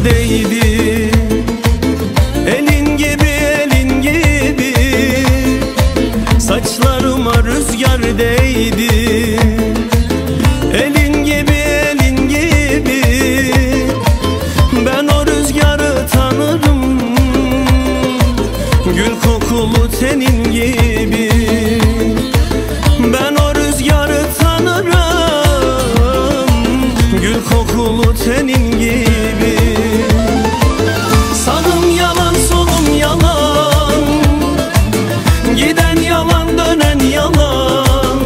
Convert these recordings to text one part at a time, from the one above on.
değdi. Elin gibi, elin gibi, saçlarıma rüzgar değdi. Elin gibi, elin gibi, ben o rüzgarı tanırım. Gül kokulu tenin gibi, ben o rüzgarı tanırım. Gül kokulu tenin gibi. Sağım yalan, solum yalan, giden yalan, dönen yalan.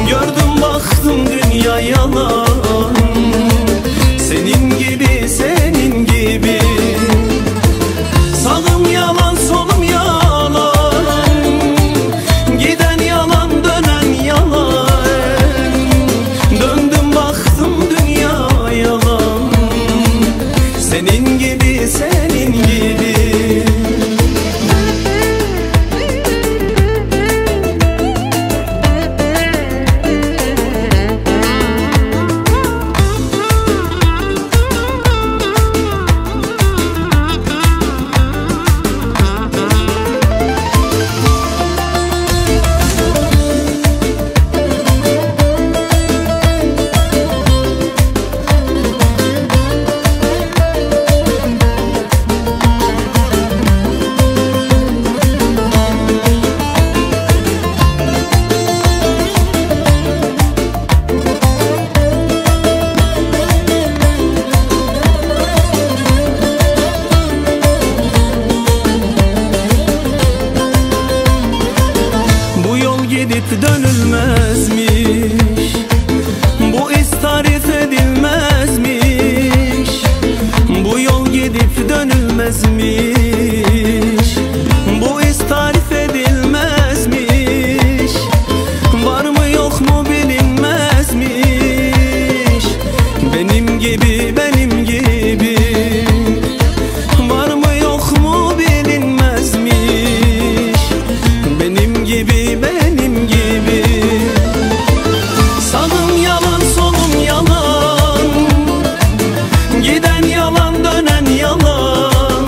Gördüm baktım dünya yalan, senin gibi, senin gibi. Sağım yalan, solum yalan, giden yalan, dönen yalan. Döndüm baktım dünya yalan, senin gibi, senin gibi. Gidip dönülmezmiş, bu iz tarif edilmezmiş. Bu yol gidip dönülmezmiş, bu iz tarif edilmezmiş. Var mı yok mu bilinmezmiş, benim gibi, benim gibi. Var mı yok mu bilinmezmiş, benim gibi, benim gibi. Sağım yalan, solum yalan, giden yalan, dönen yalan.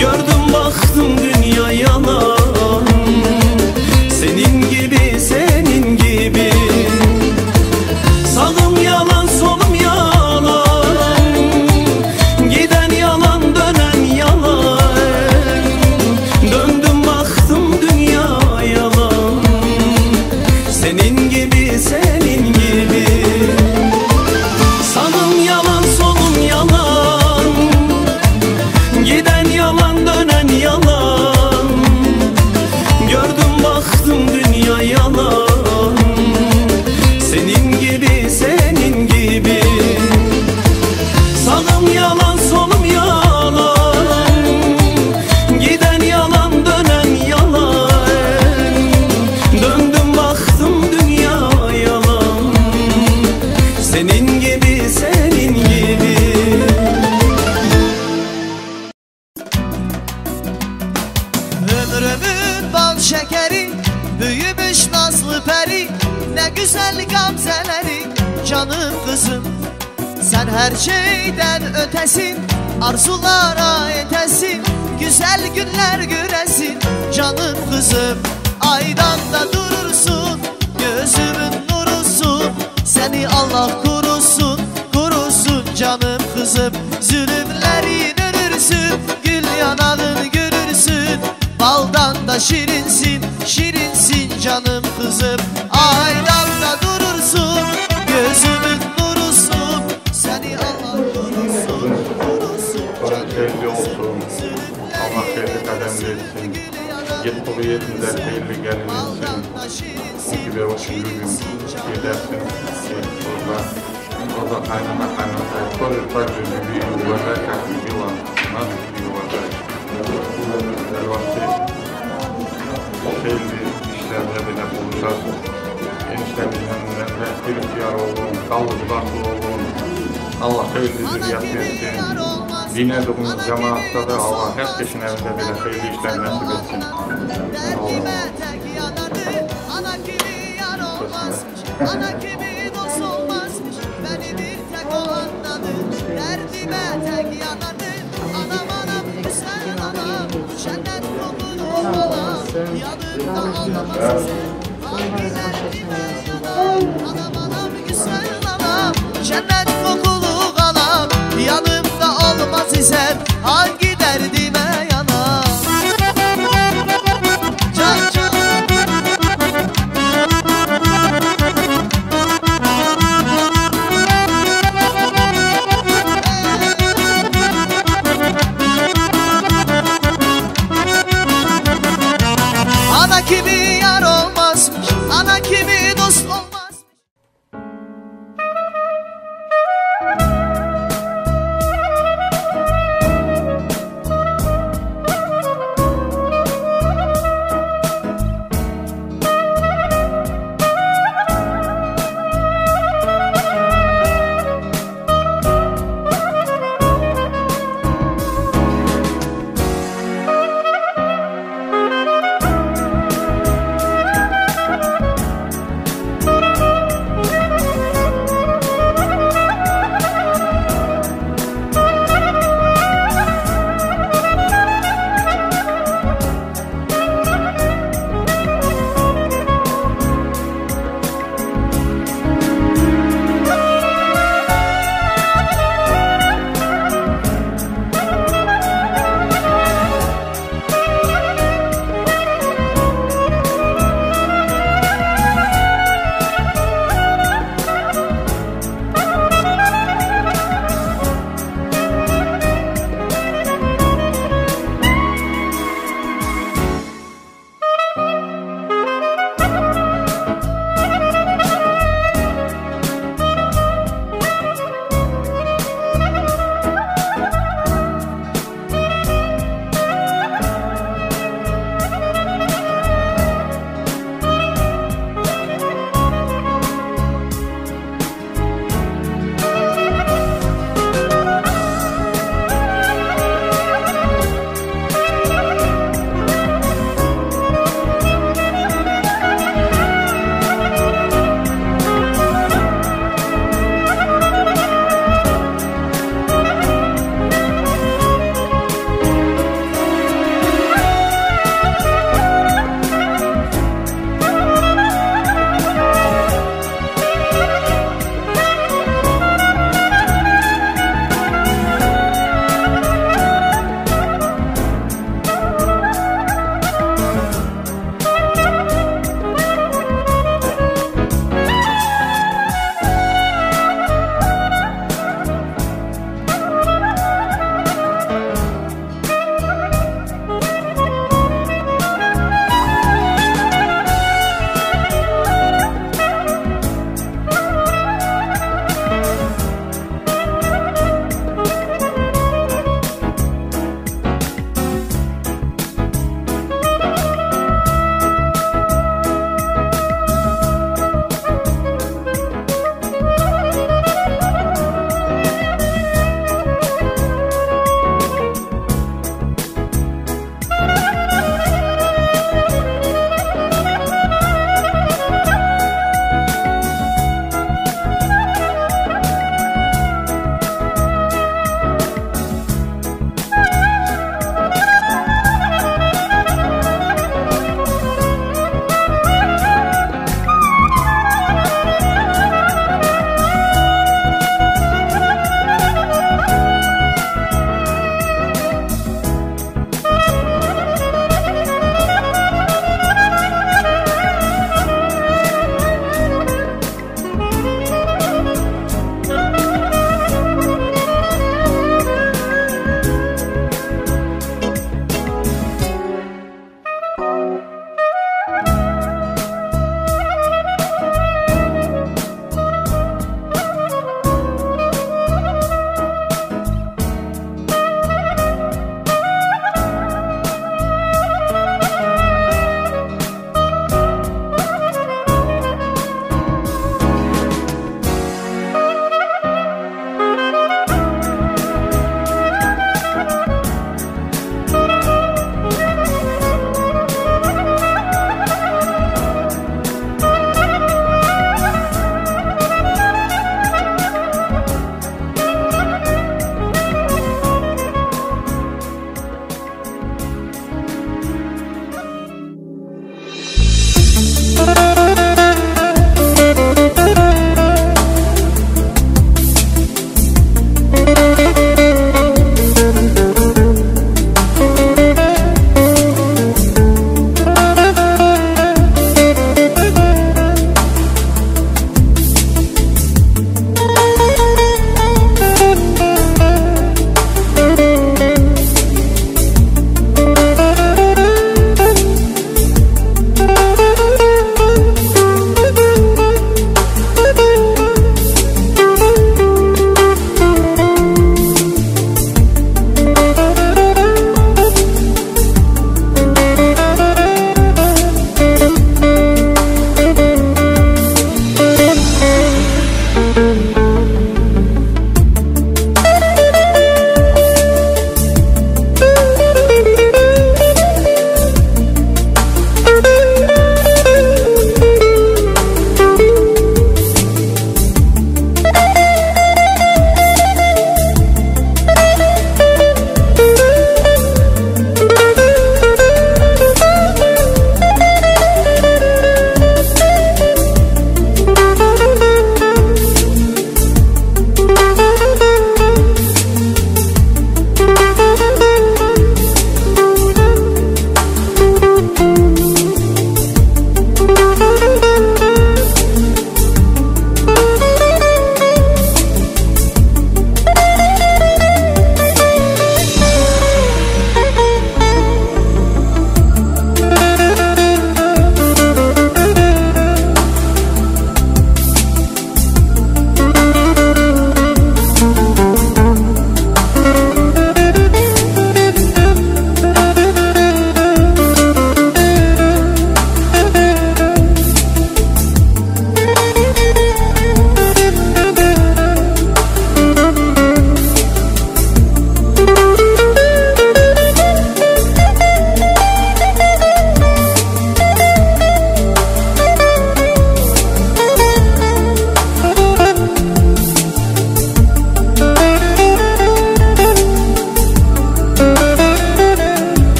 Gördüm baktım dünya yalan, senin gibi, senin gibi. Sağım yalan, solum yalan, giden yalan, dönen yalan. Döndüm baktım dünya yalan, senin gibi, senin gibi. Sağım yalan, solum yalan, giden yalan, dönen yalan. Gördüm baktım dünya yalan, senin gibi, senin gibi. Sağım yalan, solum yalan, giden yalan, dönen yalan. Döndüm baktım dünya yalan, senin gibi, senin gibi. Ömrümün bal şekeri, büyümüş nazlı peri. Ne güzel gamzeleri, canım kızım. Sen her şeyden ötesin, arzulara yetesin. Güzel günler göresin, canım kızım. Aydan da durursun, gözümün nurusun. Seni Allah korusun, korusun canım kızım. Zulümlerin ölürsün, gül yanağını görürsün. Baldan da şirinsin, şirinsin canım kızım. Aydan da durursun, gözümün nurusun. Seni Allah korusun, korusun canım kızım. Allah hayırlı kadem versin. Yet kuliyetinde hayırlı gelinirsin. O gibi o gün gidersin. O da kaynana kaynata. Koyurta bir yuvarlar kaklı yılan. Nasıl bir yuvarlar? Her vakti hayırlı işlerle bile buluşarsın. Eniştemizden bir ihtiyar oğlum, kallı budaklı oğlum. Allah hayırlı zürriyat versin. Dinlediğimiz cemaatta da Allah herkesin evinde bile hayırlı işler nasip etsin. Ana kimi dost olmazmış, beni bir tek o anladı. Derdime tek yanarım. Anam anam güzel anam. Cennet kokulu anam. Yanımda olmaz sen. Hangi derdime yanam. Anam anam güzel anam. Cennet kokulu anam. Yanımda olmaz isen hangi derdime yanam. Can can. Ana gibi yar olmazmış, ana gibi dost olmazmış.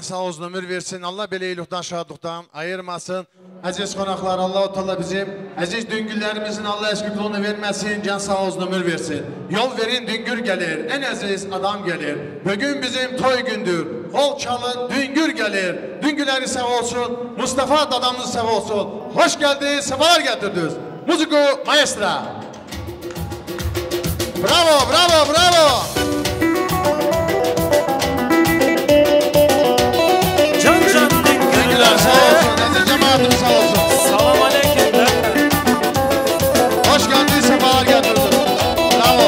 sağ olsun, ömür versin. Allah belə iyilikdən, şadlıqdan ayırmasın. Əziz qonaqlar, Allah-u Teala bizim əziz düngüllərimizin Allah əşqliğini verməsin, can sağ olsun, ömür versin. Yol verin, düngür gəlir, ən əziz adam gəlir. Bugün bizim toy gündür, ol çalın, düngür gəlir. Düngüləri sağ olsun, Mustafa dadamız sağ olsun. Hoş geldiniz, sefalar getirdiniz. Muziko maestra. Bravo, bravo, bravo. Düngüler sağ olsun, aziz cemaatim sağ olsun. Salam aleyküm. Hoş geldiniz, sefalar getirdiniz. Bravo.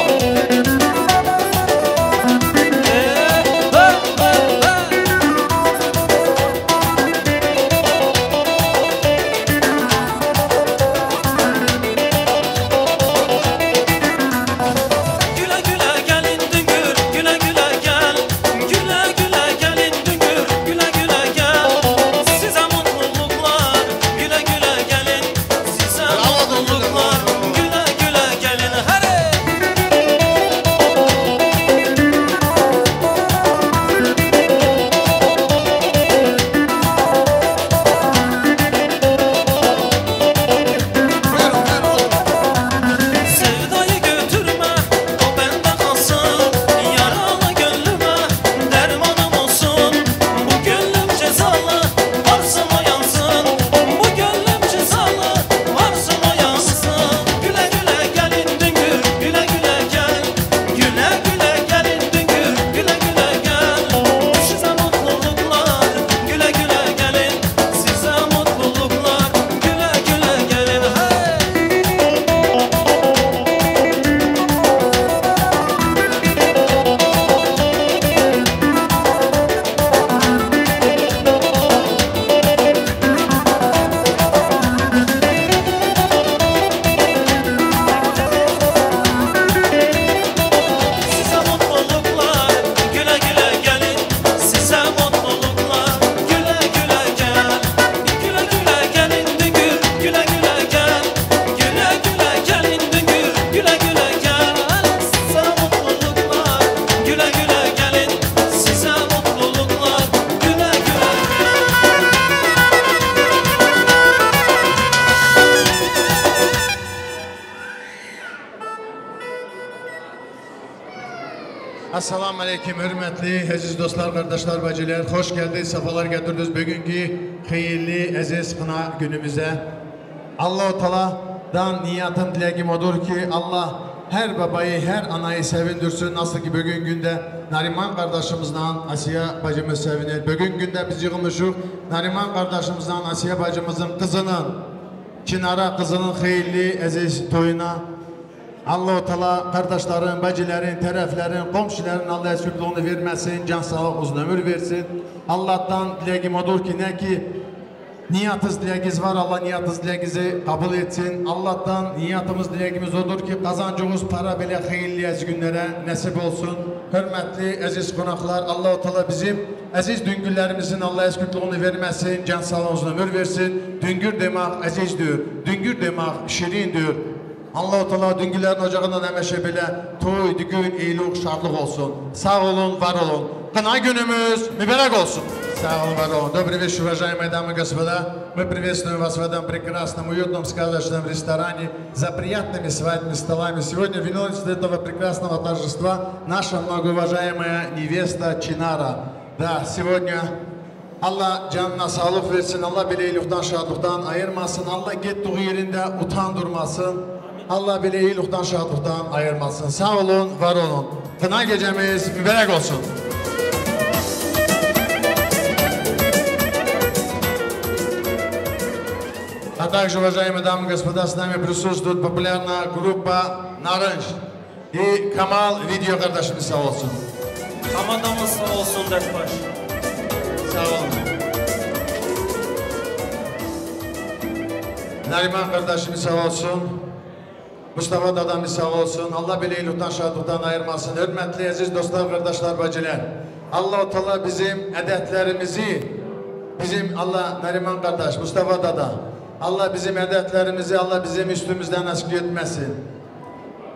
Güle güle gelin düngür, güle güle gel. Güle güle gelin düngür, güle güle gel. Size mutluluklar, güle güle gelin. Size mutluluklar, güle güle gelin. Hadi. Buyurun, buyurun. Sevdayı götürme, o bende kalsın. Yaralı gönlüme dermanım olsun. Bu gönlüm cezalı, varsın o yansın. Bu gönlüm cezalı, varsın o yansın. Güle güle gelin düngür, güle güle gel. Güle güle gelin düngür, güle güle gel. Size mutluluklar, güle güle gelin. Size mutluluklar, güle güle gelin. Hey! Size mutluluklar, güle güle gelin. Size mutluluklar, güle güle gel. Güle güle gelin düngür, güle güle gel. Güle güle gelin düngür, güle güle gel. Size mutluluklar, güle güle gelin. Size mutluluklar, güle güle Assalamu aleyküm, hürmetli, aziz dostlar, kardeşler, bacılar. Hoş geldiniz, sefalar getirdiniz bugünkü hayırlı, aziz kına günümüze. Allah-u Teala'dan niyetim, dileğim odur ki Allah her babayı, her anayı sevindirsin. Nasıl ki bugün günde Nariman kardeşimizle Asiye bacımız sevinir. Bugün günde biz yığılmışıq Nariman kardeşimizle Asiye bacımızın kızının, Çinara kızının hayırlı, aziz toyuna. Allah-u Teala kardeşlerin, bacıların, tərəflərin, komşuların Allah əşqliğini verməsin, can sağlıq, uzun ömür versin. Allah'tan dileğim odur ki ne ki niyatınız, dileğiniz var, Allah niyatınız, dileğinizi kabul etsin. Allah'tan niyatımız, dileğimiz odur ki kazancınız para belə hayırlı aziz günlere nasip olsun. Hürmetli, aziz konaklar, Allah-u Teala bizim aziz düngürlerimizin Allah əşqliğini verməsin, can sağlıq, uzun ömür versin. Düngür demək əzizdir, düngür demək şirindir. Allah-u Teala düngülerin ocağından həmişə belə toy, düğün, iyiliq, şadlıq olsun. Sağ olun, var olun. Kına günümüz mübarek olsun. Sağ olun, var olun. Добрый вечер, уважаемые дамы и господа. Мы приветствуем вас в этом прекрасном, уютном, сказочном ресторане за приятными свадебными столами. Сегодня виновница этого прекрасного торжества наша многоуважаемая невеста Чинара. Да, сегодня Allah canına sağlık versin, Allah belə iyilikdən, şadlıqdan ayırmasın, Allah getdiği yerində utandırmasın, Allah belə iyilikdən, şadlıqdan ayırmasın. Sağ olun, var olun. Kına gecemiz mübarek olsun. А также, уважаемые дамы и господа, с нами присутствует популярная группа Narınç и Kamal video kardeşimiz sağ olsun. Hamadamız sağ olsun Dertbaş. Sağ olun. Nariman kardeşimiz sağ olsun. Mustafa dadamız sağ olsun. Allah belə iyilikdən, şadlıqdan ayırmasın. Hürmetli, aziz dostlar, kardeşler, bacılar. Allah-u Teala bizim ədətlərimizi, bizim Allah Nariman kardeş, Mustafa dada, Allah bizim ədətlərimizi, Allah bizim üstümüzdən əskil etməsin.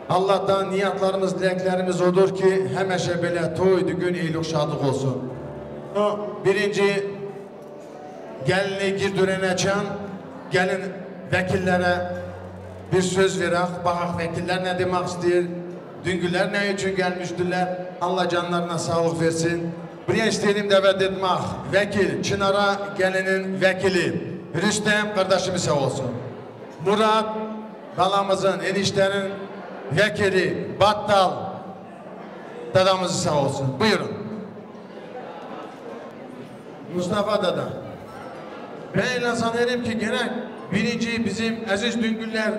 Allah'tan niyatlarımız, dileklerimiz odur ki, həmişə belə toy, düğün, iyilik, şadlıq olsun. Birinci gelini girdirənəkən gəlin vəkillərə bir söz verək. Baxaq vəkillər nə demək istəyir? Düngülər nə üçün gəlmişdilər? Allah canlarına sağlıq versin. Buraya istəyirəm dəvət etmək. Vəkil, Çinara gəlinin vəkili Rüstəm qardaşımız sağ olsun. Murad balamızın, enişlərin vəkili Battal dadamızı sağ olsun. Buyurun. Mustafa dada. Ben elə sanırım ki, gerek birinci bizim əziz düngüller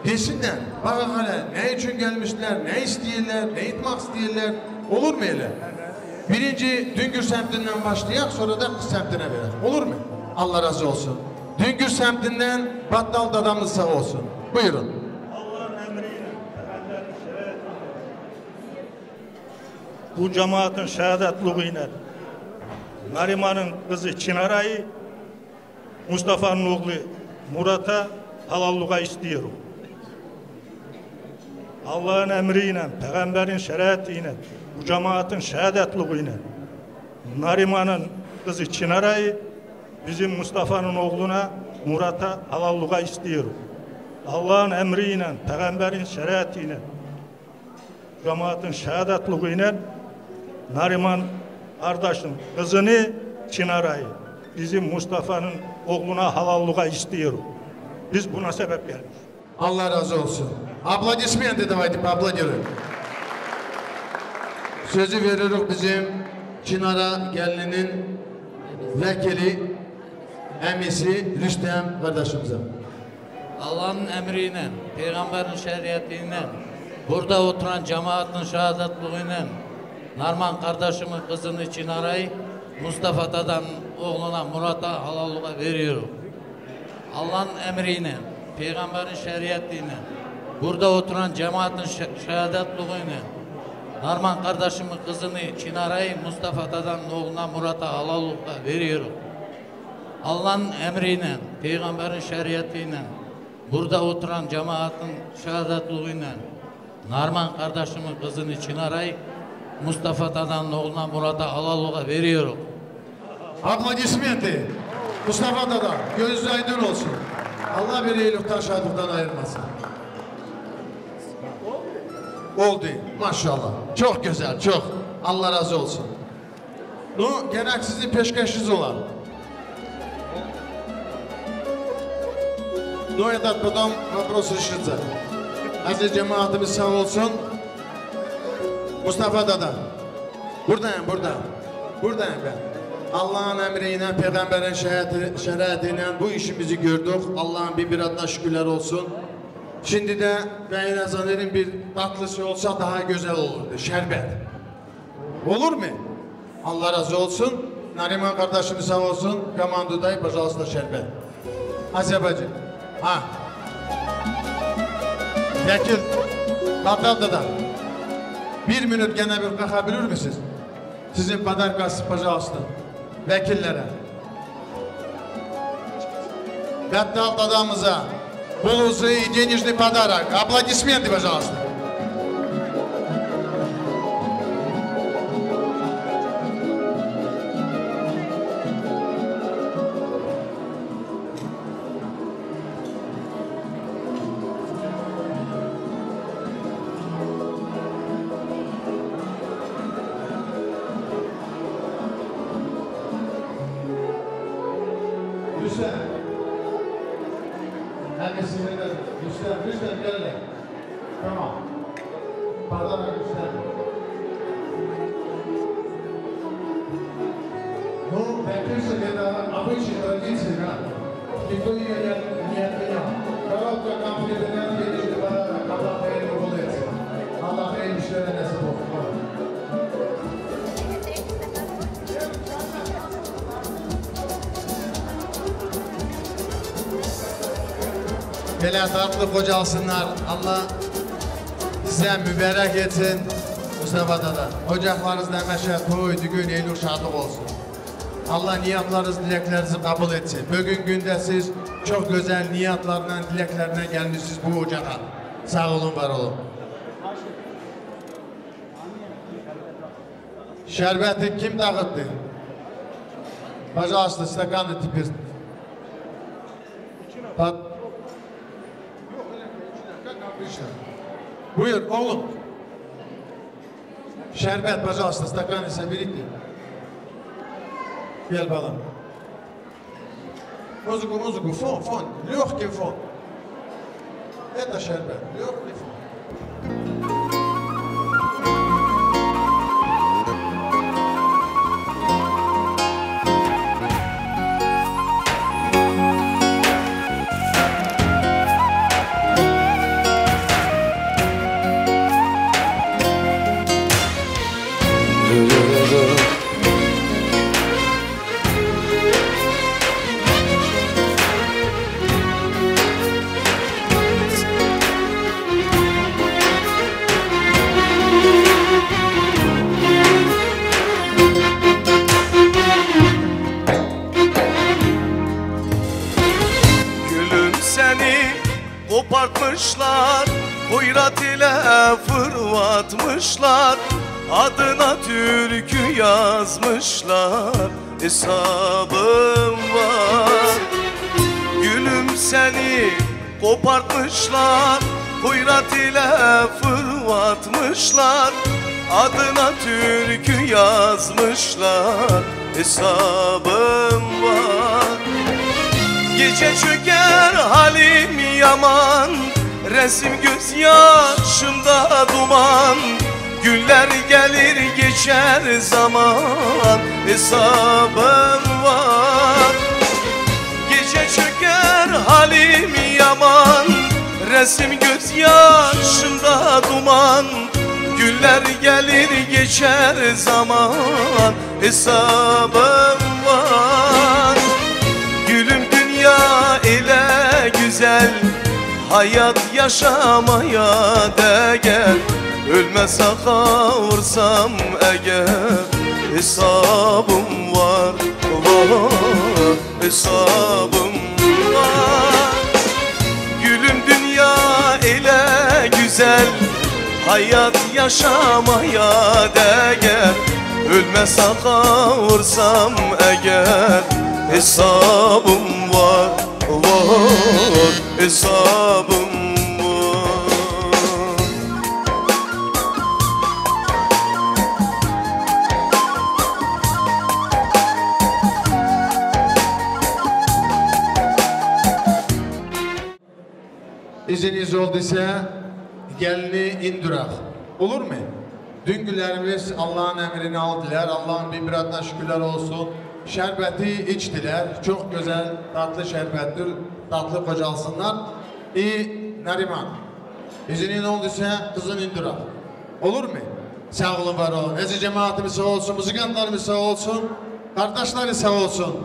desinler. Bakın hala ne için gelmişler, ne istiyorlar, ne etmek istiyorlar. Olur mu öyle? Birinci Düngür semtinden başlayak, sonra da kız semtine verek. Olur mu? Allah razı olsun. Düngür semtinden Battal dadamız sağ olsun. Buyurun. Allah'ın emriyle, bu cemaatin şehadetliğiyle Nariman'ın kızı Çinara'yı Mustafa'nın oğlu Murat'a halallığa istiyorum. Allah'ın emriyle, peygamberin şeriatıyla, bu cemaatin şehadetliğiyle Nariman'ın kızı Çinara'yı bizim Mustafa'nın oğluna Murat'a halallığa istiyorum. Allah'ın emriyle, peygamberin şeriatıyla, cemaatin şehadetliğiyle Nariman kardeşim kızını Çinara'yı bizim Mustafa'nın oğluna halallığa istiyorum. Biz buna sebep geldik. Allah razı olsun. Aplodismenты давайте поаплодируем. Sözü veriyoruz bizim Çinara gelinin vekili, emisi Rüstem kardeşimize. Allah'ın emriyle, peygamberin şeriatıyla, burada oturan cemaatin şehadetliğiyle Narman kardeşimin kızını Çinara'yı Mustafa Dadan oğluna Murat'a halallığa veriyorum. Allah'ın emriyle, peygamberin şeriatıyla, burada oturan cemaatin şehadetliğiyle Narman kardeşimin kızını Çinara'yı Mustafa Dadan'ın oğluna Murat'a halallığa veriyorum. Allah'ın emriyle, peygamberin şeriatıyla, burada oturan cemaatin şehadetliğiyle Narman kardeşimin kızını Çinara'yı Mustafa Dadan'ın oğluna Murat'a halallığa veriyorum. Aplodismenты. Mustafa Dada, gözünüz aydın olsun. Allah bir iyilikten şadıktan ayırmasın. Oldu, maşallah. Çok güzel, çok. Allah razı olsun. Bu gereksizin peşkeşiz olan. Ну, этот потом вопрос решится. Aziz cemaatimiz sağ olsun. Mustafa Dada. Buradayım, burada. Buradayım ben. Allah'ın emriyle, peygamberin şeriatıyla bu işimizi gördük. Allah'ın bir adına şükürler olsun. Şimdi de ben zannederim bir tatlısı olsa daha güzel olurdu. Şerbet. Olur mu? Allah razı olsun. Nariman kardeşimiz sağ olsun. Komandodayı, pожалуйста, şerbet. Azerbaycan. Ha. Vekil. Battal Dada. Bir minut gene bir kalkabilir misiniz? Sizin padarkası, pожалуйста. Vekillere. Battal Dadamıza buluzu и денежный подарок. Аплодисменты, пожалуйста. Rüstem gel hele. Tamam. Pardon Rüstem. Ну, векильство это обычная традиция, никто ее не отменял. Коробка комплектная, денежный подарок, Allah hayırlı uğurlu etsin. Allah hayırlı işlere nasip olsun. Böyle tatlı kocalsınlar. Allah size mübarek etsin. Mustafa Dada. Ocaklarınızda meşe, toy, düğün, eylül şadlık olsun. Allah niyatlarınız, dileklerinizi kabul etsin. Bugün günde siz çok güzel niyatlarla, dileklerine gelmişsiniz bu ocağa. Sağ olun, var olun. Şerbeti kim dağıttı? Пожалуйста, стаканы теперь. Как обычно. Buyur oğlum. Şerbet, пожалуйста, стаканы соберите. Gel bakalım. Музыку, фон, легкий фон. Это шербет, легкий фон. Kopartmışlar, hoyrat ile fırlatmışlar, adına türkü yazmışlar, hesabım var. Gülüm seni kopartmışlar, hoyrat ile fırlatmışlar, adına türkü yazmışlar, hesabım var. Gece çöker halim yaman, resim gözyaşımda duman. Günler gelir geçer zaman, hesabım var. Gece çöker halim yaman, resim gözyaşımda duman. Günler gelir geçer zaman, hesabım var. Gülüm dünya ile güzel, hayat yaşamaya değer. Ölmez kavursam eğer, hesabım var, hesabım var. Gülüm dünya ile güzel, hayat yaşamaya değer. Ölmez kavursam eğer, hesabım var, hesabım var. İziniz olduysa gelini indirak. Olur mu? Dünkülerimiz Allah'ın emrini aldılar. Allah'ın bin biratına şükürler olsun. Şerbeti içtiler. Çok güzel, tatlı şerbettir. Tatlı kocalsınlar. Nariman, izinin olduysa kızın indirak. Olur mu? Sağ olun, var olun. Ezi cemaatimiz sağ olsun, müzikantlarımız sağ olsun. Kardeşleri sağ olsun.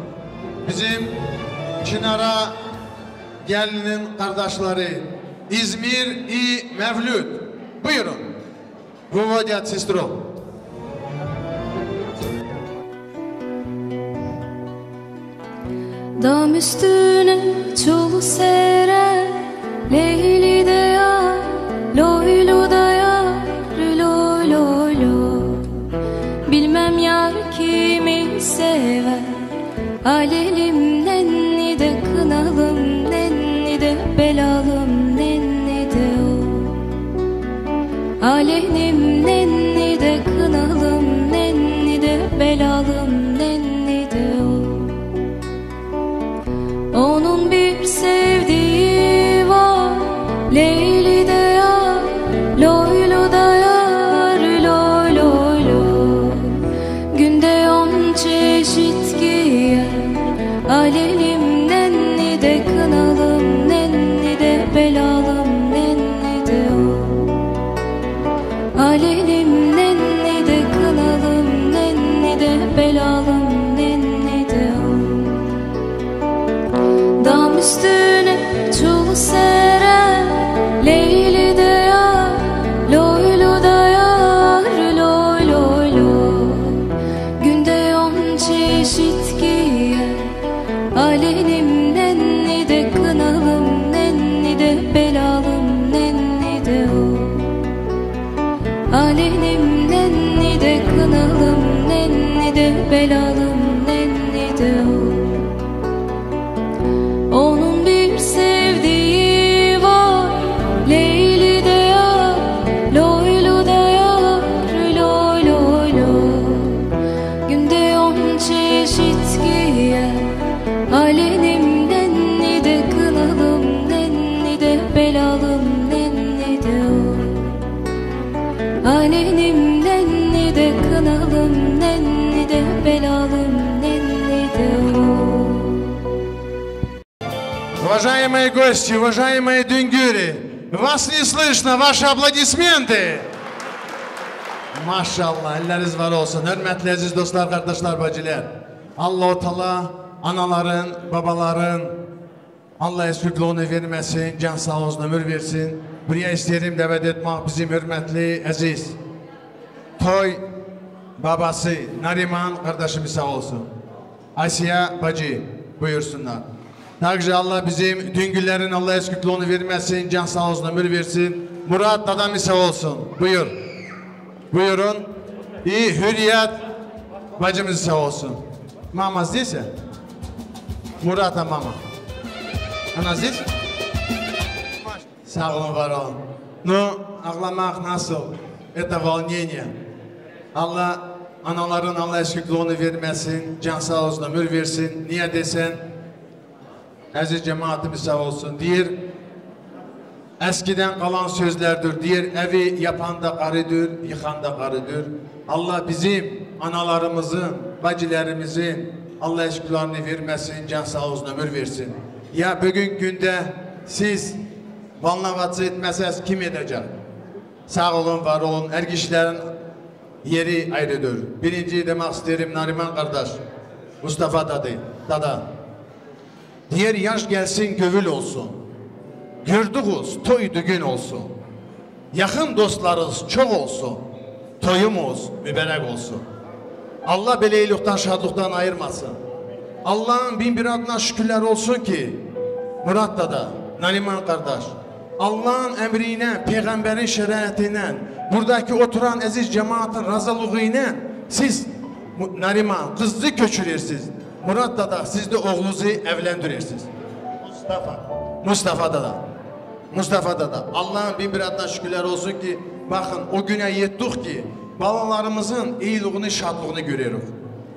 Bizim Çınar'a gelinin kardeşleri İzmir Mevlüt. Buyurun. Vuvadiyat sistro. Dam üstüne çulu sere, Leyli de yar, loylu da yar, loy loy loy. Bilmem yar kimi sever, alelim nenni de kınalım, nenni de belalım, nenni de o. Alelim nenni de kınalım, nenni de belalım, nenni de o. Onun bir sevdiği var, Leyli de yar, loylu da yar, loy loy loy. Günde 10 çeşit giyer, alelim nenni de kınalım, nenni de belalım, nenni de o. Alelim nenni de kınalım, nenni de belalım, nenni de o. Dam üstüne çul sere, Leyli de yar, loylu da yar, loy loy loy. Günde 10 çeşit giyer, alelim nenni de kınalım, nenni de belalım, nenni de o. Alelim nenni de kınalım, nenni de belalım, nenni de o. Alenim nenni de kınalım, nenni de belalım, nenni de o. Alenim nenni de kınalım, nenni de belalım, nenni de o. Уважаемые гости, уважаемые düngürü, вас не слышно, ваши аплодисменты. Maşallah, elleriniz var olsun. Hürmetli aziz dostlar, kardeşler, bacılar. Allah-u Teala anaların, babaların Allah esirliğini vermesin, can sağ olsun, ömür versin. Buraya isterim davet etmek bizim hürmetli aziz toy babası Nariman kardeşimiz sağ olsun. Asiye bacı buyursunlar. Takdir Allah bizim düngüllerin Allah esirliğini vermesin, can sağ olsun, ömür versin. Murat dadamı sağ olsun. Buyur. Buyurun. İyi Hürriyet bacımız sağ olsun. Mama Aziz'e? Murat'a mama. Ana Aziz? Sağ olun, var olun. Ну, ağlamak nasıl? Это волнение. Allah anaların Allah eşkıklığını vermesin, can sağ olsun, ömür versin. Niye desen? Aziz cemaatimiz sağ olsun. Deyir, eskiden kalan sözlerdir. Deyir, evi yapan da karıdır, yıkan da karıdır. Allah bizim analarımızın, bacılarımızın Allah eşkılarını vermesin, can sağ olsun, ömür versin. Ya bugün günde siz Valnavatçı etmezseniz kim edecek? Sağ olun, var olun. Her kişilerin yeri ayrıdır. Birinci demek isterim Nariman kardeş, Mustafa dada. Diğer yaş gelsin, gövül olsun. Gördüğünüz toy düğün olsun. Yakın dostlarınız çok olsun. Toyumuz mübarek olsun. Allah beleylikten, şadlıktan ayırmasın. Allah'ın bin bir adına şükürler olsun ki Murat dada, Nariman kardeş, Allah'ın emriyle, peygamberin şeriatiyle, buradaki oturan aziz cemaatin razılığıyla siz Nariman kızı köçürürsünüz. Murat dada siz de oğlunuzu evlendirirsiniz. Mustafa dada. Allah'ın bin bir adına şükürler olsun ki bakın o güne yettik ki balalarımızın iyiliğini, şadlığını görüyoruz.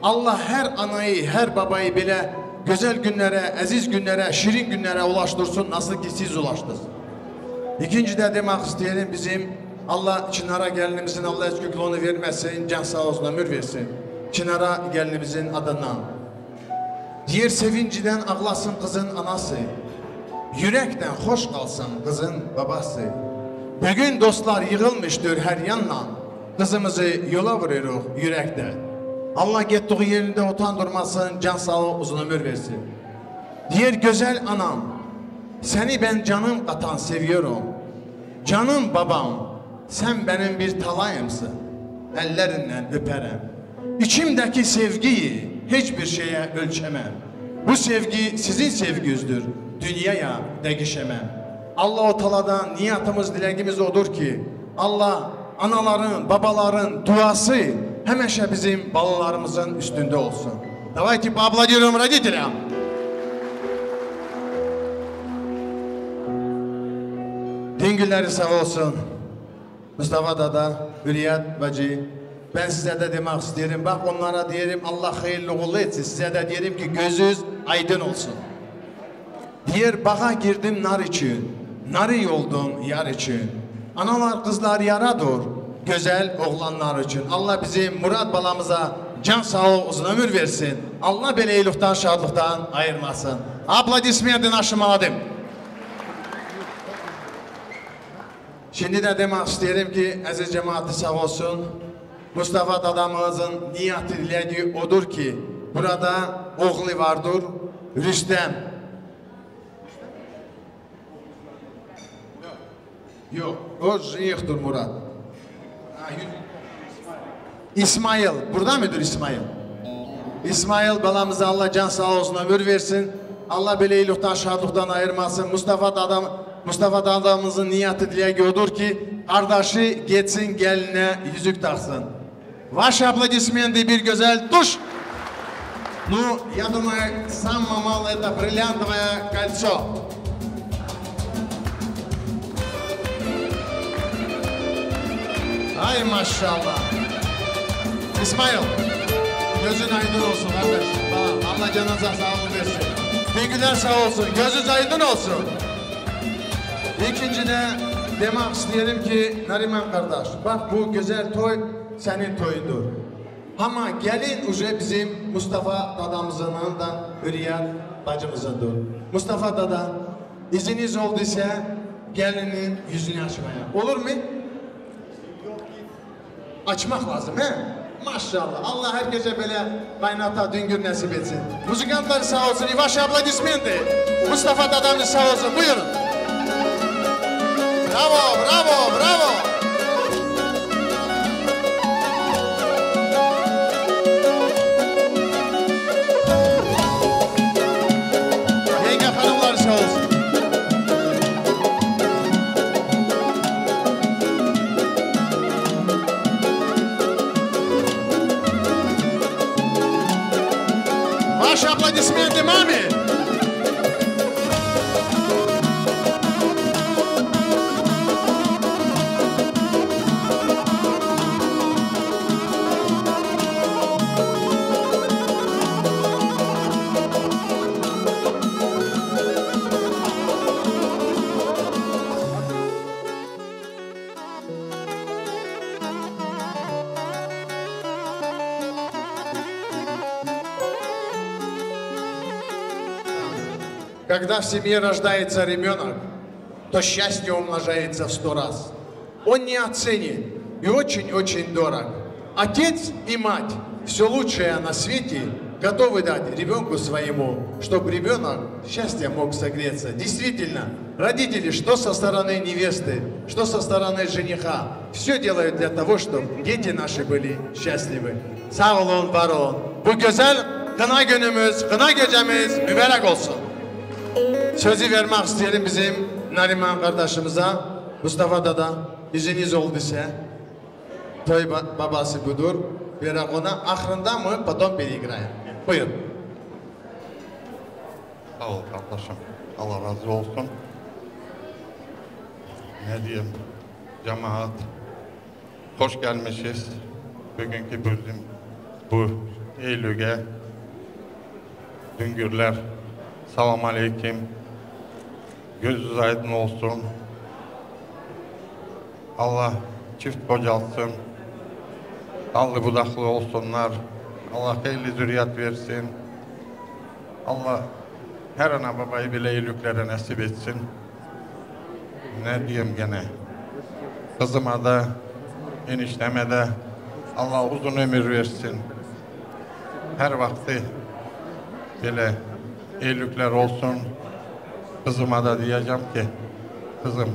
Allah her anayı, her babayı bile güzel günlere, aziz günlere, şirin günlere ulaştırsın, nasıl ki siz ulaştınız. İkinci de demek isteyelim bizim Allah Çınar'a gelinimizin Allah eşkıklığını vermesin, can sağ olsun, ömür versin. Çınar'a gelinimizin adından. Diğer sevinciden ağlasın kızın anası. Yürekten hoş kalsın kızın babası. Bugün dostlar yığılmıştır her yanla. Kızımızı yola vuruyoruz yürekte. Allah gittiği yerinde utandırmasın, can sağlığı, uzun ömür versin. Diğer güzel anam, seni ben canım katan seviyorum. Canım babam, sen benim bir talayımsın. Ellerinden öperim. İçimdeki sevgiyi hiçbir şeye ölçemem. Bu sevgi sizin sevginizdir. Dünyaya değişemem. Allah-u Teala'dan niyetimiz, dileğimiz odur ki Allah anaların, babaların duası hemeşe bizim balalarımızın üstünde olsun. Давайте поаплодируем родителям. Düngülleri sağ olsun. Mustafa dada, Hürriyet bacı. Ben size de demek isterim. Bak onlara diyelim Allah hayırlı uğurlu etsin. Size de diyelim ki gözünüz aydın olsun. Diğer bağa girdim nar için. Narı oldum yar için. Analar kızlar yaradır. Güzel oğlanlar için. Allah bizim Murat balamıza can sağlığı, uzun ömür versin. Allah beleylikten, şadlıktan ayırmasın. Aplodismentin aşımaladım. Şimdi de demek isterim ki aziz cemaati sağ olsun. Mustafa dadamızın niyeti dileği odur ki burada oğlu vardır, Rüstem. Yok, o yoktur Murat. İsmail, burada mıdır İsmail? İsmail balamıza Allah can sağ olsun, ömür versin. Allah beleylikten, şadlıktan ayırmasın. Mustafa dadamızın niyeti dileği odur ki kardeşi geçsin geline yüzük taksın. Ваши аплодисменты bir güzel tuş. Ну, я думаю, самое малое это бриллиантовое кольцо. Ay maşallah. İsmail, gözün aydın olsun kardeş. Allah canınıza sağlık versin. Dingüler sağ olsun. Gözünüz aydın olsun. İkinci de demek isteyelim ki Nariman kardeş, bak bu güzel toy senin toyundur. Ama gelin uje bizim Mustafa dadamızın da Hürriyet bacımızındır. Mustafa dada, iziniz olduysa gelinin yüzünü açmaya. Olur mu? Açmak lazım he? Maşallah. Allah herkese böyle kaynata düngür nasip etsin. Müzikantlar sağ olsun. İvaş abla dismendi. Mustafa dadamız sağ olsun. Buyurun. Bravo, bravo, bravo. Yenge hanımlar sağ olsun. Ваши аплодисменты маме! Когда в семье рождается ребенок, то счастье умножается в 100 раз. Он неоценен и очень-очень дорог. Отец и мать все лучшее на свете готовы дать ребенку своему, чтобы ребенок счастьем мог согреться. Действительно, родители, что со стороны невесты, что со стороны жениха, все делают для того, чтобы дети наши были счастливы. Sağ olun, var olun. Bu güzel kına günümüz, kına gecemiz mübarek olsun. Sözü vermek isteyelim bizim Nariman kardeşimize, Mustafa dada, iziniz olduysa, toy babası budur, verek ona, ahırında mı, potom perigiraya. Buyurun. Sağ ol kardeşim, Allah razı olsun. Ne diyeyim, cemaat, hoş gelmişiz. Bugünkü bizim bu Eylül'e, Düngürler, Selamun Aleyküm. Gözünüz aydın olsun. Allah çift kocalsın. Dallı budaklı olsunlar. Allah hayırlı zürriyet versin. Allah her ana babayı bile iyilikleri nasip etsin. Ne diyeyim gene? Kızıma da, enişteme de Allah uzun ömür versin. Her vakti böyle iyilikler olsun. Kızıma da diyeceğim ki, kızım,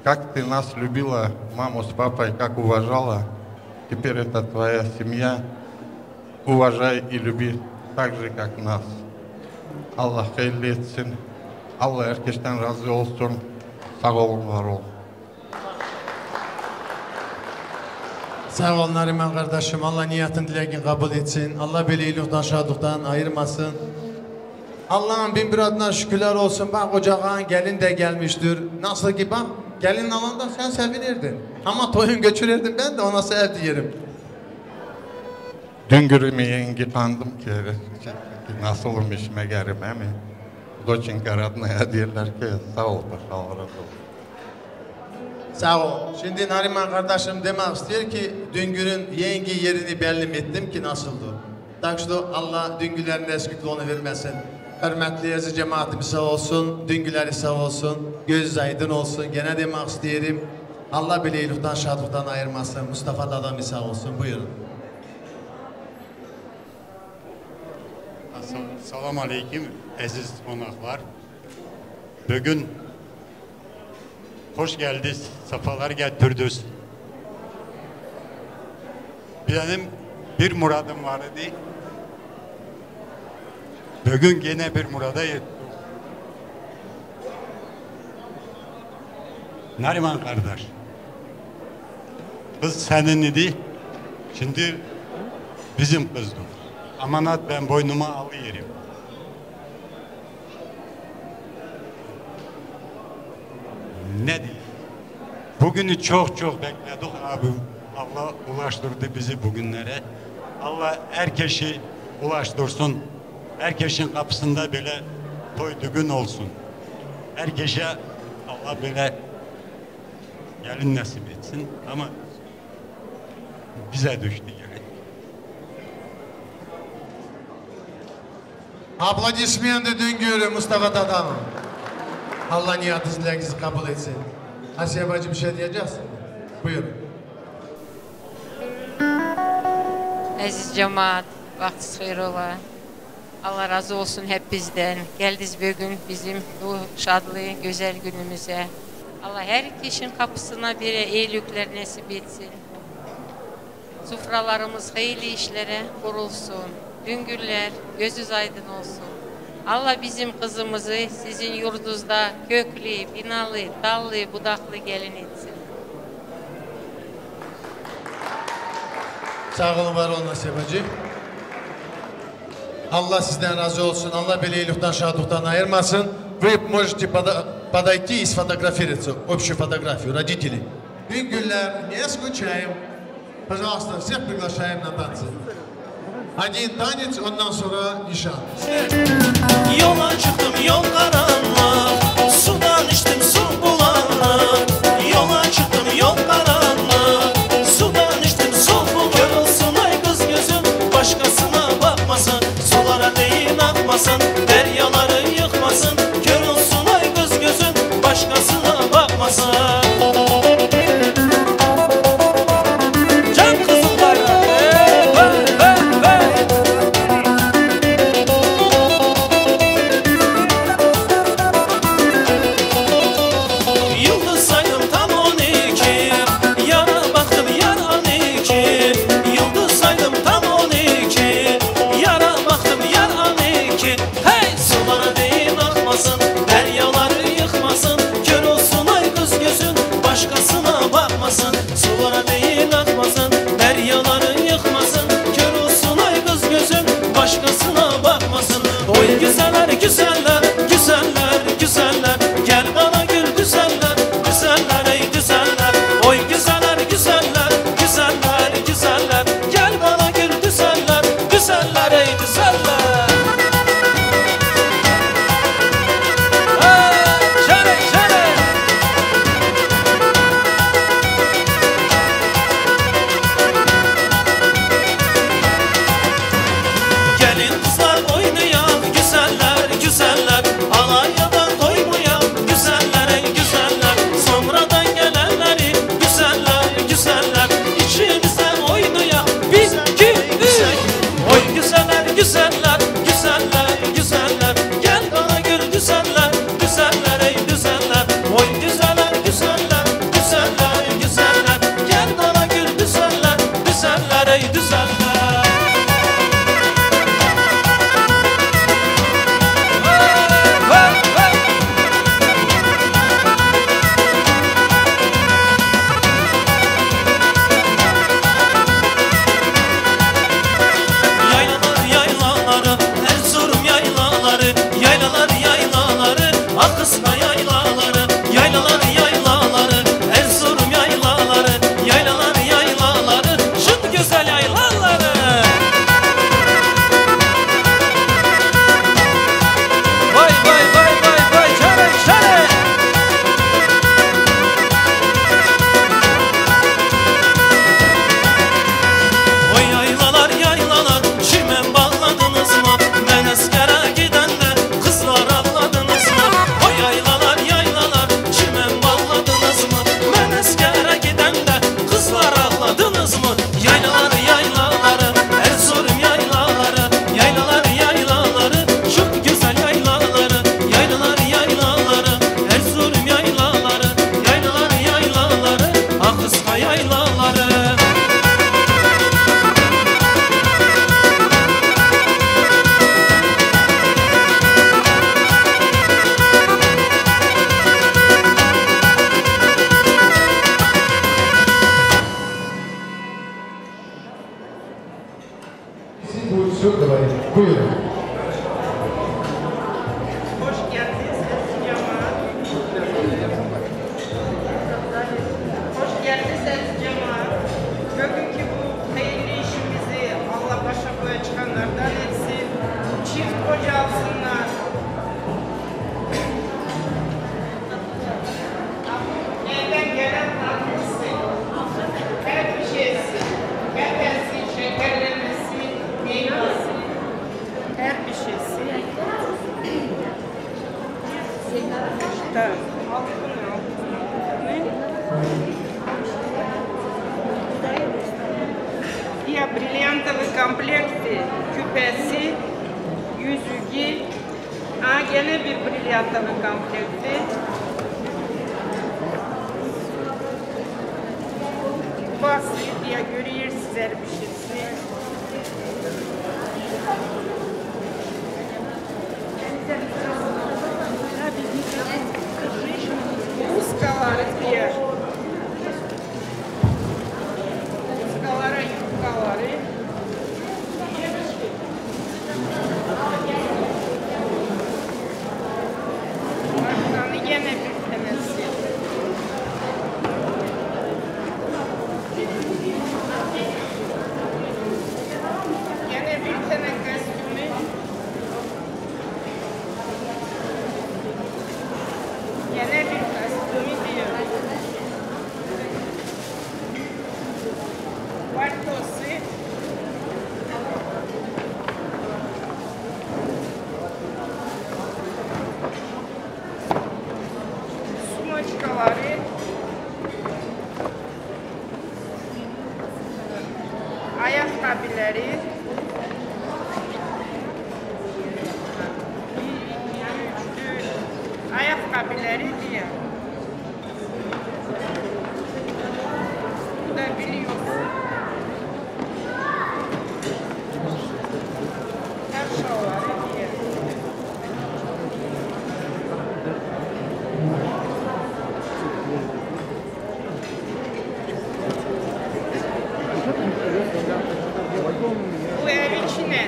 как ты нас любила, маму с папой, как уважала, теперь это твоя семья, уважай и люби так же, как нас. Allah hayırlı etsin, Allah herkesten razı olsun, sağ olun, var olun. Sağ olun Nariman kardeşim, Allah niyetin dileğini kabul etsin, Allah böyle iyilikten, şadıktan ayırmasın. Allah'ın bin bir adına şükürler olsun. Bak ocağın gelin de gelmiştir. Nasıl ki bak gelin alanda sen sevinirdin. Ama toyun göçürürdün ben de ona sev diyelim. Düngürümü yengi kandım ki nasılım işime gerim mi? Doçinka Radna'ya diyorlar ki sağ ol paşa, Allah razı olsun. Sağ ol. Şimdi Nariman kardeşim demek istiyor ki Düngür'ün yengi yerini belli ettim ki nasıldı. Tak işte Allah Düngürlerin eskikliğini vermesin. Hürmetli aziz cemaatimiz sağ olsun, Düngüleri sağ olsun, göz aydın olsun. Gene demek isterim. Allah bile iyilikten, şadlıktan ayırmasın. Mustafa dadamız sağ olsun. Buyurun. Selamun Aleyküm aziz konaklar. Bugün hoş geldiniz, sefalar getirdiniz. Benim bir muradım vardı. Bugün gene bir murada yettim. Nariman kardeş, kız senin idi, şimdi bizim kızdı. Amanat ben boynuma alıyorum. Ne diyeyim? Bugünü çok bekledik abi. Allah ulaştırdı bizi bugünlere. Allah herkesi ulaştırsın. Herkesin kapısında böyle toy düğün olsun. Herkese Allah böyle gelin nasip etsin ama bize düştü gelin. Aplodismenты Düngür'ü Mustafa Tatan'ın. Allah niyatınızı kabul etsin. Asiye bacı bir şey diyeceksin. Buyurun. Aziz cemaat, vaxtınız xeyir ola. Allah razı olsun hep bizden. Geldiniz bugün bizim bu şadlı, güzel günümüze. Allah her kişinin kapısına bir iyilikler nasip etsin. Sufralarımız hayırlı işlere kurulsun. Düngürler gözünüz aydın olsun. Allah bizim kızımızı sizin yurdunuzda köklü, binalı, dallı, budaklı gelin etsin. Sağ olun, var olun Asiye bacı. Allah sizden разы olsun. Allah belə iyilikten, şadlıktan ayırmasın. Вы можете подойти и сфотографироваться. Общую фотографию, родители. Düngürler, не скучаем. Пожалуйста, всех приглашаем на танцы. Один танец, ondan sonra nişan. Yola çıktım yol karanlık, sudan içtim su bulanık. Yola çıktım yol karanlık, sudan içtim su bulanık. Kör olsun ay kız gözüm, başkasına bakmasın. Sulara değin akmasın, deryaları yıkmasın. Kör olsun ay kız gözüm, başkasına bakmasın. Sulara değil akmasın, deryaları yıkmasın. Kör olsun ay kız gözüm, başkasına bakmasın. Oy güzeller, güzeller, güzeller, güzeller. Gel bana gül güzeller, güzeller ey güzeller. Oy güzeller, güzeller, güzeller, güzeller. Gel bana gül güzeller, güzeller ey güzeller. Güzeller, güzeller. Да. Ya бриллиантовый комплекти, küpesi, yüzüğü, gene bir бриллиантовый комплекти. Basit ya görüyorsunuz elbisesi. Узколары diye. Узколары, юбколары. Markanı yine bir tanesi. Yine bir tane kostümü. Yine bir kostümü diyor. Paltosu. Sumочкалары. Ayakkabıları. Ayakkabıları diye. Bu da biliyorsun. Eşyaları diye. Bu ev içine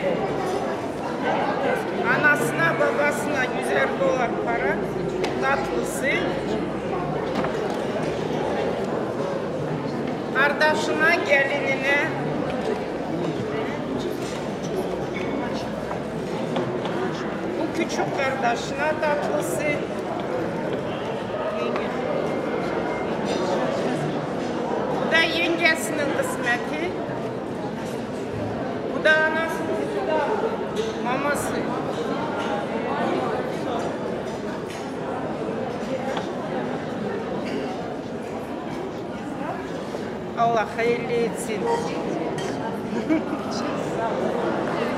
anasına babasına 100 dolar para, tatlısı, kardeşine gelinine bu küçük kardeşine tatlısı, bu da yengesinin kısmeti. Bu da anası, bu da maması. Allah hayırlı etsin.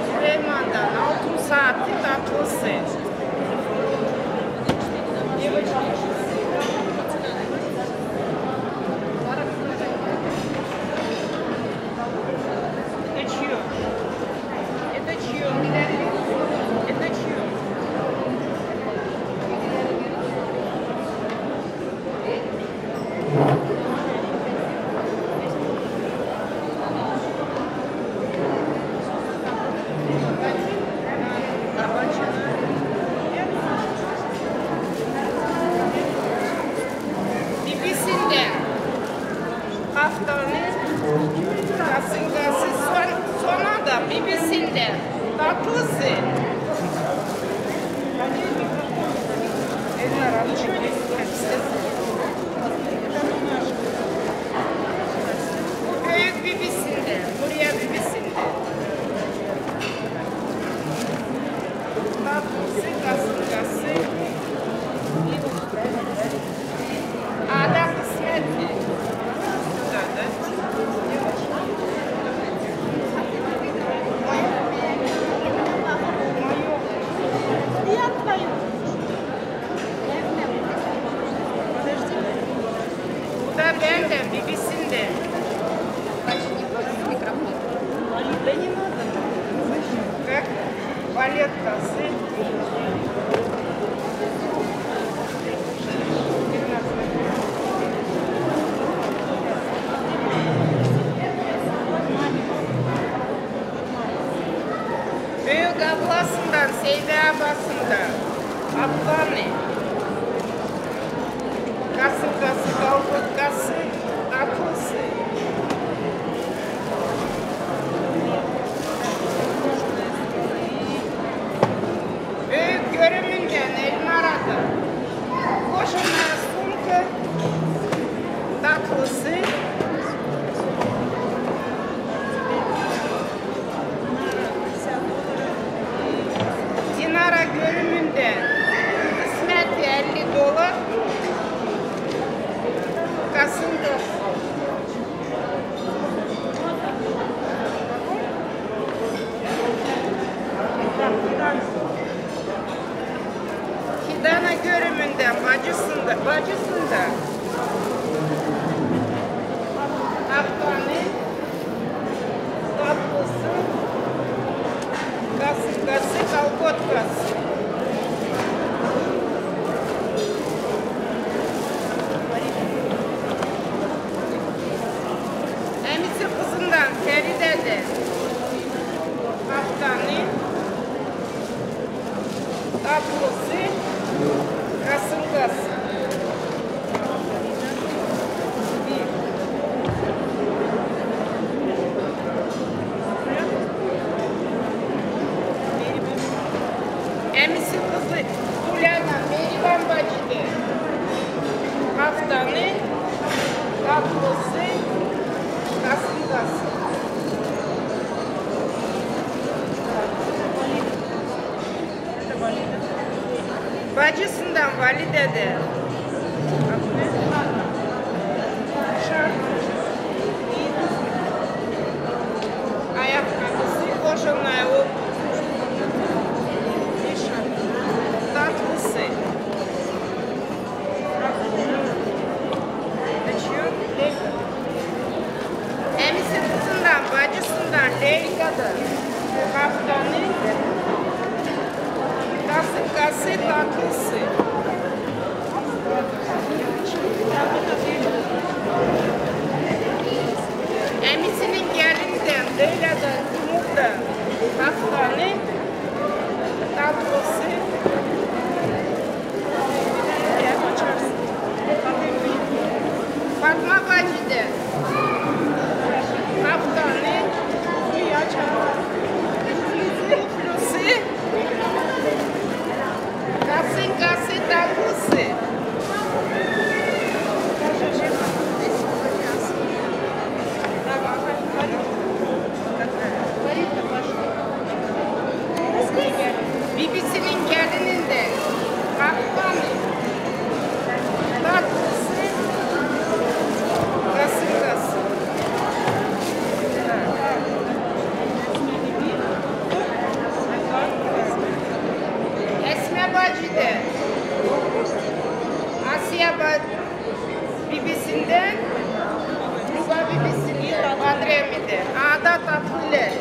Süleyman'dan 6 saatlik tatlısı. Bibisinde haftanın kasıngası sonra da bibisinde tatlısı. Eller alışıyor. Bu büyük bibisinde, buraya bibisinde. Tatlısı, kasıngası. Ada kısmetli. Güzel. Bu da bende, bibisinde. Как палеткасы. Büyük ablasından, Seyde ablasından, ablanı, kasınkası, kalkıtkası, tatlısı. Büyük görümünden Elmara'da, koşanlar sumku, tatlısı. Dinara görümünden kısmet $50. görümünden, bacısında. Haftani, tatlısı, kasıkası, kalkotkası. Emisi kızından Feride'de. Haftani, tatlısı, kasıkası. Emisi kızı Tulyana Merivan bacıdı. Haftanı, tatlısı, kasıkası. Bacısından validede. Ayakkabısı koşulmaya o tatlısı. Emisi kızından, bacısından Leyla'da haftanı kasıkası tatlısı. Emisinin gelinden Leyla'da Timur'da haftanı tatlısı. Fatma bacıda haftanı mutlusu kasıkası tatlısı. Bibisinin gelininde haftanı tatlısı kasıkası. Esme bacıda Asya bibisinden Ruba bibisini Badremi'de Ada tatlılar.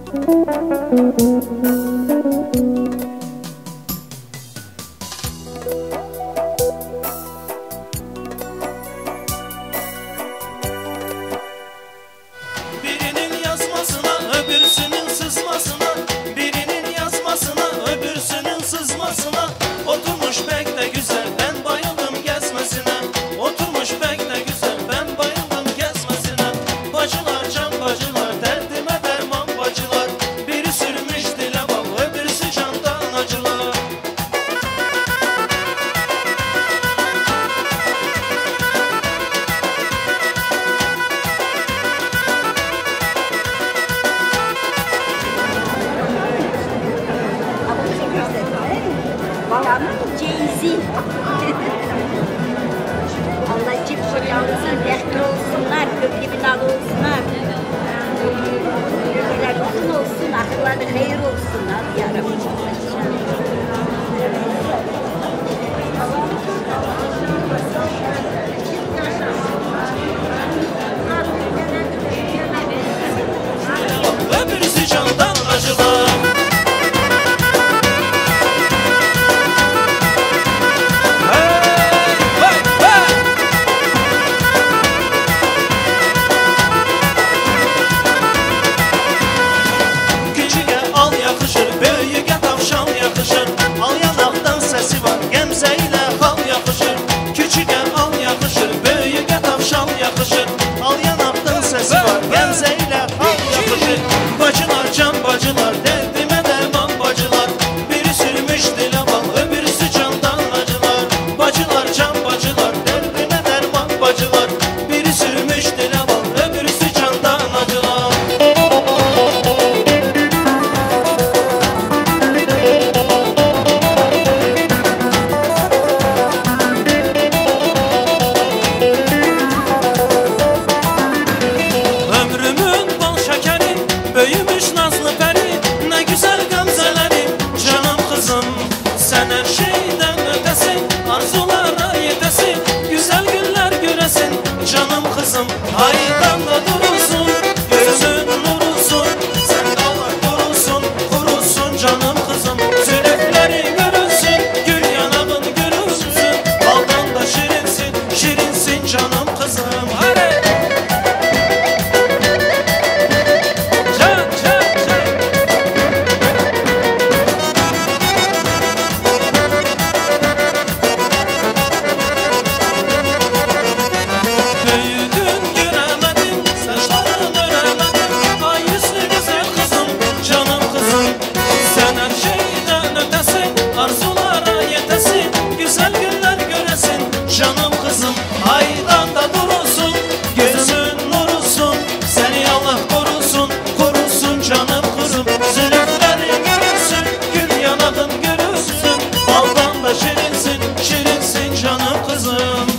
Birinin yazmasına, öbürsünün sızmasına, birinin yazmasına, öbürsünün sızmasına. Oturmuş pek de güzel, ben bayıldım gezmesine. Oturmuş pek de güzel, ben bayıldım gezmesine. Bacılar, can bacılar, derdime derman bacılar. Biri sürmüş dile bal, öbürsü candan acılar. Balamın ceyizi. Allah cipsur yansın, bekli olsunlar, köprü binalı olsunlar. Köprüler uzun olsun, akılları hayır olsun. Hadi yarabbim. Öbürsü candan acılar. Küçüğe al yakışır, büyüğe tavşan yakışır. Al yanaktan sesi var, gemze ile hal yakışır. Küçüğe al yakışır, büyüğe tavşan yakışır. Al yanaktan sesi var, gemze ile hal yakışır. Bacılar, can bacılar, derdime derman bacılar. Biri sürmüş dile bal, öbürsü candan acılar. Bacılar, can bacılar, derdime derman bacılar. Biri sürmüş dile bal, öbürsü candan acılar. Ömrümün bal şekeri, büyümüş nazlı peri. Ne güzel gamzeleri, canım kızım. Sen her şeyden ötesin, arzulara yetesin. Güzel günler göresin, canım kızım. Haydan da durursun, gözün nurulsun. Sen Allah korusun, korusun canım kızım. Zülüfleri görünsün, gül yanağın görünsün. Baldan da şirinsin, şirinsin canım kızım. Hadi. Can, can, can. Büyüdün göremedim, saçların öremedim. Ay yüzlü güzel kızım, canım kızım. Sen her şeyden ötesin, arzulara yetesin. Güzel günler göresin, canım kızım. Aydan da durursun, gözün nurulsun. Seni Allah korusun, korusun canım kızım. Zülüflerin görünsün, gül yanağın görünsün. Baldan da şirinsin, şirinsin canım kızım.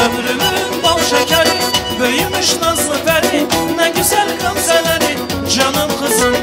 Ömrümün bal şekeri, büyümüş nazlı peri. Ne güzel gamzeleri, canım kızım.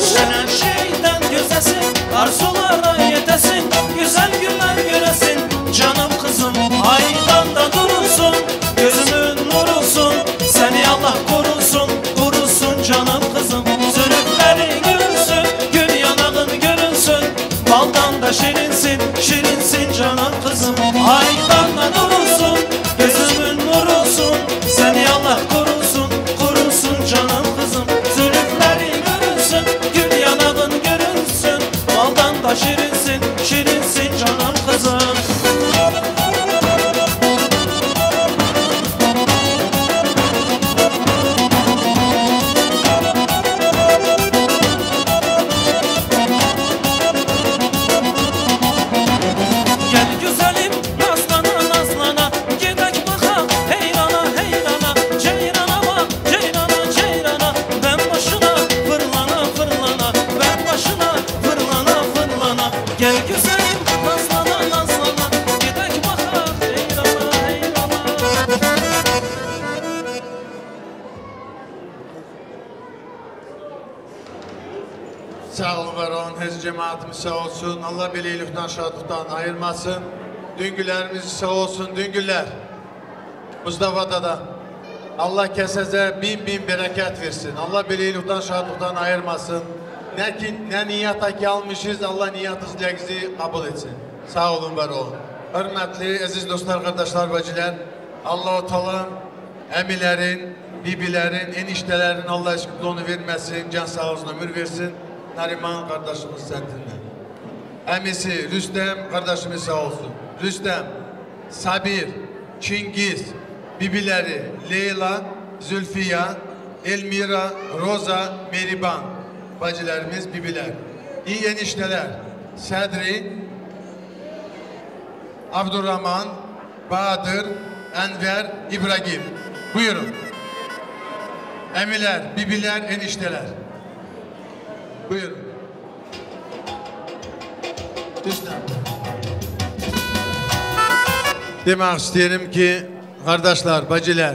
Sen her şeyden gözesin, arzulara yetesin. Güzel günler göresin, canım kızım. Aydan da durursun, gözümün nurulsun. Seni Allah korusun, korusun canım kızım. Zülüfleri görünsün, gül yanağın görünsün. Baldan da şirinsin, şirinsin canım kızım. Aydan da durursun, gözümün nurulsun. Seni Allah korusun, korusun canım kızım. Zülüfleri görünsün, gül yanağın görünsün. Baldan da şirinsin, şirinsin canım kızım. Gel güzelim nazlana nazlana, gidek baka heyrana heyrana. Ceyrana bak ceyrana ceyrana, ben başına fırlana fırlana. Ben başına fırlana fırlana. Gel güzelim nazlana nazlana, gidek baka heyrana heyrana. Sağ olun, var olun. Hez cemaatimiz sağ olsun. Allah birlikten, şadlıktan ayırmasın. Düngüllerimiz sağ olsun. Düngüller. Mustafa Dada. Allah keseze bin bereket versin. Allah birlikten, şadlıktan ayırmasın. Ne niyata ki almışız, Allah niyatınızı kabul etsin. Sağ olun, var olun. Hürmetli, aziz dostlar, kardeşler, bacılar. Allah-u Teala emilerin, bibilerin, eniştelerin Allah eşkıtlığını vermesin, can sağ olsun, ömür versin. Nariman kardeşimiz sentinde. Emisi Rüstem kardeşimiz sağ olsun. Rüstem, Sabir, Çingiz, bibileri Leyla, Zülfiya, Elmira, Roza, Meriban. Bacılarımız, bibiler. İyi enişteler. Sedri, Abdurrahman, Bahadır, Enver, İbrahim. Buyurun. Emiler, bibiler, enişteler. Buyurun. Üstad. Demek isterim ki kardeşler, bacılar,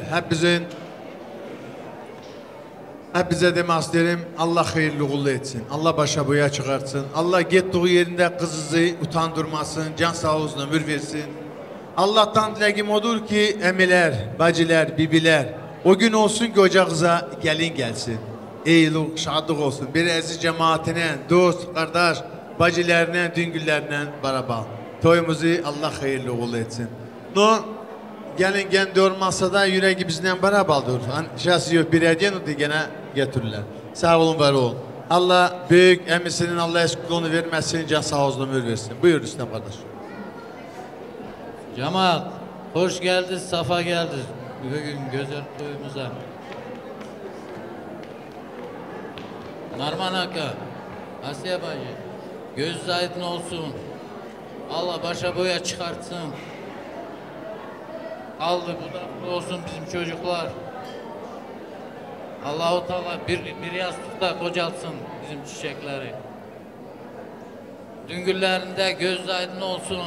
hepinize demek isterim, Allah hayırlı uğurlu etsin. Allah başa boya çıkartsın. Allah gittiği yerinde kızınızı utandırmasın. Can sağ olsun, ömür versin. Allah'tan dileğim odur ki emiler, bacılar, bibiler o gün olsun ki oca kıza gelin gelsin. Eylik, şadlık olsun. Bir aziz cemaatine, dost, kardeş, bacılarına, düngüllerine beraber. Toyumuzu Allah hayırlı uğurlu etsin. No, gelin kendi olmazsa da yüreği bizden beraberdir. Şahsi yok, bir hediye gene getirirler. Sağ olun, var olun. Allah büyük emisinin Allah eşkıllığını vermesin, can sağ olsun, ömür versin. Buyur Rüstem kardeş. Cemaat, hoş geldiniz, safa geldiniz. Bugün güzel toyumuza. Narman Aka, Asiye bacı, gözünüz aydın olsun. Allah başa boya çıkartsın. Aldı budaklı olsun bizim çocuklar. Allah-u Teala bir yastıkta kocalsın bizim çiçekleri. Düngüllerinde gözü aydın olsun.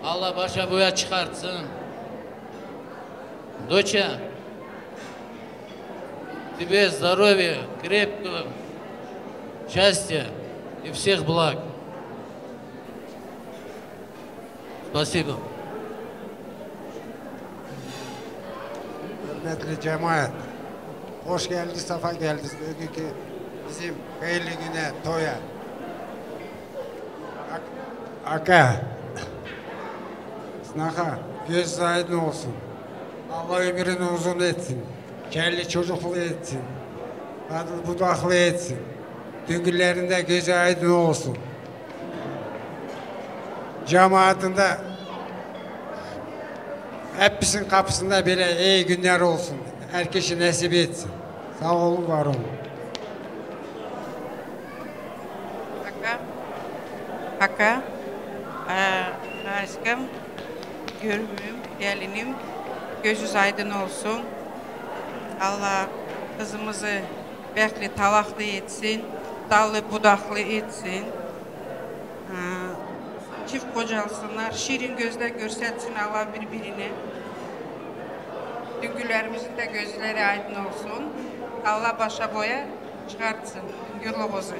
Allah başa boya çıkartsın. Doça, тебе здоровья, крепкого, счастья и всех благ. Спасибо. Hürmetli cemaat, hoş geldiniz, safa geldiniz. Bugünkü bizim hayırlı güne, toya. Aka, Snaka, göz aydın olsun. Allah ömrünü uzun etsin. Kelli çocuklu etsin. Kadın budaklı etsin. Düngüllerinde gözü aydın olsun. Cemaatinde hepsinin kapısında böyle iyi günler olsun. Herkese nasip etsin. Sağ olun, var olun. Aka, aşkım, görümüm, gelinim, gözünüz aydın olsun. Allah kızımızı bekli talaklı etsin, dallı budaklı etsin. Çift kocalsınlar, şirin gözle görselsin Allah birbirini. Düngüllerimizin de gözleri aydın olsun. Allah başa boya çıkartsın. Düngül bozu.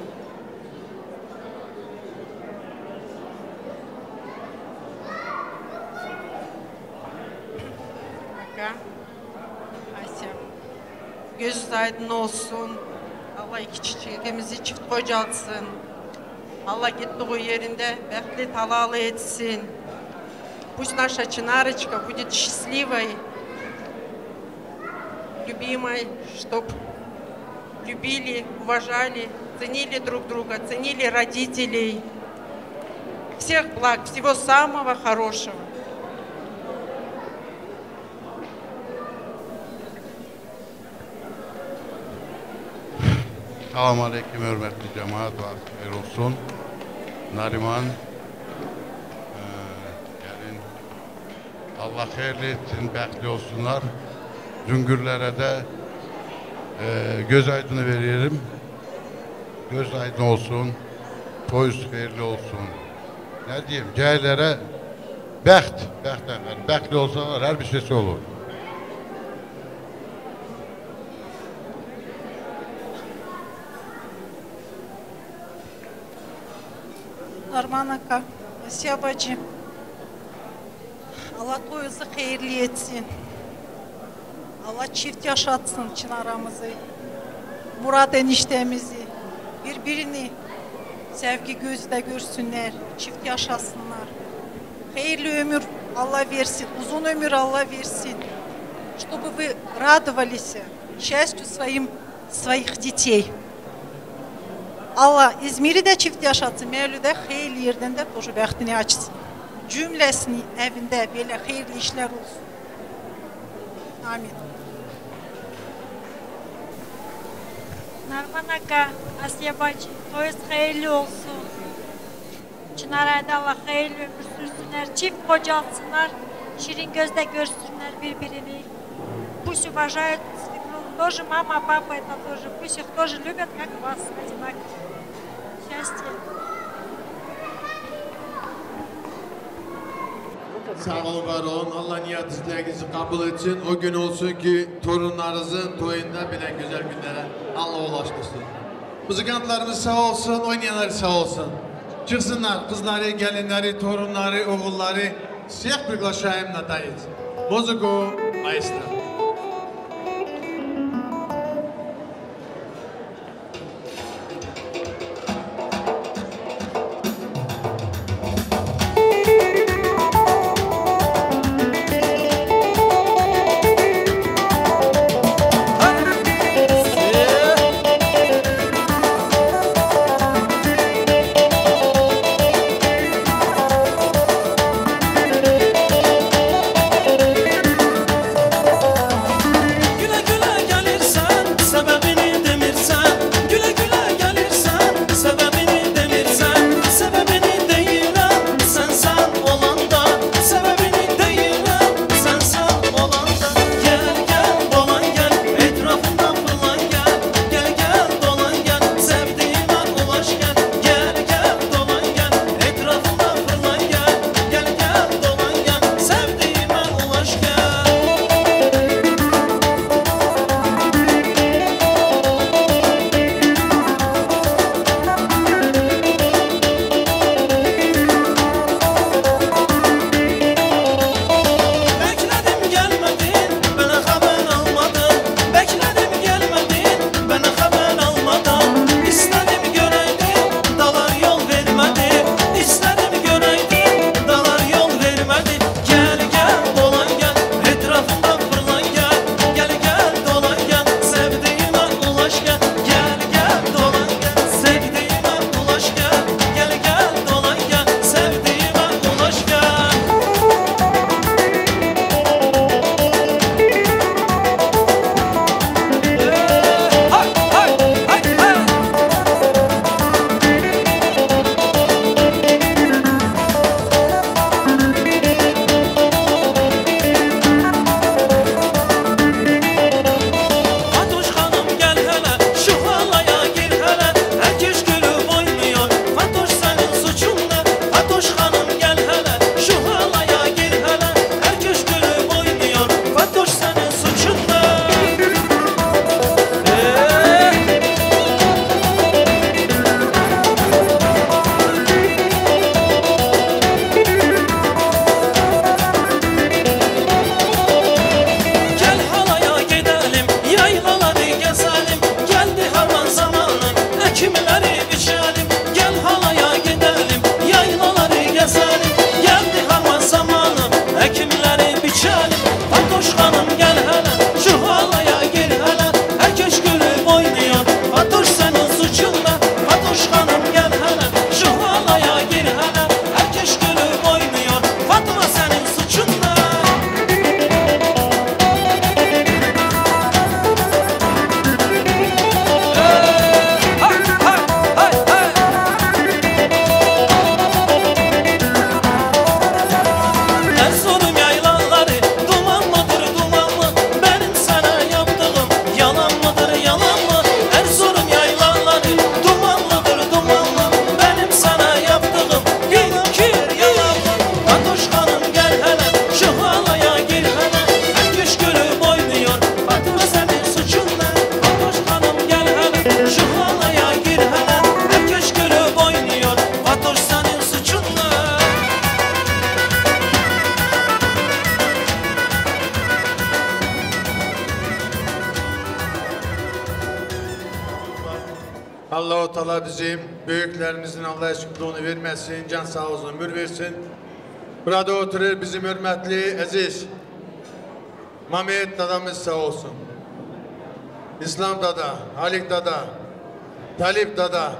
Asya. Gözünüz aydın olsun. Allah iki çiçeğimizi çift kocalsın. Allah gittiği yerinde bekli talalı etsin. Пусть наша Чинарочка будет счастливой, любимой, чтоб любили, уважали, ценили друг друга, ценили родителей. Всех благ, всего самого хорошего. Selamun Aleyküm hürmetli cemaat, hayır olsun. Nariman, gelin Allah hayırlı etsin, bekli olsunlar. Düngürlere de göz aydını veririm. Göz aydın olsun, toyuz hayırlı olsun. Ne diyeyim, cahillere bəxt derler. Bekli olsalar her bir şeysi olur. Arman Aka, Asiye bacım. Allah toyunuzu hayırlı etsin. Allah çift yaşatsın Çınar'ımızı. Murat eniştemizi. Birbirini sevgi gözle görsünler. Çift yaşasınlar. Hayırlı ömür Allah versin. Uzun ömür Allah versin. Чтобы вы радовались счастью своих детей. Allah İzmir'i de çift yaşatsın. Mevlüt'e hayırlı yerden de toşu bəxtini açsın. Cümlesini evinde böyle hayırlı işler olsun. Amin. Narman Aka, Asiye bacı, toyunuz hayırlı olsun. Çınaray'da Allah hayırlı ömür sürsünler, çift kocalsınlar, şirin gözle görsünler birbirini. Пусть уважают свекровь тоже, мама, папа это тоже. Пусть их тоже любят, как вас, одинаково. Счастья. Sağ olun, var olun. Allah niyet isteğinizi kabul etsin. O gün olsun ki torunlarınızın toyunda bile güzel günlere Allah ulaştırsın. Müzikantlarımız sağ olsun, oynayanlar sağ olsun. Çıksınlar kızları, gelinleri, torunları, oğulları. Всех приглашаем на танец. Музыку маэстро. bizim büyüklerimizin Allah eşkutluğunu vermesin, can sağ olsun, ömür versin. Burada oturur bizim hürmetli, aziz Mehmet dadamız sağ olsun. İslam dada, Halik dada, Talip dada,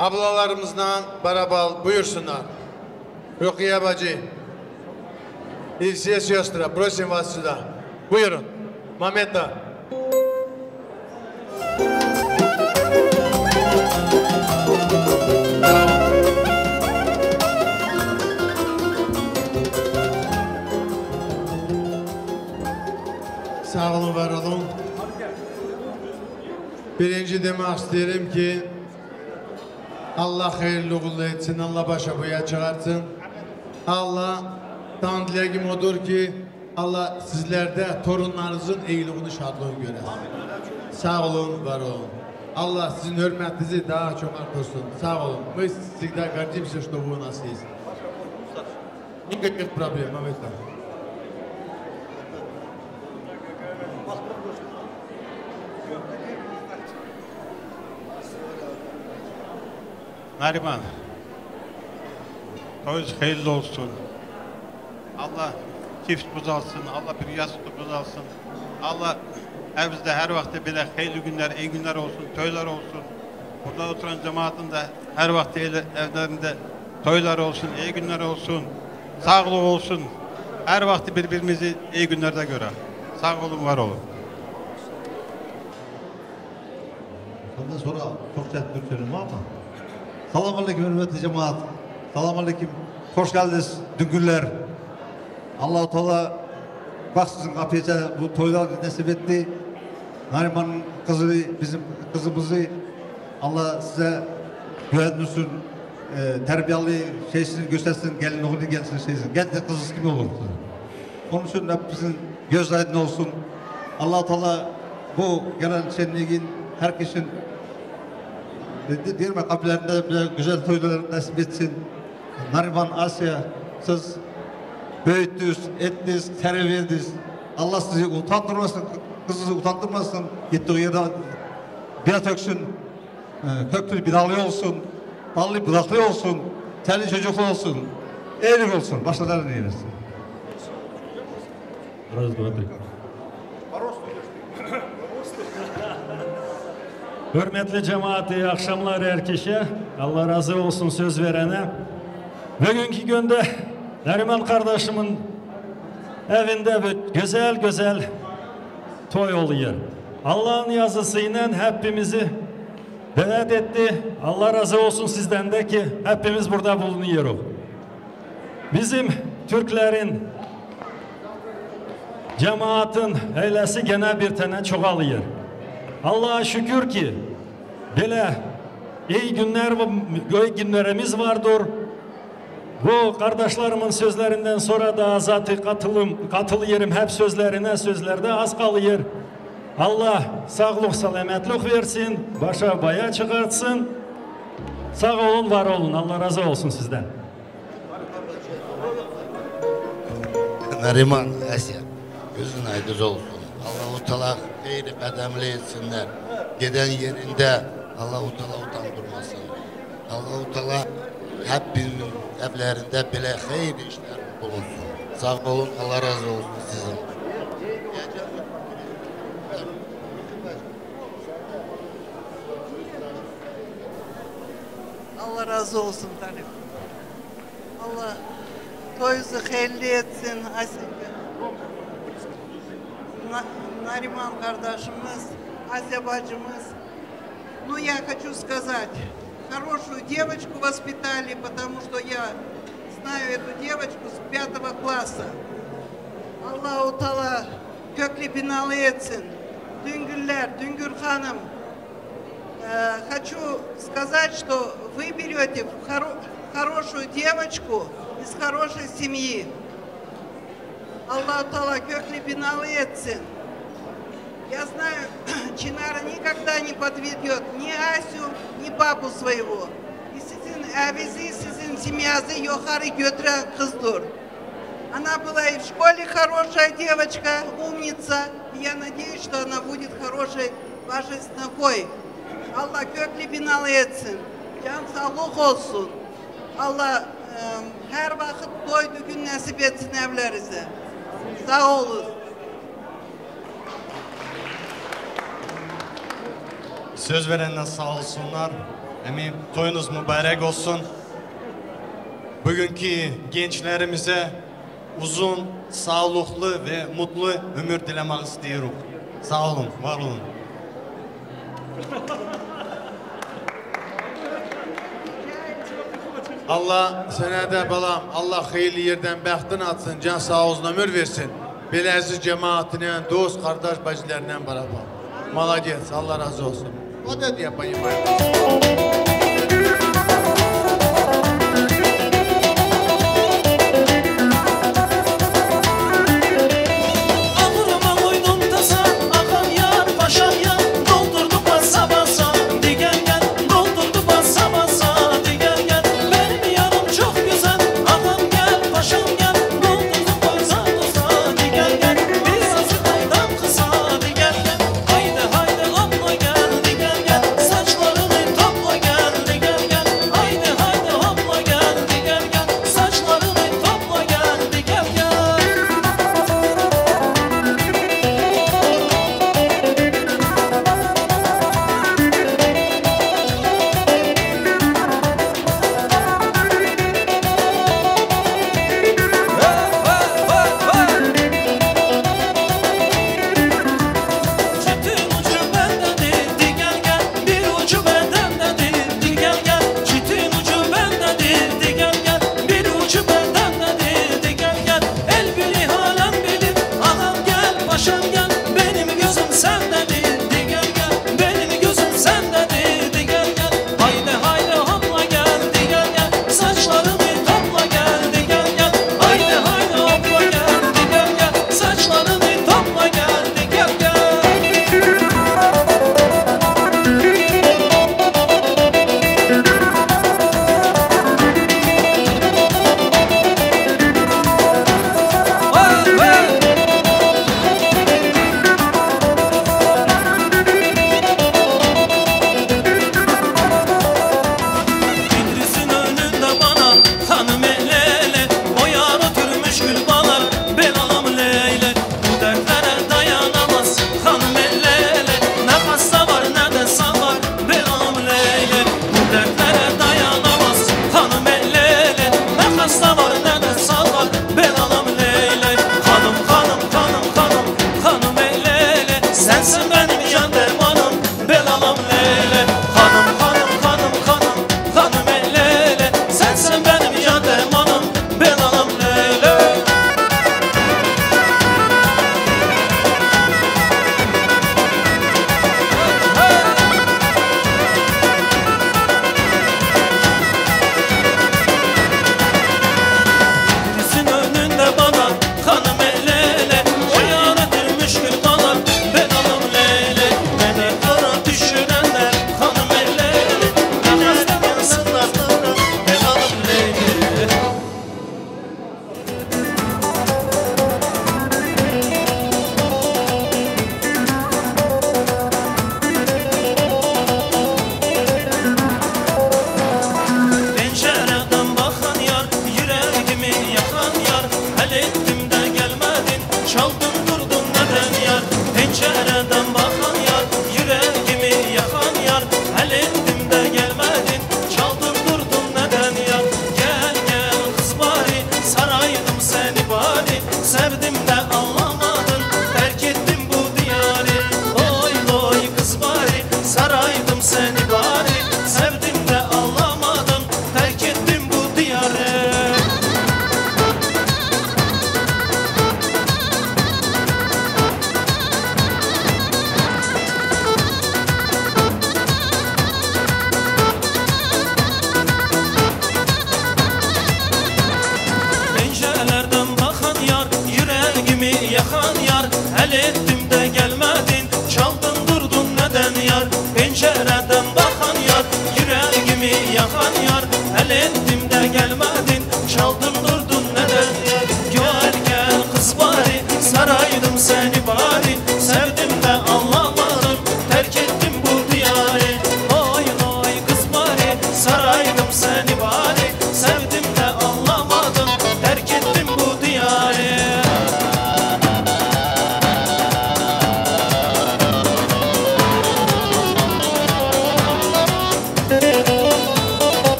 ablalarımızdan beraber buyursunlar. Rukiye bacı, İlsiye Siyostra, prosim vas sюда. Buyurun, Mehmet da. Sağ olun, var olun. Birinci demek isterim ki Allah hayırlı uğurlu etsin, Allah başa buya çıkartsın. Allah tan dileğim odur ki Allah sizlerde torunlarınızın iyiliğini, şadlığını göre. Sağ olun, var olun. Allah sizin hürmetinizi daha çok artırsın. Sağ olun. Мы всегда гордимся, что вы у нас есть. Никаких проблем, Мehmet. Nariman, toyunuz hayırlı olsun. Allah çift buzalsın, Allah bir yastık buzalsın. Allah evimizde her vakti bile hayırlı günler, iyi günler olsun, toylar olsun. Burada oturan cemaatin de her vakti evlerinde toylar olsun, iyi günler olsun, sağlık olsun. Her vakti birbirimizi iyi günlerde göre. Sağ olun, var olun. Ondan sonra çok çetin söylüyorum ama. Selamun aleyküm hürmetli cemaat. Selamun aleyküm. Hoş geldiniz düngünler. Allah-u Teala bak sizin kapıya bu toylar nasip etti. Nariman'ın kızı, bizim kızımızı Allah size güvendirsin, terbiyeli şeysini göstersin, gelin oğlu gelsin şeysin. Gel de kızınız gibi olur. Onun için hepimizin göz aydın olsun. Allah-u Teala bu gelen şenliğin herkesin diğer kabilelerinde bile güzel toylar nasip etsin. Nariman, Asya, siz büyüttünüz, ettiniz, terbiye ettiniz. Allah sizi utandırmasın, kızınızı utandırmasın. Gittiği yerde bir töksün, köklü binalı olsun, dallı budaklı olsun, telli çocuklu olsun, iyilik olsun, başkalarına eylesin. Hürmetli cemaat, iyi akşamlar herkese. Allah razı olsun söz verene. Bugünkü günde Nariman kardeşimin evinde güzel güzel toy oluyor. Allah'ın yazısıyla hepimizi davet etti. Allah razı olsun sizden de ki hepimiz burada bulunuyoruz. Bizim Türklerin cemaatin eylesi gene bir tane çoğalıyor. Allah'a şükür ki böyle iyi günlerimiz vardır. Bu kardeşlerimin sözlerinden sonra da zatı katılıyorum hep sözlerde az kalıyor. Allah sağlık selametlik versin, başa baya çıkartsın. Sağ olun, var olun. Allah razı olsun sizden. Nariman, Asya, gözün aydın olsun. Allah-u Teala hayırlı kademli etsinler. Giden yerinde Allah-u Teala utandırmasın. Allah-u Teala hepimizin evlerinde bile hayırlı işler bulunsun. Sağ olun, Allah razı olsun sizin. Allah razı olsun tanem. Allah toyunuzu hayırlı etsin. Нариман кардашimiz, Asya бачimiz. Ну, я хочу сказать, хорошую девочку воспитали, потому что я знаю эту девочку с 5 класса. Аллаху Teala köklü binalı etsin. Düngürler, Düngür Hanım, хочу сказать, что вы берете хорошую девочку из хорошей семьи. Аллаху Teala köklü binalı etsin. Я знаю, Чинара никогда не подведет ни Асю, ни папу своего. И sizin evinizi, sizin семьясы yukarı götüren kızdır. Она была и в школе хорошая девочка, умница. И я надеюсь, что она будет хорошей вашей снохой. Allah köklü binalı etsin. Can sağlık olsun. Allah her vakit doydu gün nasip etsin evlerinize. Sağ olun. Söz verenden sağ olsunlar. Emin toyunuz mübarek olsun. Bugünkü gençlerimize uzun, sağlıklı ve mutlu ömür dilemek istiyorum. Sağ olun, var olun. Allah sənə də balam, Allah xeyirli yerdən bəxtin atsın, can sağ olsun, ömür versin. Belə əziz cəmaatinin, dost, qardaş, bacılarından beraber. Maladiyyət, Allah razı olsun. O da diye bayım.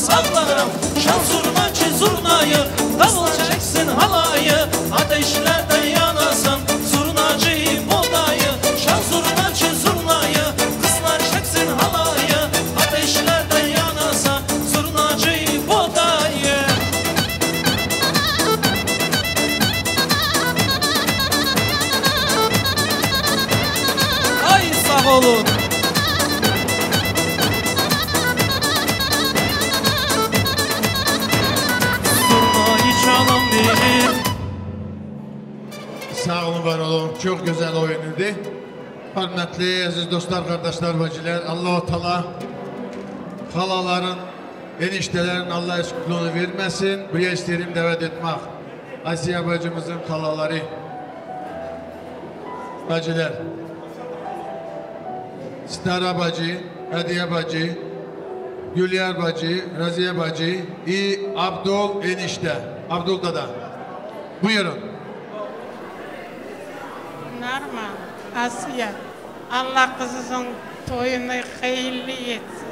saklarım şan zurnacı zurnayı davul çeksin halayı ateşlerden yanasın zurnacı bodayı şan zurnacı zurnayı kızlar çeksin halayı ateşlerden yanasın zurnacı bodayı. Ay sağ olun. Sağ olun, var olun. Çok güzel oyunuydu. Hürmetli, aziz dostlar, kardeşler, bacılar. Allah-u Teala halaların, eniştelerin Allah eşkülüğünü vermesin. Buraya isterim davet etmek. Asiye bacımızın halaları. Bacılar. Stara bacı, Hediye bacı, Gülyar bacı, Raziye bacı, Abdul enişte. Abdul dada. Buyurun. Narma, Asiye, Allah kızının toyunu hayırlı etsin.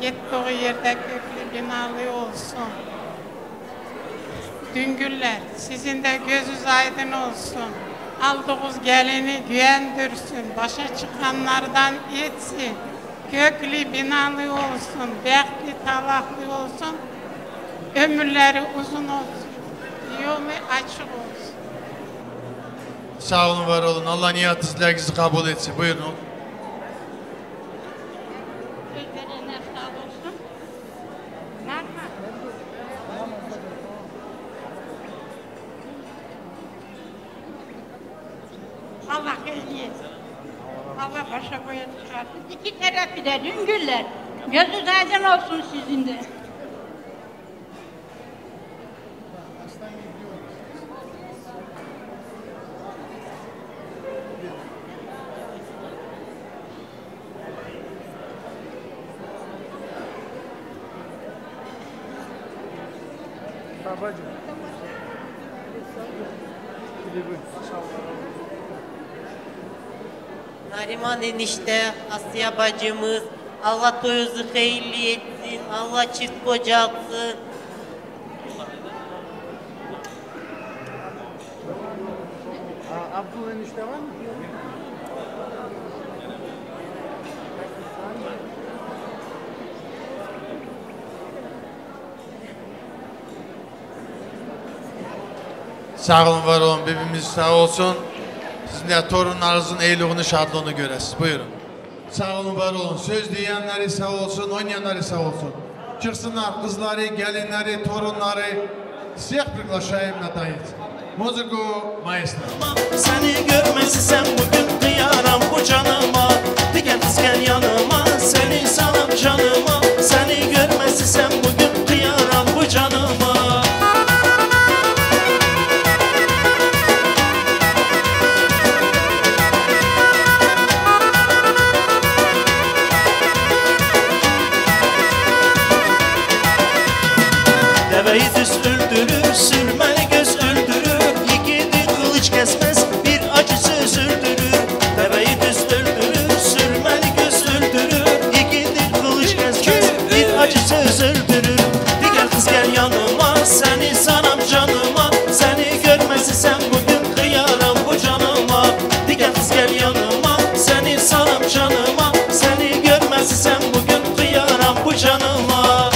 Gittiği yerde köklü binalı olsun. Düngüller, sizin de gözünüz aydın olsun. Aldığınız gelini güvendirsin, başa çıkanlardan etsin. Köklü binalı olsun, bekli talaklı olsun. Ömürleri uzun olsun, yolu açık olsun. Sağ olun, var olun. Allah niyetinizi kabul etsin. Buyurun. Allah eylesin. Allah başa koya çıkarsın. İki tarafı da düngüller. Gözünüz aydın olsun sizin de. Babacığım. Nariman enişte, Asya bacımız, Allah toyunuzu hayırlı etsin, Allah çift kocatsın. Abdul enişte var mı? Sağ olun, var olun. Birbirimiz sağ olsun. Sizin de torunlarınızın iyiliğini, şadlığını görəsiniz. Buyurun. Sağ olun, var olun. Söz diyenleri sağ olsun, oynayanları sağ olsun. Çıksınlar kızları, gelinleri, torunları. Siyah birlaşayım natayet. Muziku maestro. Seni görmezsem bugün kıyaram bu canıma. Diken tizken yanıma, seni salam canıma. Seni görmezsem bugün kıyaram bu canıma. Deveyi düz öldürür, sürmeli göz öldürür. Yiğidi kılıç kesmez, bir acı söz öldürür. Deveyi düz öldürür, sürmeli göz öldürür. Yiğidi kılıç kesmez, bir acı söz öldürür. Gel kız gel yanıma, seni sanam canıma. Seni görmezsem bugün kıyaram bu canıma. Gel kız gel yanıma, seni sanam canıma. Seni görmezsem bugün kıyaram bu canıma.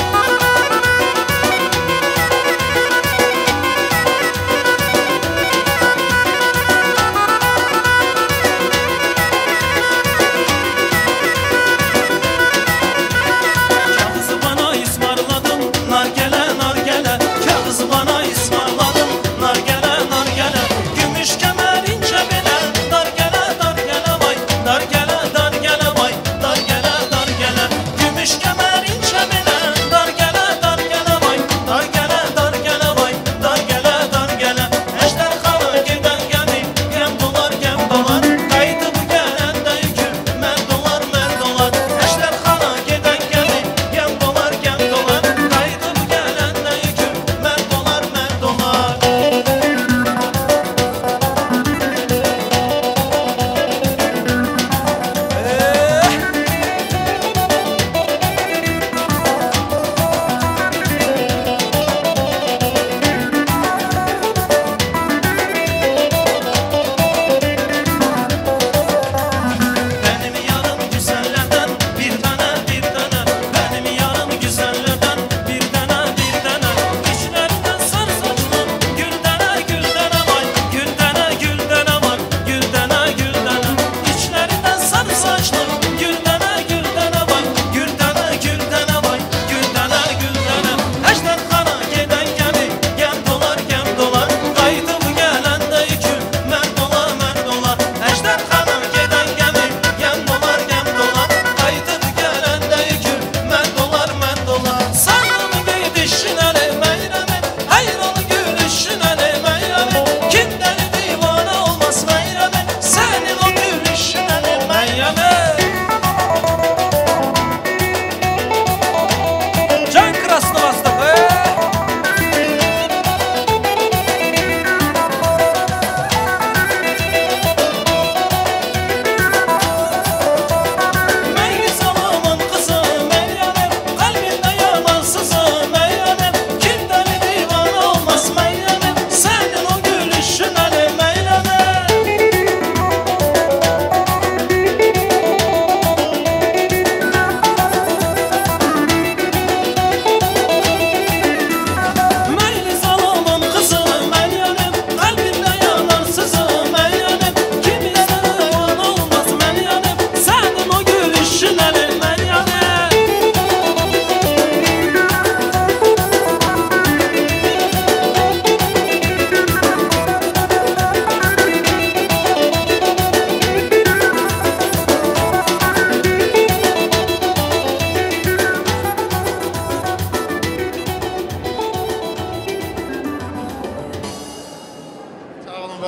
Kağızı bana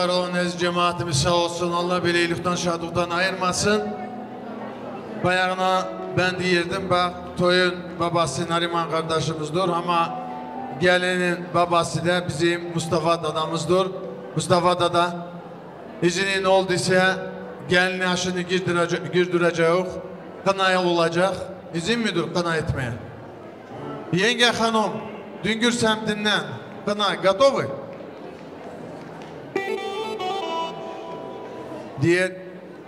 var olun aziz cemaatimiz, sağ olsun. Allah beleylikten, şadlıktan ayırmasın. Bayağına ben deyirdim, bak toyun babası Nariman kardeşimizdir ama gelinin babası da bizim Mustafa dadamızdır. Mustafa dada izinin olduysa gelini aşını girdireceğiz, kınaya olacak. İzin müdür kına etmeye? Yenge hanım, Düngür semtinden kına готовы? Diye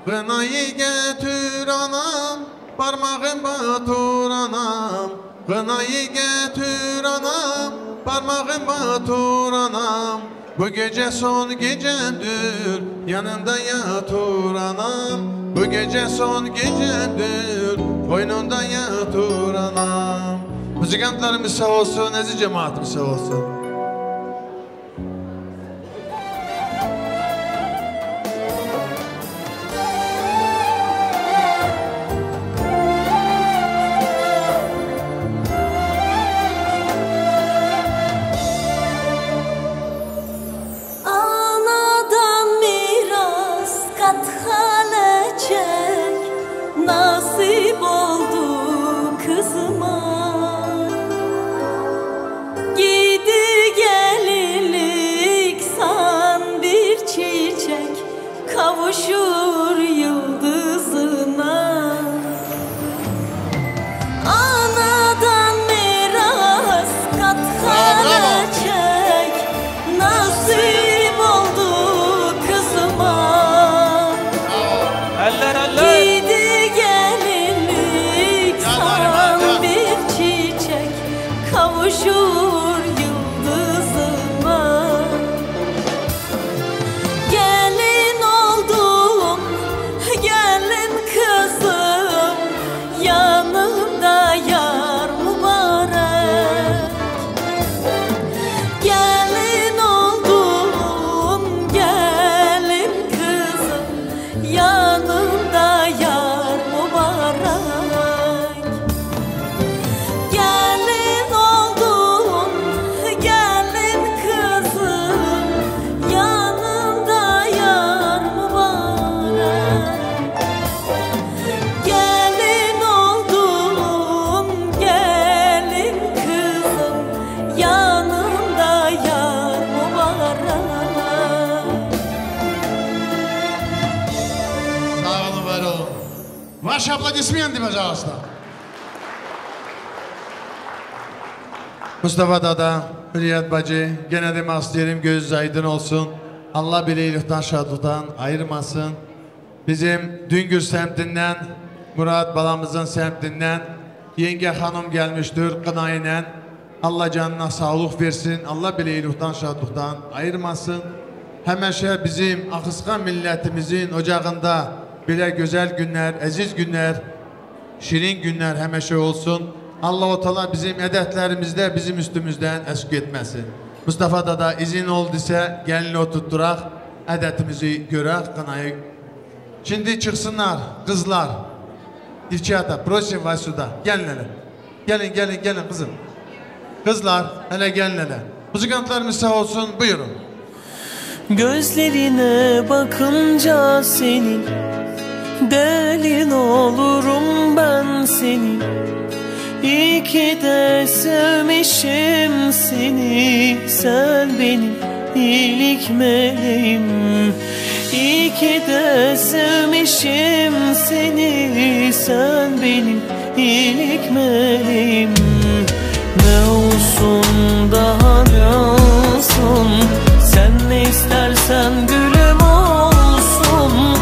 kınayı getir anam, parmağın batır anam. Kınayı getir anam, parmağın batır anam. Bu gece son gecemdir, yanında yatır anam. Bu gece son gecemdir, koynunda yatır anam. Müzikantlarımız sağ olsun, aziz cemaatimiz sağ olsun. Nasip oldu kızıma, gidi gelinlik san bir çiçek, kavuşur yıldızına. Anadan miras kat gelecek, nasip oldu kızıma. Eller eller. Kavuşur yıldızıma. Gelin oldum, gelin kızım, yanımda yar mübarek. Gelin oldum, gelin kızım, yanımda yar mübarek. Ваши аплодисменты, пожалуйста. Mustafa dada, Hürriyet bacı, gene demek isterim gözünüz aydın olsun. Allah bileylikten, şadlıktan ayırmasın. Bizim Düngür semtinden, Murat balamızın semtinden yenge hanım gelmiştir kınayla. Allah canına sağlık versin. Allah bileylikten, şadlıktan ayırmasın. Hemeşe bizim Akıskan milletimizin ocağında böyle güzel günler, aziz günler, şirin günler hemeşe olsun. Allah-u Teala bizim edetlerimizde bizim üstümüzden esk etmesin. Mustafa dada izin olduysa gelin oturtturak, edetimizi görək, kınayı. Şimdi çıksınlar kızlar. Девчата, prosim var suda. Gelin hele. Gelin gelin gelin kızım. Kızlar hele gelin hele. Müzikantlarımız sağ olsun, buyurun. Gözlerine bakınca senin, delin olurum ben seni. İyi ki de sevmişim seni, sen benim iyilik meleğim. İyi ki de sevmişim seni, sen benim iyilik meleğim. Ne olsun daha ne olsun, sen ne istersen gülüm olsun.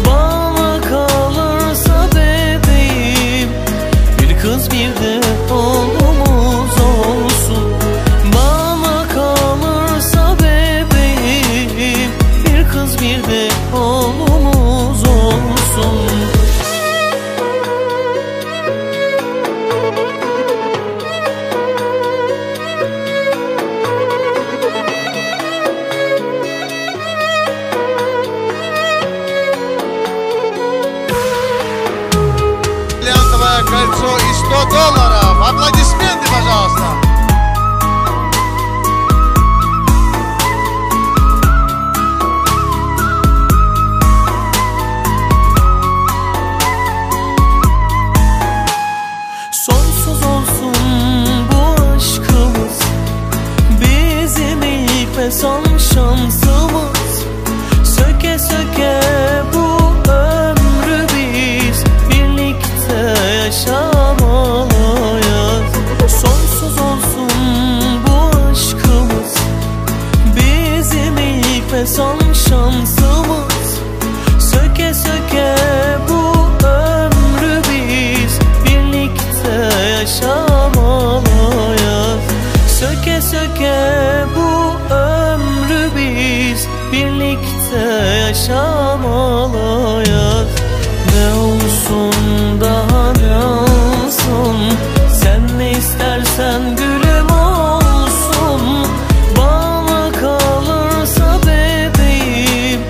Bana kalırsa bebeğim, bir kız bir de oğlumuz olsun. Bana kalırsa bebeğim, bir kız bir de oğlumuz olsun. akşam ağlayar. Ne olsun daha ne olsun, sen ne istersen gülüm olsun. Bana kalırsa bebeğim,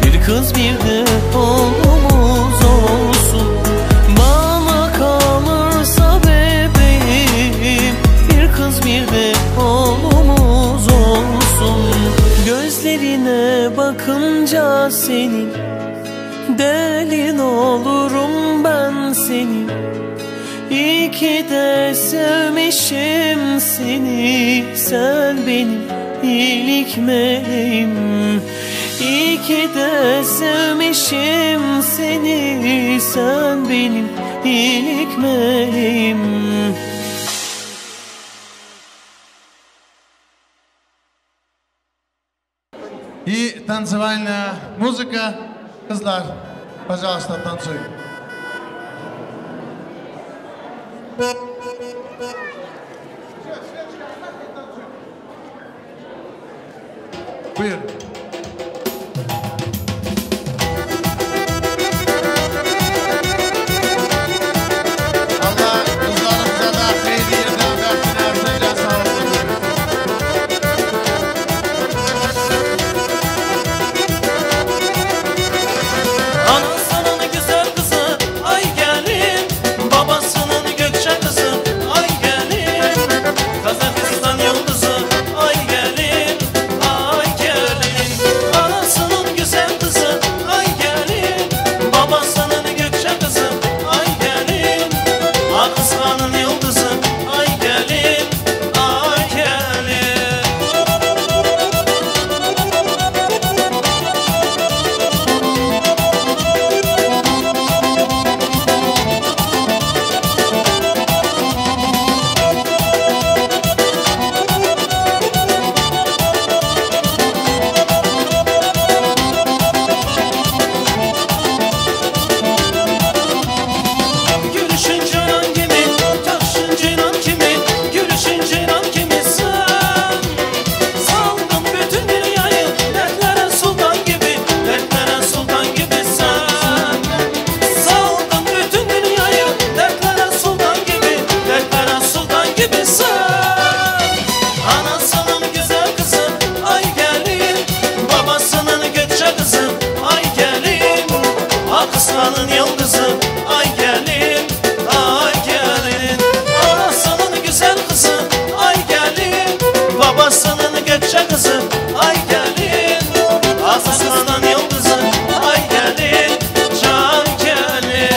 bir kız bir de oğlumuz olsun. Bana kalırsa bebeğim, bir kız bir de oğlumuz olsun. Gözlerine bakınca senin, delin olurum ben senin. İyi ki de sevmişim seni, sen benim iyilik meleğim. İyi ki de sevmişim seni, sen benim iyilik meleğim. И танцевальная музыка. Кызлар, пожалуйста, танцуй. Buyur. Allah kızlarımıza da hayırlı versin, ersince sağ olsun. Anasının güzel kızı ay gelin, babasının gökçe kızı ay gelin, Kazakistan yıldızı ay gelin, ay gelin. Anasının güzel kızı ay gelin, babasının gökçe kızı ay gelin, Akıskan'ın yıldızı ay gelin, ay gelin. Gülüşün ceylan gibi, taşın ceylan gibi, gülüşün ceylan gibi sen. Saldın bütün dünyayı, dertlere sultan gibi, dertlere sultan gibi sen. Saldın bütün dünyayı, dertlere sultan gibi, dertlere sultan gibi sen. Anasının güzel kızı ay gelin, babasının gökçe kızı ay gelin, Akıskan'ın yıldızı ay gelin, ay gelin. Anasının güzel kızı ay gelin, babasının gökçe kızı ay gelin, Akıskan'ın yıldızı ay gelin, can gelin.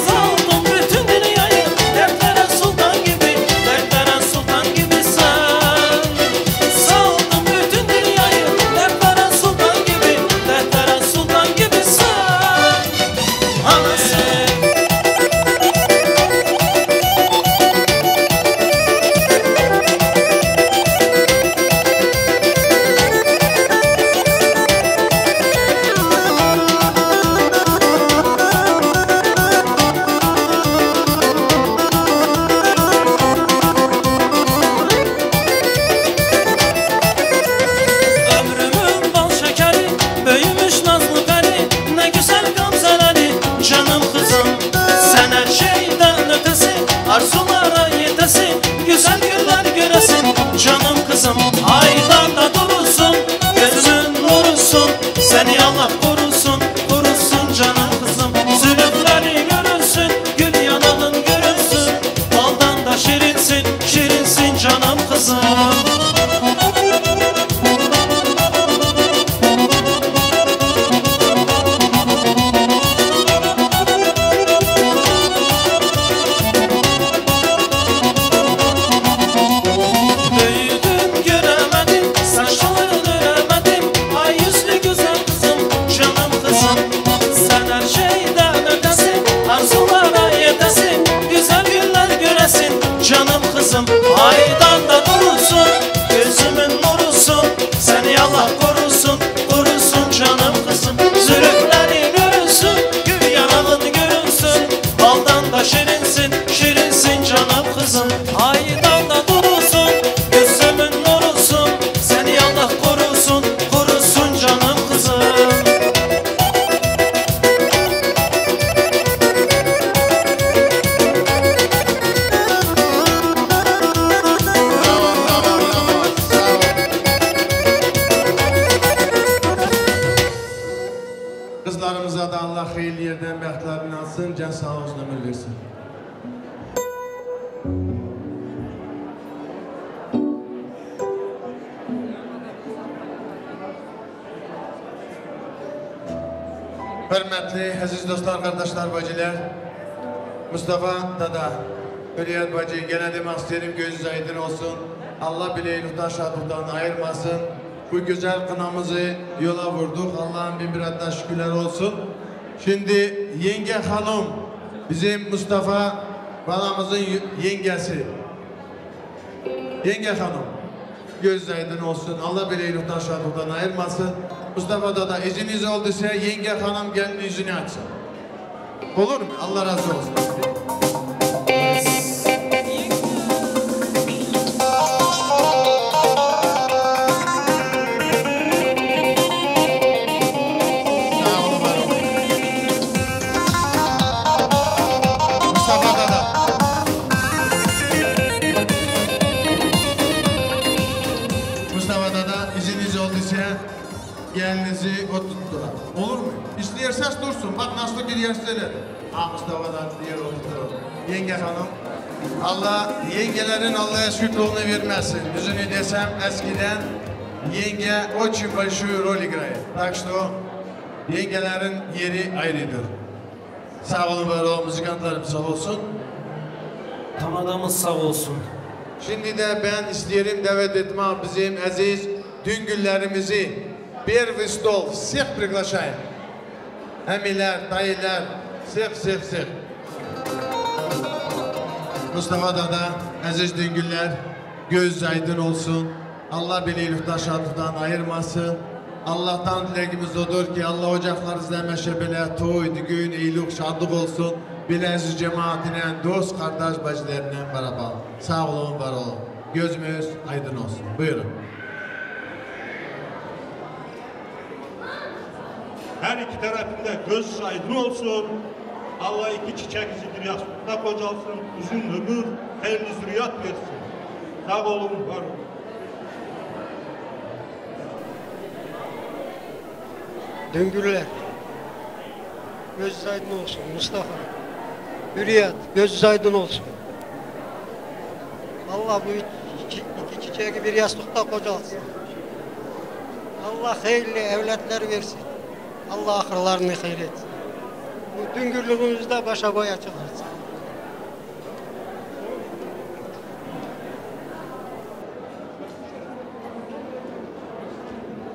Saldım bütün dünyayı, dertlere sultan gibi, dertlere sultan gibi sen. Saldım bütün dünyayı, dertlere sultan gibi, dertlere sultan gibi sen. Anası. Ömrümün bal şekeri, büyümüş nazlı peri, ne güzel gamzeleri, canım kızım. Sen her şeyden ötesi, arzulara yetesi, güzel günler göresin, canım kızım. Aydan da durursun, gözün nurusun, seni Allah korusun, korusun canım kızım. Zülüfleri görürsün, gül yanağın görürsün, baldan da şirinsin, şirinsin canım kızım. Büyüdüm göremedim, saçlarını öremedim, ay yüzlü güzel kızım, canım kızım. Sen her şeyden ötesin, arzulara yetesin, güzel günler göresin, canım kızım. Kızlarımıza da Allah hayırlı yerden bəxtlərini alsın, can sağ olsun, ömür versin. Hörmətli, əziz dostlar, qardaşlar, bacılar, Mustafa dada, Hürriyet bacı, gene demək istəyirəm, gözünüz aydın olsun. Allah bileylikdən, şadlıqdan ayırmasın. Bu güzel kınamızı yola vurduk. Allah'ın bin bir adına şükürler olsun. Şimdi yenge hanım, bizim Mustafa balamızın yengesi. Yenge hanım, gözünüz aydın olsun. Allah bileylikdən, şadlıqdan ayırmasın. Mustafa dada iziniz olduysa yenge hanım gelin yüzünü açsın. Olur mu? Allah razı olsun. Gelinizi oturttular. Olur mu? İsteyerseniz dursun. Bak nasıl bir yerseler. Mustafa'dan diğer oturttular. Yenge hanım. Allah yengelerin Allah'a şükrünü vermesin. Yüzünü desem eskiden yenge очень большую роль играет. Так что yengelerin yeri ayrıdır. Sağ olun var olun. Müzikantlarımız sağ olsun. Tamadamız sağ olsun. Şimdi de ben isterim davet etmek bizim aziz düngüllerimizi. Первый стол. Всех приглашаем. Amiler, dayılar, всех. Mustafa dada, aziz düngüller, göz aydın olsun. Allah bileylikdən, şadlıqdan ayırmasın. Allah'tan dileğimiz odur ki Allah ocaqlarınızda meşebelə, toy, düğün, eylik, şadlıq olsun. Belə aziz cemaatine, dost, kardeş, bacılarına beraber. Sağ olun, var olun. Gözümüz aydın olsun. Buyurun. Her iki tarafında göz aydın olsun. Allah iki çiçek zidir yastıkta kocalsın. Uzun ömür, hayırlı zürriyat versin. Sağ olun, var olun. Düngürler, gözünüz aydın olsun Mustafa. Hürriyet, gözünüz aydın olsun. Allah bu iki çiçeği bir yastıkta kocalsın. Allah hayırlı evlatlar versin. Allah ahırlarını hayır etsin. Bu düngürlüğümüzde başa boya çıkarsın.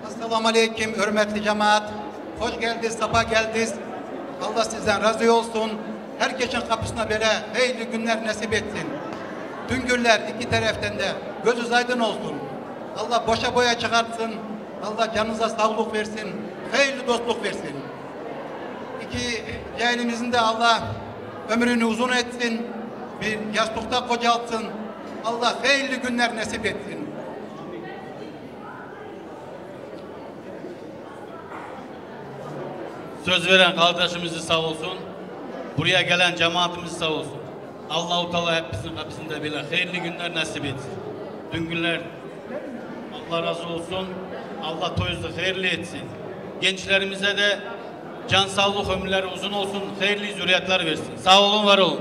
Assalamu aleyküm hürmetli cemaat. Hoş geldiniz, safa geldiniz. Allah sizden razı olsun. Herkesin kapısına böyle hayırlı günler nasip etsin. Düngürler iki taraftan da gözünüz aydın olsun. Allah boşa boya çıkartsın. Allah canınıza sağlık versin. Hayırlı dostluk versin. İki yeğenimizin de Allah ömrünü uzun etsin. Bir yastıkta kocaltsın. Allah hayırlı günler nasip etsin. Söz veren kardeşimiz sağ olsun. Buraya gelen cemaatimiz sağ olsun. Allah-u Teala hepimizin kapısında bile hayırlı günler nasip etsin. Düngünler Allah razı olsun. Allah toyunuzu hayırlı etsin. Gençlerimize de can sağlık ömürleri uzun olsun. Hayırlı zürriyetler versin. Sağ olun, var olun.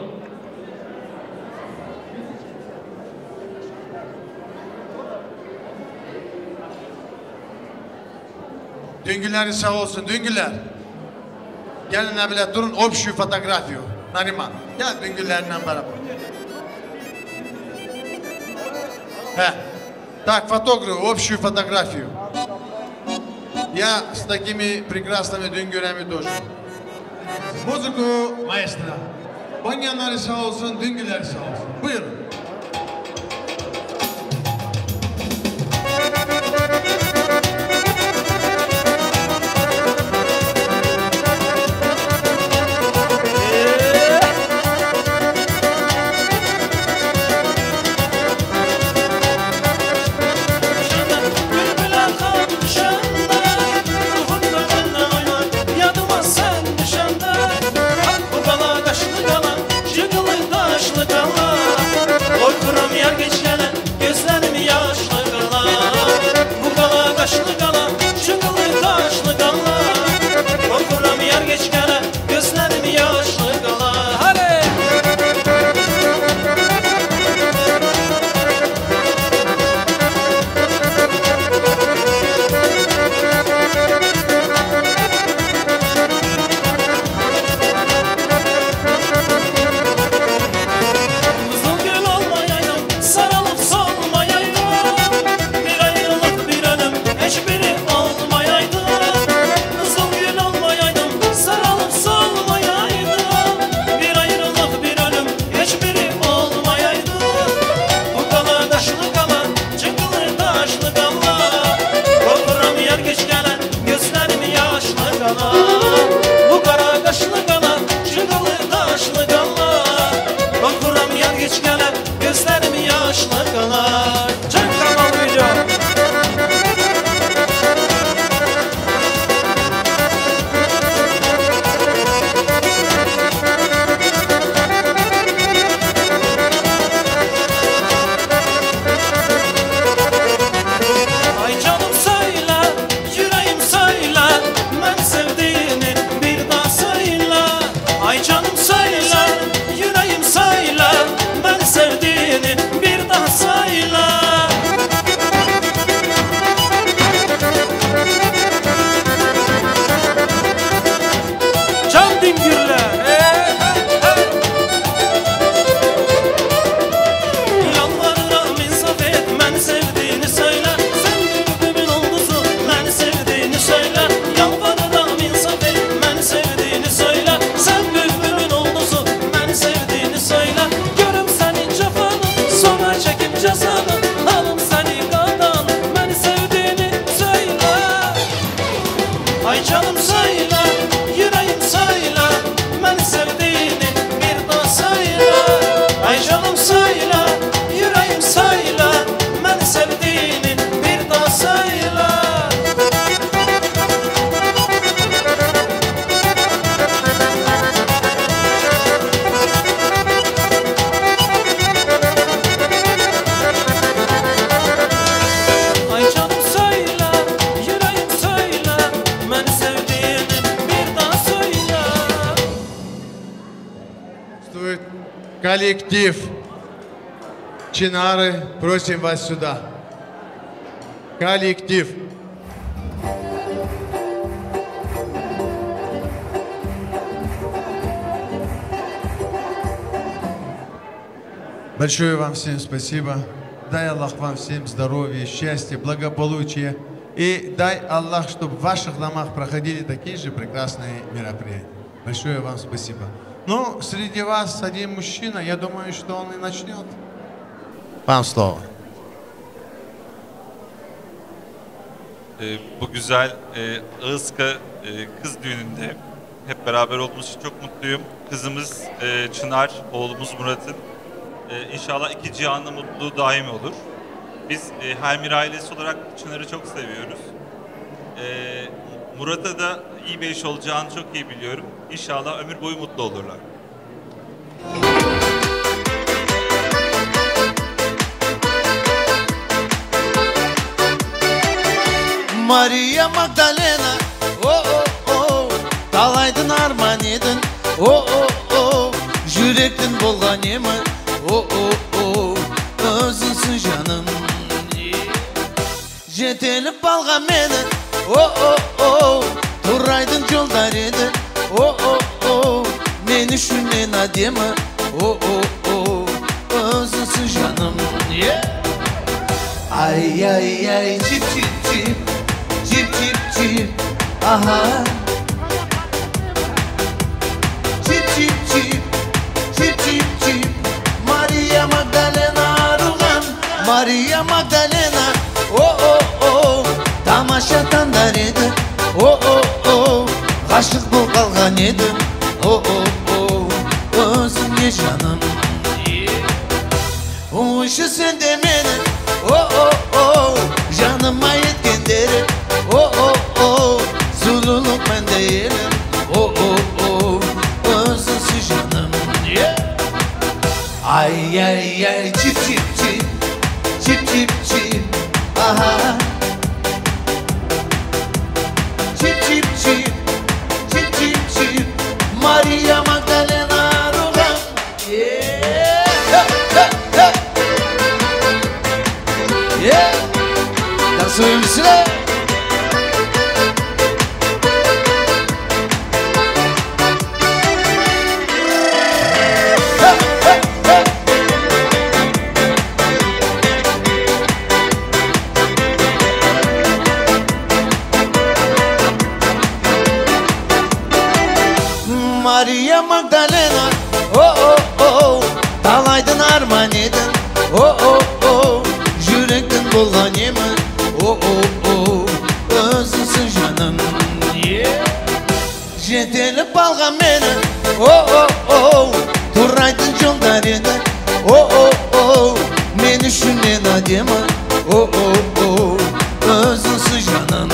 Düngüller sağ olsun. Düngüller. Gelin abiler durun. Общую фотографию. Nariman. Gel düngüllerle beraber. Так, фотограф, общую фотографию. Я с такими прекрасными düngülerimi тоже. Музыку маэстро. Banyanları sağ olsun, düngüleri sağ olsun. Buyurun. Yadıma sen düşende, bu bala kaşlı kalan, jıgılı taşlı kalan. Bu kara kaşlı qala, çıqılı daşlı qala. Qorxuram yar geç gələ, gözlərim yaşlı qala. Can Kamal Gücü. Ay canım söyle, yüreğim söyle, ben sevdiğini bir daha söyle. Ay canım söyle, yüreğim söyle, ben sevdiğini bir daha söyle. Can Dingürler. Yalvarırım insaf et, ben sevdiğini söyle. Sen bülbülün oldusun, ben sevdiğini söyle. Yalvarırım insaf et, ben sevdiğini söyle. Sen bülbülün oldusun, ben sevdiğini söyle. Görüm senin cefanı, sonra çekim cezanı. Alım seni qadan, ben sevdiğini söyle. Ay canım söyle, yüreğim söyle, ben sevdiğini bir daha söyle. Ay canım söyle, yüreğim söyle, ben sevdiğini bir daha söyle. Ay canım söyle, yüreğim söyle, ben sevdiğini bir daha söyle. Стоит коллектив Чинары, просим вас сюда. Коллектив. Большое вам всем спасибо. Дай Аллах вам всем здоровья, счастья, благополучия. И дай Аллах, чтобы в ваших домах проходили такие же прекрасные мероприятия. Большое вам спасибо. Ну, среди вас один мужчина, я думаю, что он и начнет. Вам слово. Bu güzel Iğızka kız düğününde hep beraber olduğumuz için çok mutluyum. Kızımız Çınar, oğlumuz Murat'ın inşallah iki cihanlı mutluluğu daim olur. Biz Helmir ailesi olarak Çınar'ı çok seviyoruz. Murat'a da iyi bir eş olacağını çok iyi biliyorum. İnşallah ömür boyu mutlu olurlar. Maria Magdalena, oh oh oh, talaydın arman edin, oh oh oh, yürektin bolgan emi, oh oh oh, özünsün canım. Jetelip balgan meni, oh oh oh, duraydın yollar edin, oh oh oh, meni şünen ademi, oh oh oh, özünsün canım. Ay ay ay, cip cip cip. Cip cip cip, aha. Cip cip cip, cip cip cip. Maria Magdalena rugan, Maria Magdalena, oh oh oh. Tamaşadan da edin, oh oh oh. Aşık bol kalgan edin, oh oh oh. Özüm ye canım. O işi sen de beni, oh oh oh. Canıma yetken derim. Oh oh oh, zululuk ben değilim. Oh oh oh, özünsüz canım. Ay ay ay, cip cip cip, cip cip cip, aha. Cip cip cip, cip cip cip, Maria Magdalena rugan. Yeah, dansı ömsüne. Maria Magdalena, oh oh oh, talaydın arman edin, oh oh oh, yürekten bolgan emi, oh oh oh, özünsün canım. Yetelip balgam meni Duraydın jollar edi Men üçün ena dema Özünsüz canım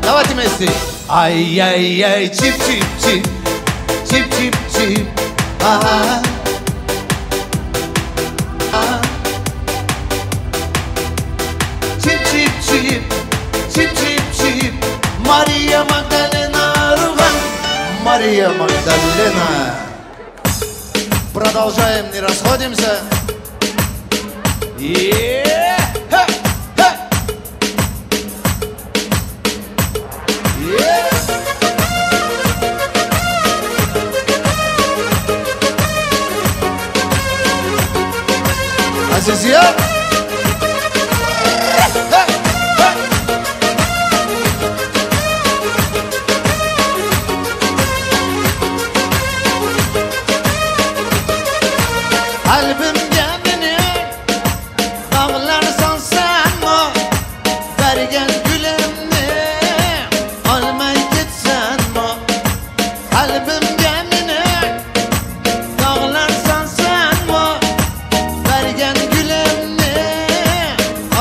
Давайте вместе Ай-яй-яй, чип-чип-чип Чип-чип-чип Чип-чип-чип Чип-чип-чип Мария Магдалена Руган Мария Магдалена Продолжаем, не расходимся Азизия Kalbimge beni bağlarsan sen mi? Vergen gülümni almay gitsen mi? Kalbimge beni bağlarsan sen mi? Vergen gülümni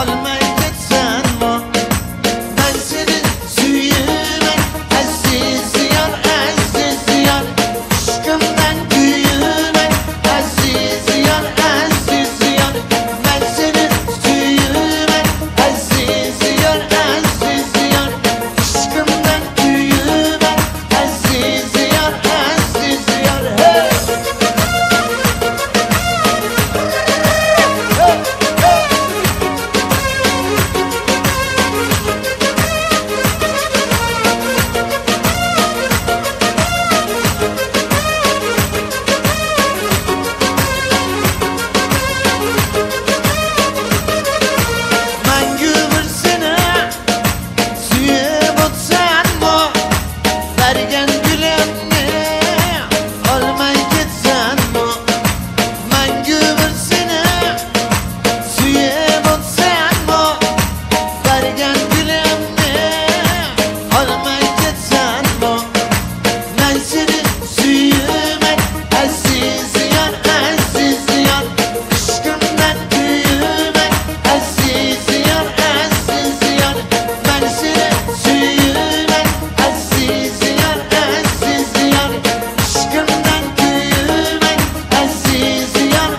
almay gitsen mi? Ben seni suyumen aziz yar aşkımdan büyümen aziz yar ben seni suyumen aziz yar aşkımdan büyümen aziz yar hey. Ben güvürsene suyup otsan mı? Vergen gülümni almay gitsen mi? Ben güvürsene suyup otsan mı? Vergen gülümni almay gitsen mi? Ben seni suyumen aziz yar aşkımdan büyümen aziz yar ben seni suyumen aziz yar aşkımdan büyümen aziz yar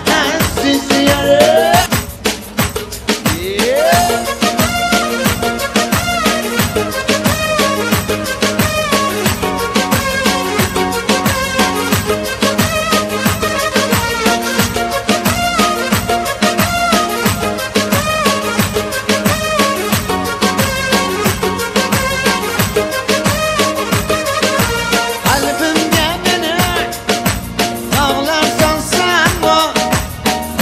Kalbimge beni ağlarsan sen mi?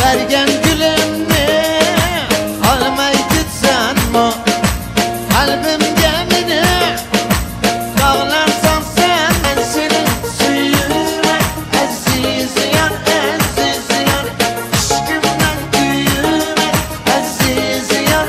Vergen gülümni almay gitsen mi? Kalbimge beni ağlarsan sen ben senin suyumen aziz yar aşkımdan büyümen aziz yar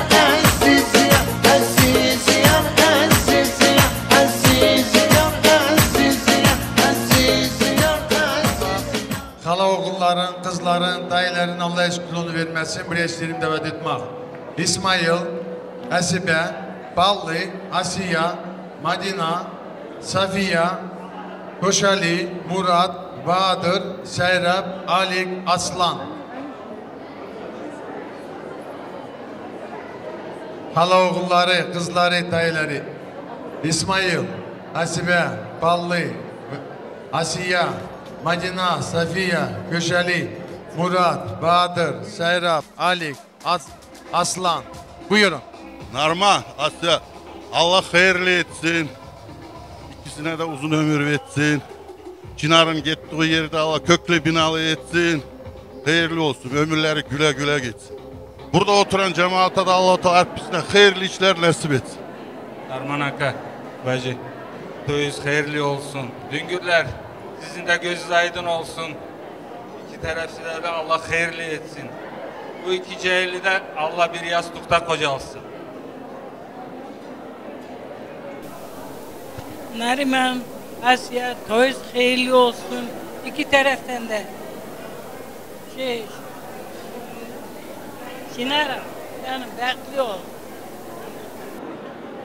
Hala oğulların, kızların, dayıların Allah eşkulunu vermesin. Buraya isterim davet etmek. İsmail, Asibe, Ballı, Asiya, Madina, Safiye, Koşali, Murat, Bahadır, Seyrap, Alik, Aslan. Hala oğulları, kızları, dayıları. İsmail, Asibe, Ballı, Asiya, Madina, Safiye, Köşeli, Murat, Bahadır, Seyrap, Alik, Aslan. Buyurun. Narman, Asya. Allah hayırlı etsin. İkisine de uzun ömür versin. Çınar'ın gittiği yerde Allah köklü binalı etsin. Hayırlı olsun. Ömürleri güle güle geçsin. Burada oturan cemaate de Allah Teala hepsine hayırlı işler nasip etsin. Narman Aka, bacı. Toyunuz hayırlı olsun. Düngürler, sizin de gözünüz aydın olsun. İki tarafsıda da Allah hayırlı etsin. Bu iki cehilli de Allah bir yastıkta kocalsın. Nariman, Asya, toyuz hayırlı olsun. İki taraftan da. Sinara, canım bekli ol.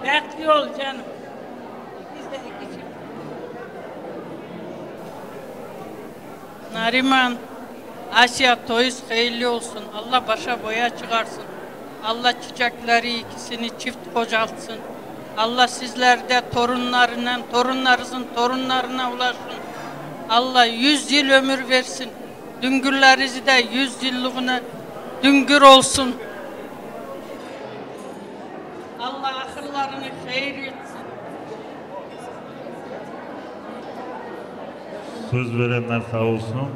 Bekli ol canım. Biz de iki çift. Nariman, Asya, toyuz hayırlı olsun. Allah başa boya çıkarsın. Allah çiçekleri ikisini çift kocaltsın. Allah sizlerde torunlarınızın torunlarına ulaşsın. Allah 100 yıl ömür versin. Düngürlerinizi de 100 yıllığına düngür olsun. Allah akıllarını hayır etsin. Söz verenler sağ olsun.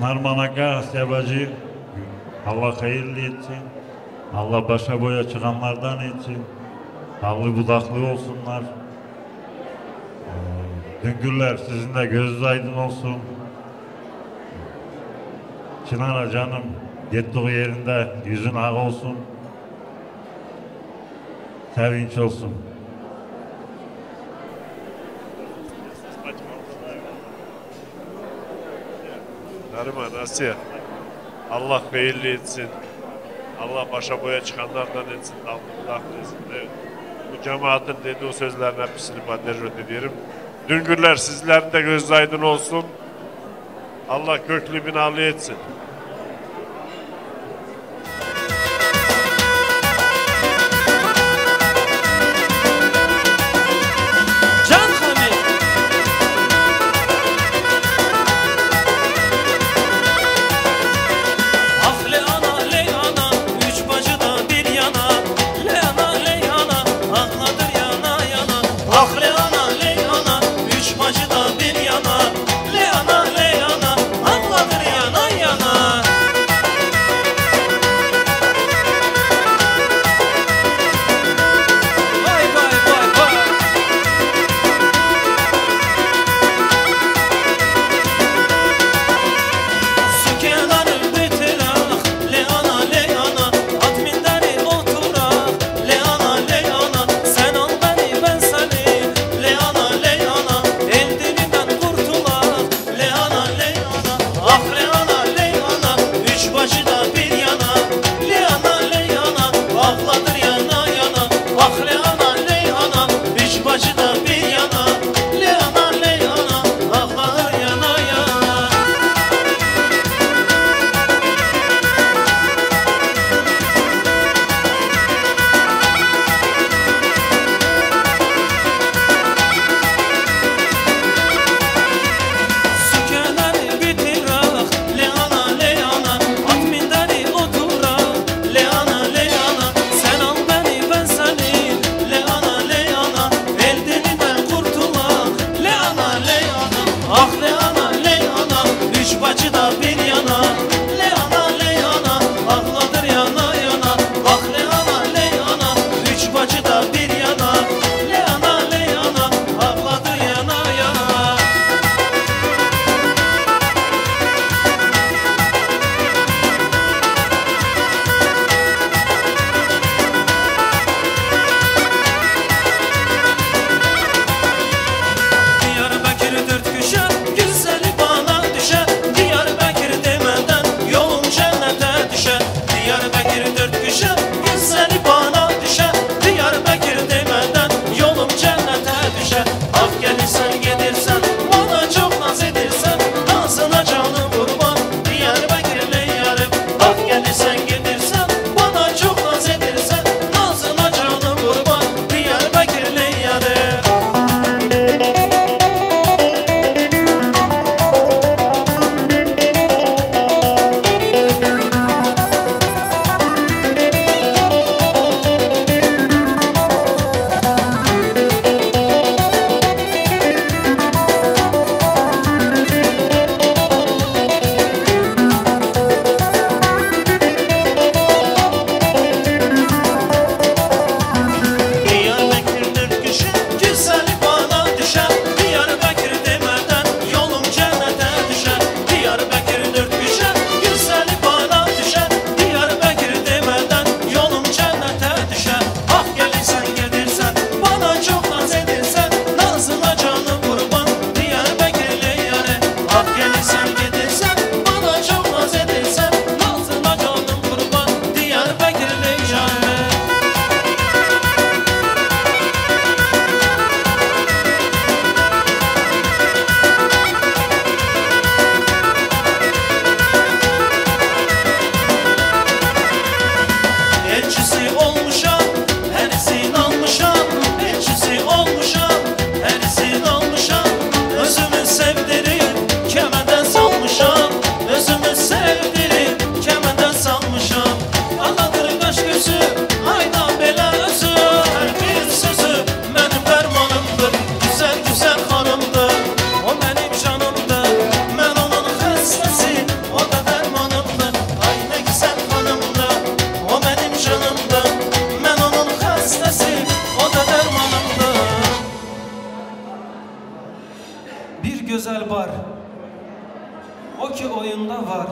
Narmanaka Asya bacı Allah hayırlı etsin. Allah başa boya çıkanlardan etsin. Sağlı budaklı olsunlar. Düngürler sizin de gözünüz aydın olsun. Çınar'a canım gittiği yerinde yüzün ak olsun. Sevinç olsun. Nariman, Asya, Allah hayırlı etsin. Allah başa boya çıkanlardan etsin. Allah etsin. Evet. Bu cemaatin dediği o sözlerin hepsini ben derrot ediyorum. Düngürler sizlerin de gözü aydın olsun. Allah köklü binalı etsin. Diyarbakır dört köşe güzeli bana düşe. Diyarbakır demem bir güzel var. O ki oyunda var.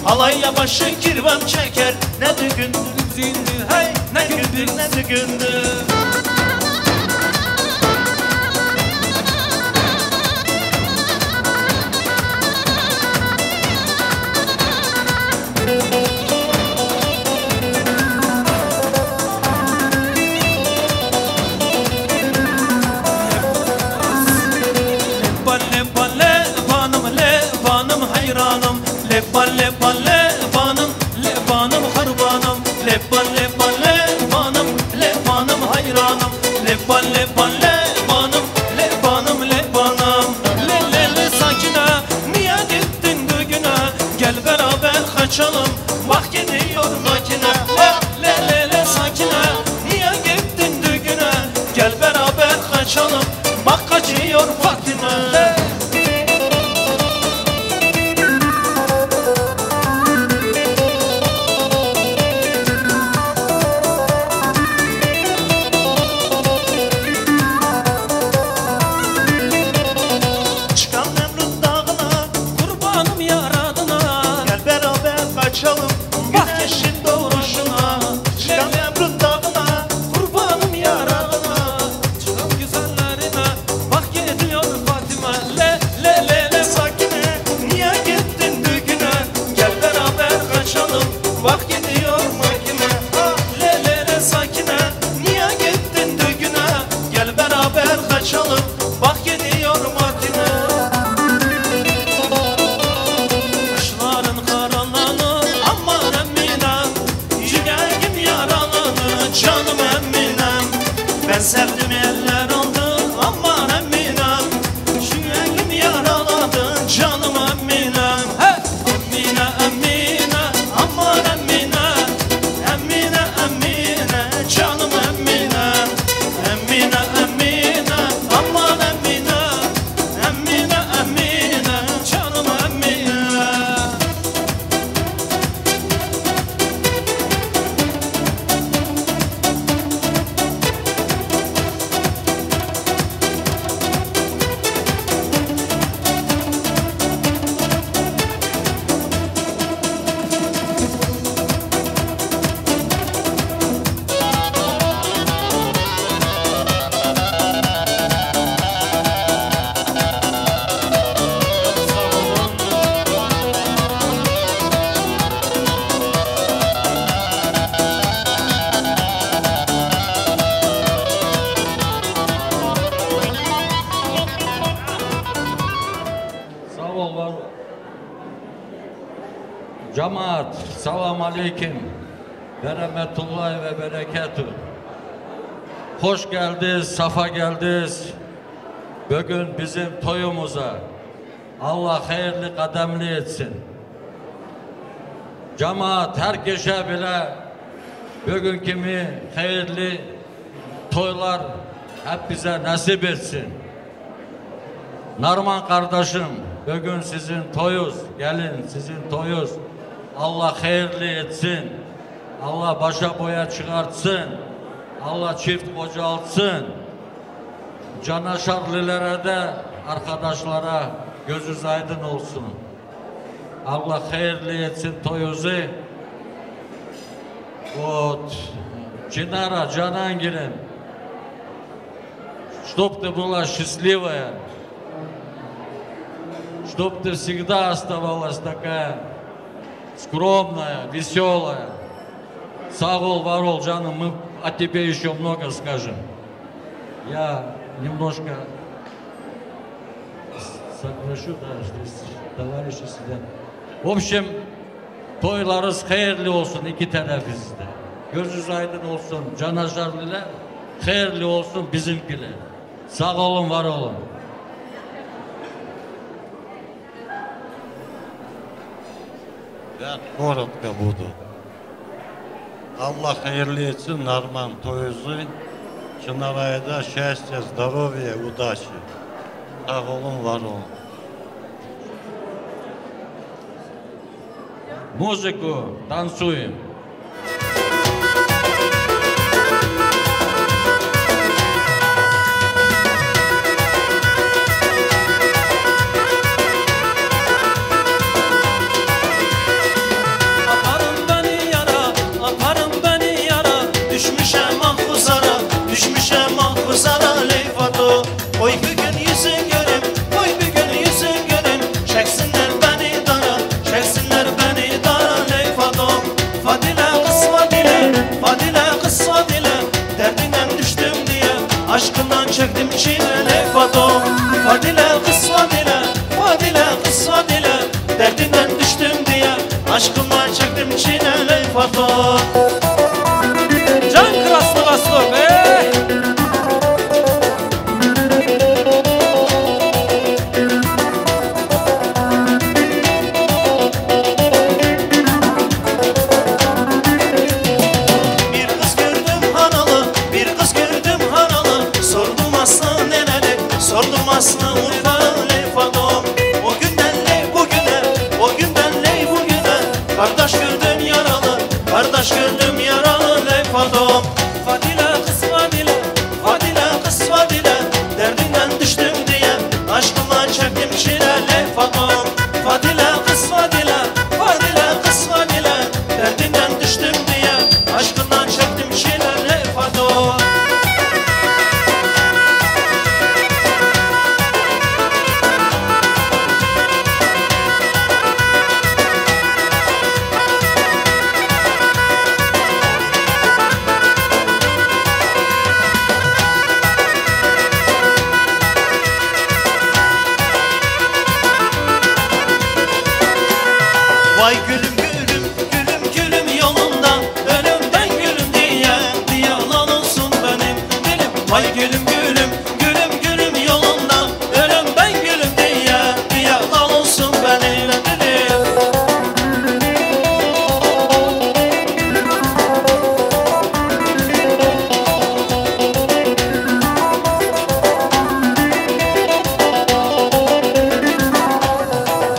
Halayla başı kirvan çeker. Ne düğündür zilli hey, ne gündür ne düğündür. Leban leban lebanım, lebanım harbanım. Leban leban lebanım, lebanım hayranım. Leban leban lebanım, lebanım lebanım. Le le le sakine, niye gittin düğüne? Gel beraber kaçalım, bak gidiyor makine. Le le le sakine, niye gittin düğüne? Gel beraber kaçalım, bak kaçıyor Fatime. Kaçalım güneşin doğuşuna. Çıkan Nemrut dağına, kurbanım yaradına. Çıkan güzellerine, bak gidiyor Fatime. Le le le le sakine, niye gittin düğüne? Gel beraber kaçalım, bak gidiyor makine. Le le le sakine, niye gittin düğüne? Gel beraber kaçalım, bak gidiyor makine. Kaşların karalan Cemaat, salam aleyküm ve rahmetullahi ve berekatuhu. Hoş geldiniz, safa geldiniz. Bugün bizim toyumuza Allah hayırlı kademli etsin. Cemaat herkese bile bugün kimi hayırlı toylar hep bize nasip etsin. Narman kardeşim, bugün sizin toyuz, gelin sizin toyuz. Allah hayırlı etsin. Allah başa boya çıkartsın. Allah çift kocaltsın. Canaşarlilere de arkadaşlara gözünüz aydın olsun. Allah hayırlı etsin toyuzu. Вот, Чинара, Джанангелин, чтоб ты была счастливая, чтоб ты всегда оставалась такая скромная, веселая. Сагол, ворол, Джану, мы о тебе еще много скажем. Я немножко соглашу, да, что товарищи сидят. В общем, toylarınız hayırlı olsun iki tarafınızda. Gözünüz aydın olsun, canaşarlılar, hayırlı olsun bizimkiler. Sağ olun, var olun. Ben korotko budu. Allah hayırlı etsin Narman toyuzu. Çınaray'da счастья, здоровья, удачи. Sağ olun, var olun. Музыку танцуем. Aparın beni yara, aparın beni yara. Düşmüşem mahpusara, düşmüşem mahpusara leyfato. Oy bir gün yüzün görüm, oy bir gün yüzün görüm. Çeksinler beni dara, çeksinler beni dara leyfato. Fadile kız Fadile, Fadile kız Fadile. Derdinden düştüm diye aşkından çektim çile leyfato. Fadile kız Fadile, Fadile kız Fadile. Derdinden düştüm diye aşkından çektim çile leyfato. Can Kraslı Vastok, Bir kız gördüm hanalı, bir kız gördüm hanalı. Sordum aslı nereli, sordum aslı Urfalı leyfato. O günden ley bugüne, o günden ley bugüne. Kardeş gördüm yaralı, kardeş gördüm yaralı leyfato. Fadile kız Fadile, Fadile kız Fadile. Derdinden düştüm diye aşkımla çektim çile leyfato. Fadile kız Fadile, Fadile kız Fadile. Derdinden düştüm diye aşkından çektim çile leyfato. Vay gülüm gülüm, gülüm gülüm yolunda. Ölümden gülüm diye lan olsun benim dilim. Vay gülüm gülüm, gülüm gülüm yolunda. Ölümden gülüm diye lan olsun benim dilim.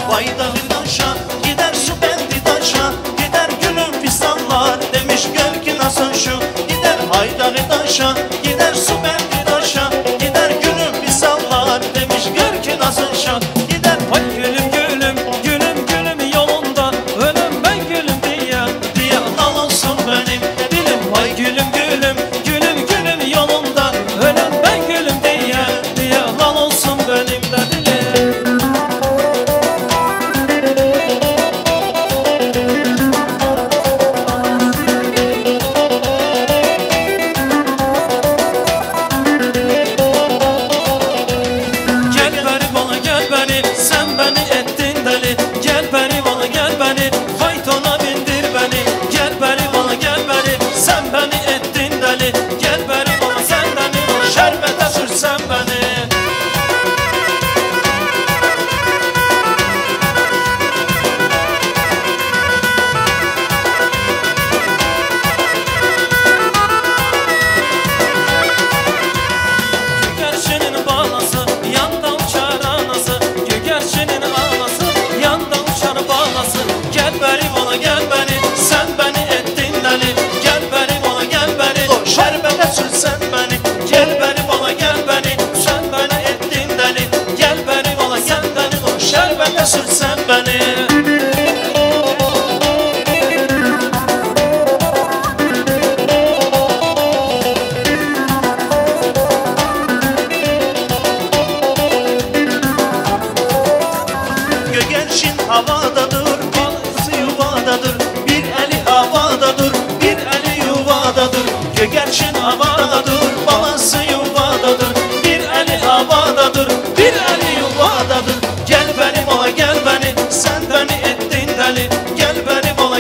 Vay dağından şan, gider su bendi taşa. Gider gülüm fistanlar, demiş gör ki nasıl şu. Gider haydağı taşa, gider su bendi taşa. Gider gülüm fistanlar, demiş gör ki nasıl şan. Gider vay gülüm gülüm, gülüm gülüm yolunda. Ölüm ben gülüm diye lan olsun benim dilim. Vay gülüm gülüm, gülüm gülüm yolunda. Ölüm ben gülüm diye lan olsun benim de dilim.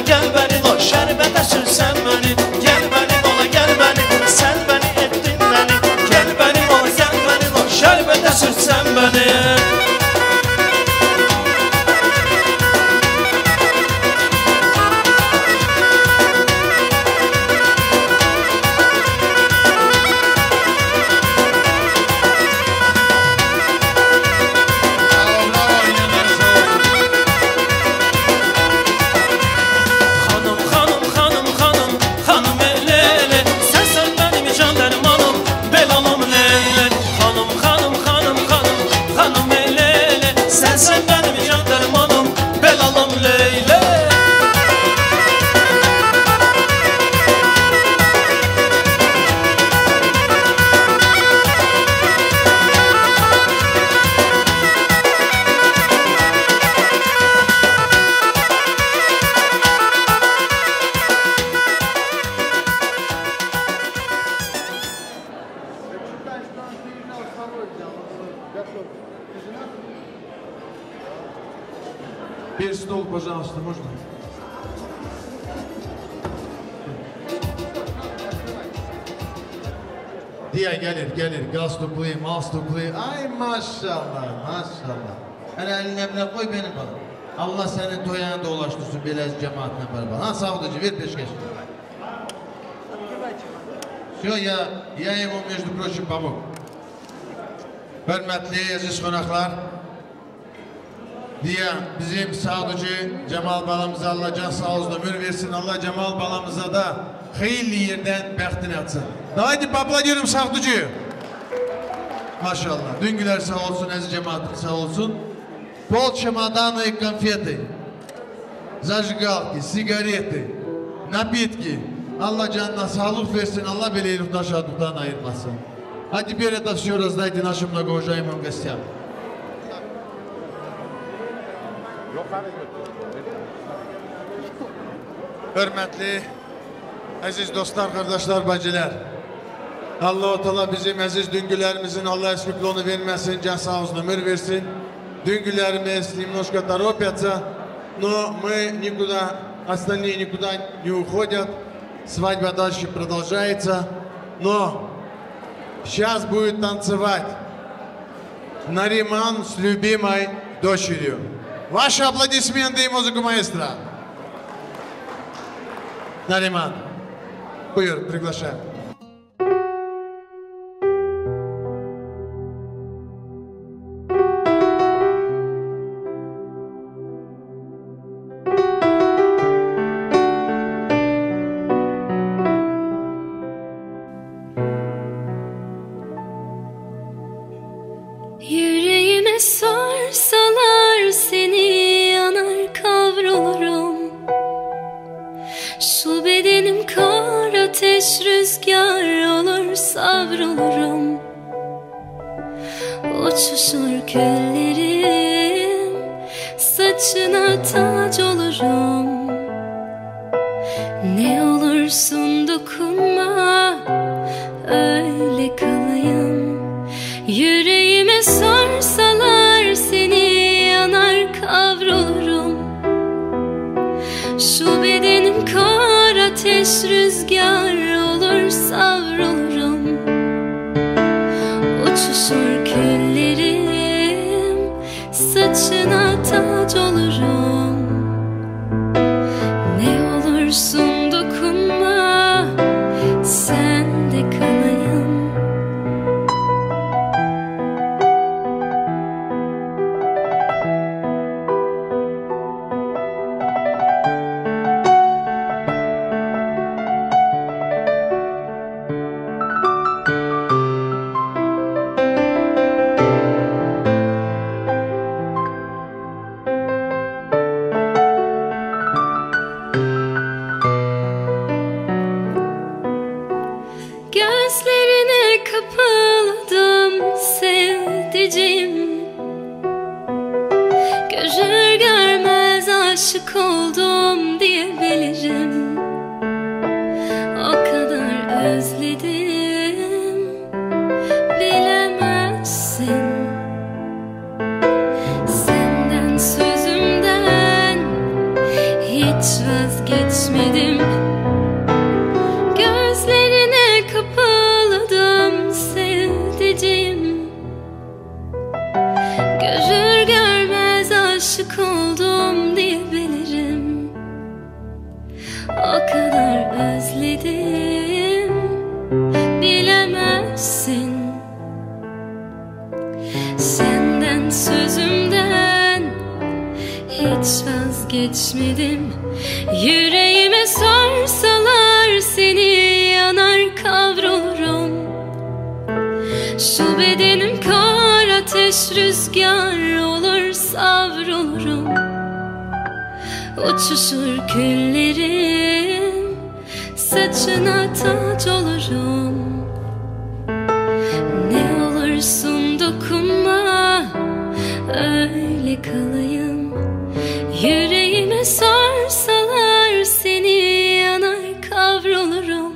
gel benim o şerbete sürsen beni. Gel benim ola gel benim, sen beni ettin beni. Gel benim ola gel benim o şerbete sürsen beni. Sen benim can dermanım, belalım Leyla. Bir стол, пожалуйста, можно? Diye gelir, galstuklu, malstuklu. Ay maşallah, maşallah. Hele elini emine koy benim bana. Allah senin toyağını dolaştırsın belez cemaatine beraber. Ha savdıcı, ver peşkeş. Все, я ему, между прочим, помог. Hürmetli aziz konaklar, diye bizim savdıcı Cemal balamıza Allah can sağ olsun ömür versin. Allah Cemal balamıza da hayırlı yerden bəxtin atsın. Haydi aplaudiyorum savdıcı. Maşallah. Düngüler sağ olsun, aziz cemaatim sağ olsun. Pol чемоданы конфеты, zajgalki, sigareti, napitki. Allah canına sağlık versin, Allah böyle eliften şadlıktan ayırmasın. А теперь это все раздайте нашим многоуважаемым гостям. Hürmetli, aziz dostlar, kardeşler, bacılar. Allah-u Teala bizim aziz düngülerimizin Allah esfikliğini vermesin, can sağ olsun ömür versin. Düngülerimiz немножко торопятся, но мы никуда, остальные никуда не уходят. Свадьба дальше продолжается, но сейчас будет танцевать Нариман с любимой дочерью. Ваши аплодисменты и музыку маэстро. Нариман, buyur, приглашаем. Yüreğime sarsalar seni yanar kavrulurum. Şu bedenim kar ateş rüzgar olur savrulurum. Uçuşur küllerim, saçına tac olurum. Ne olursun dokunma, öyle kalayım. Yüreğime sarsalar seni yanar kavrulurum. Şu bedenim kar ateş rüzgar olur savrulurum. Uçuşur küllerim, saçına tac olurum. Ne olursun dokunma, sen de kalayım. geçmedim. Gözlerine kapaladım sevdiceğim. Görür görmez aşık oldum diyebilirim. O kadar özledim, bilemezsin. Senden sözümden hiç vazgeçmedim. Yüreğime sorsalar seni yanar kavrulurum. Şu bedenim kar ateş rüzgar olur savrulurum. Uçuşur küllerim, saçına taç olurum. Ne olursun dokunma, öyle kalayım. Yüreğime sorsalar seni yanar kavrulurum.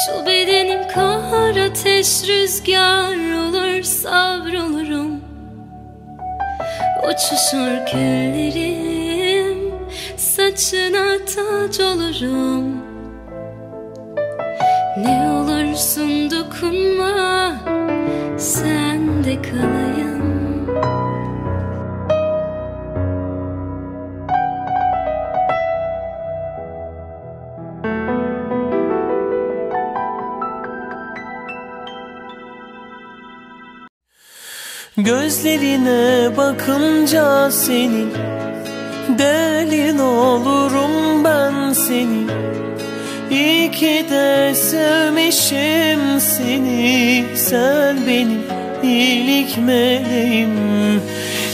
Şu bedenim kar ateş rüzgar olur savrulurum. Uçuşur küllerim, saçına taç olurum. Ne olursun dokunma, sen de kalayım. Gözlerine bakınca senin, delin olurum ben senin. İyi ki de sevmişim seni, sen benim iyilik meleğim.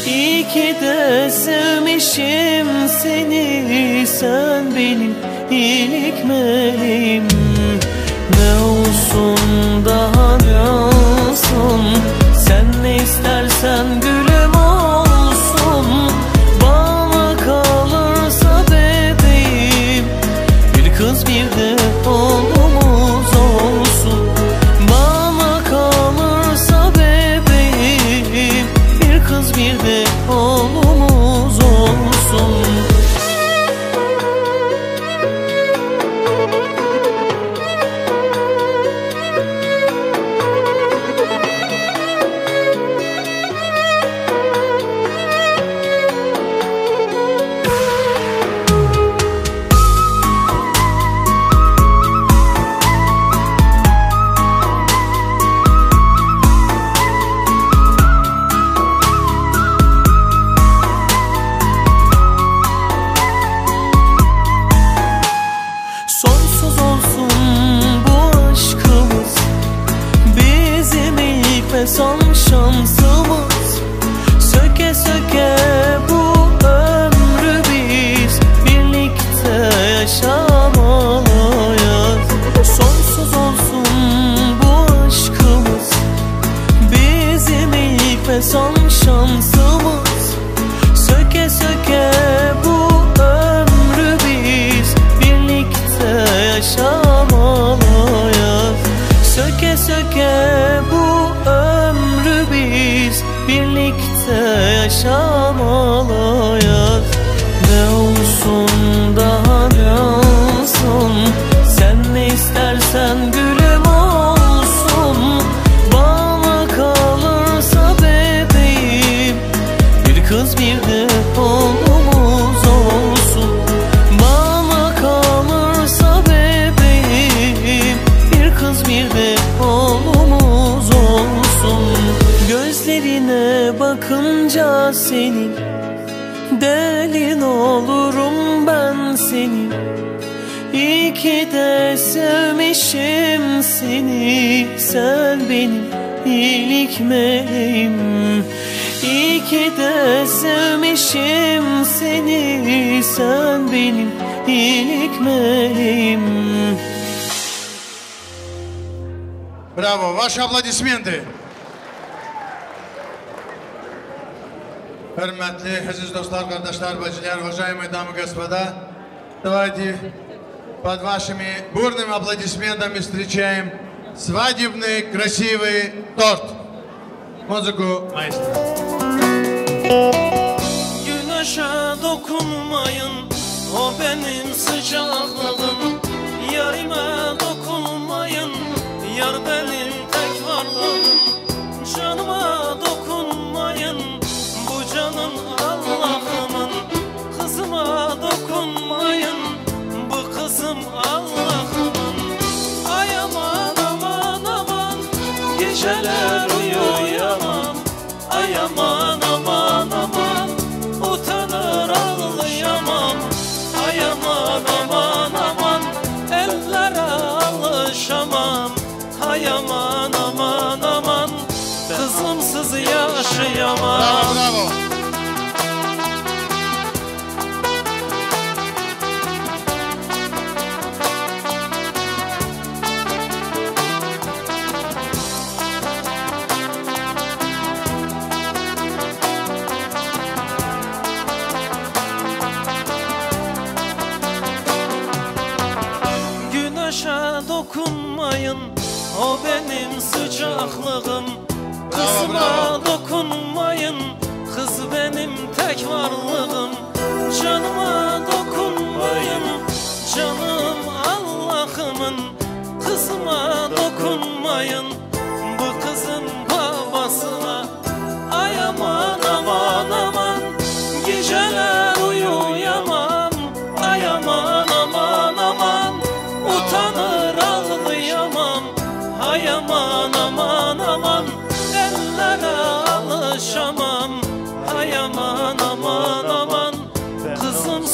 İyi ki de sevmişim seni, sen benim iyilik meleğim. Ne olsun daha ne olsun, sen ne istersen gülüm olsun. Bana kalırsa bebeğim, bir kız bir de oğlumuz olsun. Bana kalırsa bebeğim, bir kız bir de oğlumuz olsun. Son şansımız, söke söke bu ömrü biz birlikte yaşamalıyız. Sonsuz olsun bu aşkımız, bizim ilk ve son şansımız. Söke söke bu ömrü biz birlikte yaşamalıyız. Söke söke bu ömrü biz birlikte yaşamalıyız. Ne olsun daha ne olsun, sen ne istersen gülüm olsun. Bana kalırsa bebeğim, bir kız bir de oğlumuz olsun. Bana kalırsa bebeğim, bir kız bir de oğlumuz olsun. Gözlerine bakınca senin, delin olurum ben senin. İyi ki de sevmişim seni, sen benim iyilik meleğim. İyi ki de sevmişim seni, sen benim iyilik meleğim. Bravo, ваши аплодисменты. Hürmetli, aziz dostlar, kardeşler, bacılar, уважаемые дамы и господа, давайте под вашими бурными аплодисментами встречаем свадебный красивый торт. Музыку маэстро. Güneşe dokunmayın, o benim sıcaklığım. Yarime dokunmayın, yar benim tek varlığım. Canıma dokunmayın, bu canım Allah'ımın. Kızıma dokunmayın, bu kızım Allah'ımın. Ay aman aman aman, geceler uyuyamam. Ay aman aman aman, utanır ağlayamam. Ay aman aman aman, ellere alışamam. Ay aman aman aman, kızımsız yaşayamam. Bravo, bravo. Güneşe dokunmayın, o benim sıcaklığım. Kızıma dokunmayın, kız benim tek varlığım. Canıma dokunmayın, canım Allah'ımın. Kızıma dokunmayın, bu kızın babasına. Ay aman aman aman, geceler uyuyamam. Ay aman aman aman, utanır ağlayamam. Ay aman aman aman, ellere alışamam. Ay aman aman aman, kızım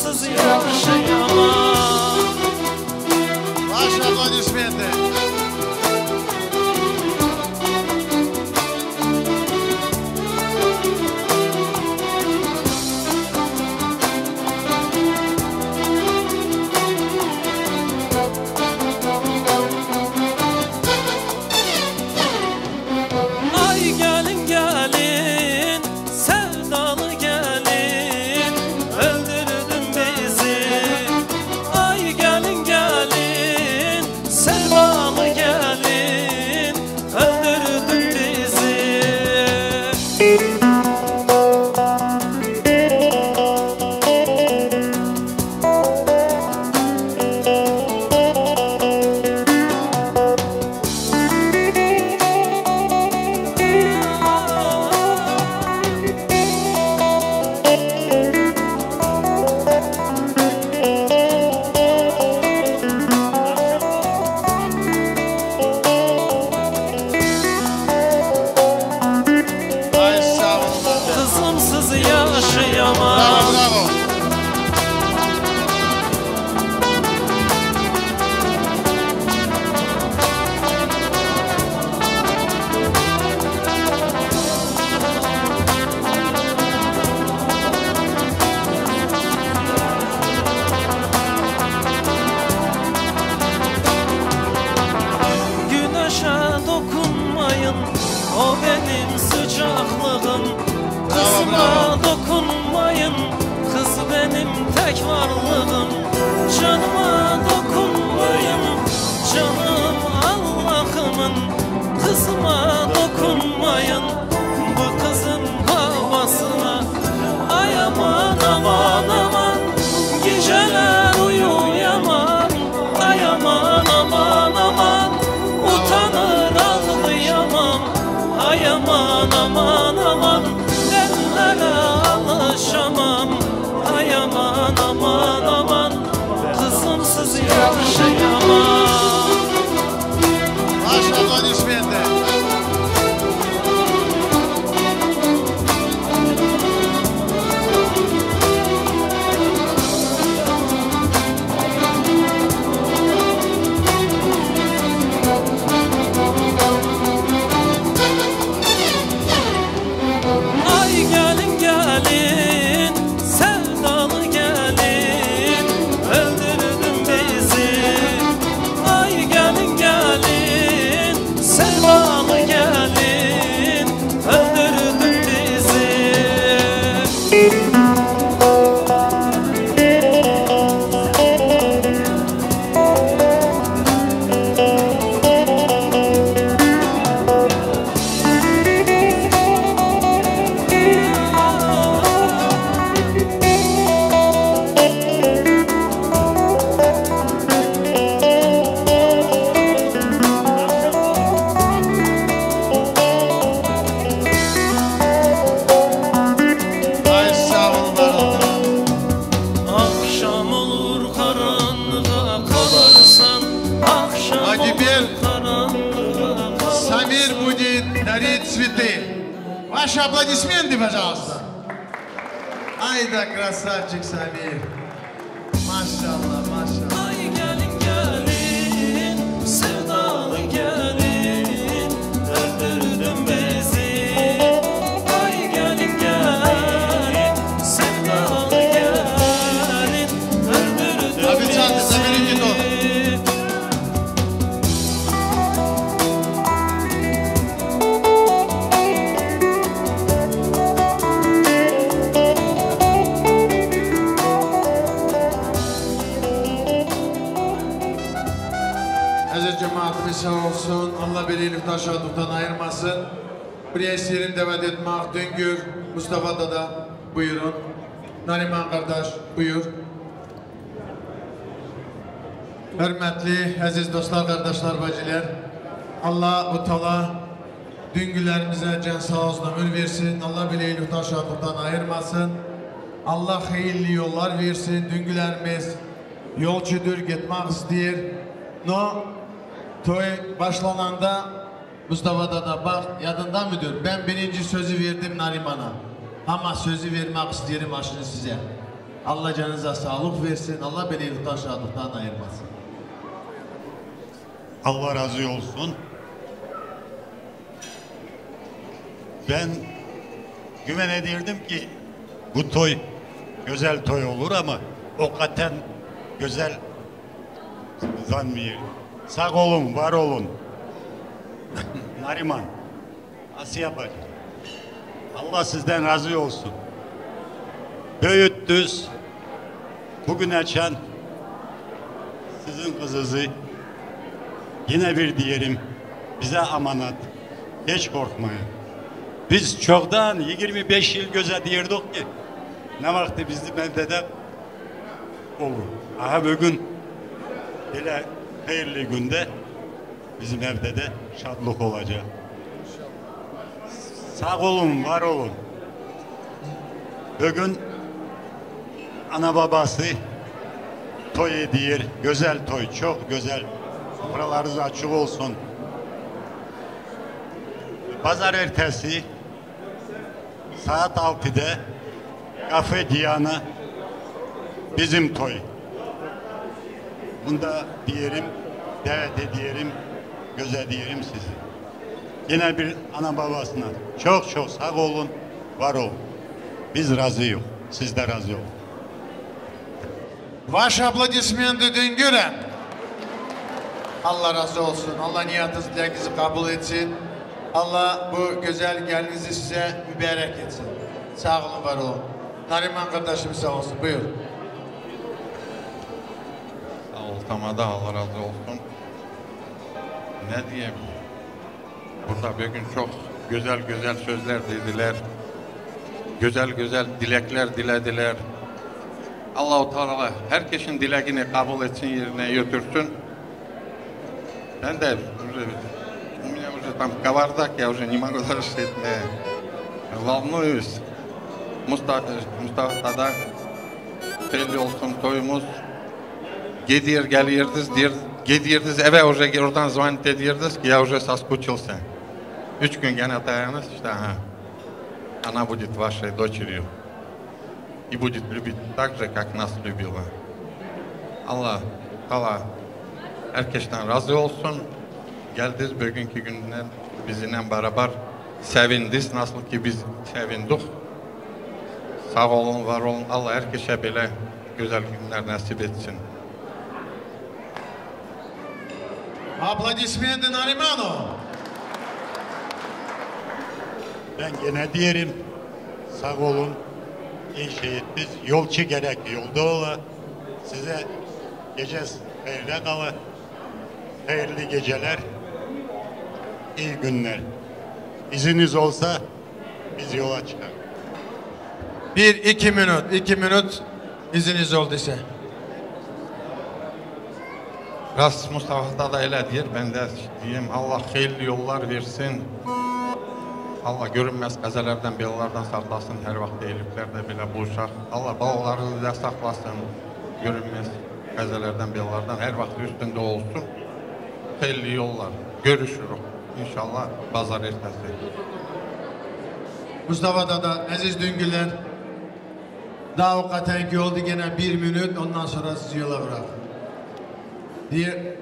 Ваши аплодисменты, пожалуйста. Ай да красавчик Самир. Maşallah, maşallah. Ay gelin gelin, sevdalı gelin, öldürdün bizi. Ay gelin gelin, sevdalı gelin, öldürdün bizi. Abi çantası birinci ton. Aziz cemaatimiz sağ olsun. Allah birlikten şadlıktan ayırmasın. Buraya esirin davet etmek. Düngür, Mustafa Dada buyurun. Nariman kardeş buyur. Hürmetli, aziz dostlar, kardeşler, bacılar. Allah-u Teala düngülerimize can sağ olsun ömür versin. Allah birlikten şadlıktan ayırmasın. Allah hayırlı yollar versin. Düngülerimiz yolcudur, gitmek istiyor. No, toy başlananda Mustafa Dada bak yadında mıdır? Ben birinci sözü verdim Nariman'a. Ama sözü vermek isterim aşını size. Allah canınıza sağlık versin. Allah birlikten şadlıktan ayırmasın. Allah razı olsun. Ben güven edirdim ki bu toy güzel toy olur ama o katen güzel zannediyorum. Sağ olun, var olun. Nariman, Asiye bacı. Allah sizden razı olsun. Büyüttünüz. Bugün açan sizin kızınızı yine bir diyelim bize amanat. Hiç korkmayın. Biz çoktan 25 yıl göze diyorduk ki ne vakti bizim evde de olur. Aha bugün böyle hayırlı günde bizim evde de şadlık olacak. Sağ olun, var olun. Bugün ana babası toy ediyor. Güzel toy, çok güzel. Sofralarınız açık olsun. Pazar ertesi saat 6'da Kafe Diana bizim toy. Bunda diyelim, davet ediyorum, göze diyelim sizi. Yine bir ana babasına çok çok sağ olun, var olun. Biz razıyız, siz de razı olun. Ваши аплодисменты Düngür'e. Allah razı olsun. Allah niyatınızı, dilekinizi kabul etsin. Allah bu güzel gelinizi size mübarek etsin. Sağ olun, var olun. Nariman kardeşim sağ olsun. Buyur. Sağ ol Tamada, Allah razı olsun. Ne diyeyim? Burada bugün çok güzel güzel sözler dediler. Güzel güzel dilekler dilediler. Allah-u Teala herkesin dileğini kabul etsin, yerine götürsün. Ben de у меня уже там кавардак, я уже не могу даже волнуюсь. Mustafa Dada belli olsun toyumuz. Gelirdiniz eve oradan zvanit edirdiniz ki ya уже соскучился. 3 gün gene dayanız işte ha. Она будет вашей дочерью. И будет любить так же, как нас любила. Allah herkesten razı olsun. Geldiniz bugünkü günden bizimle beraber sevindiniz. Nasıl ki biz sevindik. Sağ olun, var olun. Allah herkese böyle güzel günler nasip etsin. Aplodismenты Нариману. Ben gene diyelim, sağ olun, iyi şehitliz, yolcu gerek yolda ola, size gece hayırlı kalı, hayırlı geceler, iyi günler. İziniz olsa biz yola çıkar. 2 minut iziniz olduysa. Rast Mustafa Dada elə deyir, ben de diyeyim Allah hayırlı yollar versin. Allah görünmez qəzələrdən, belalardan saxlasın, hər vaxt eyliklərdə belə bu uşaq. Allah balalarını da saxlasın, görünmez qəzələrdən, belalardan hər vaxt üstündə olsun. Xeyirli yollar, görüşürük. İnşallah bazar ertəsi. Mustafa Dada, Aziz Düngüller. Daha o katenki oldu gene 1 minut, ondan sonra sizi yola bırak. Diye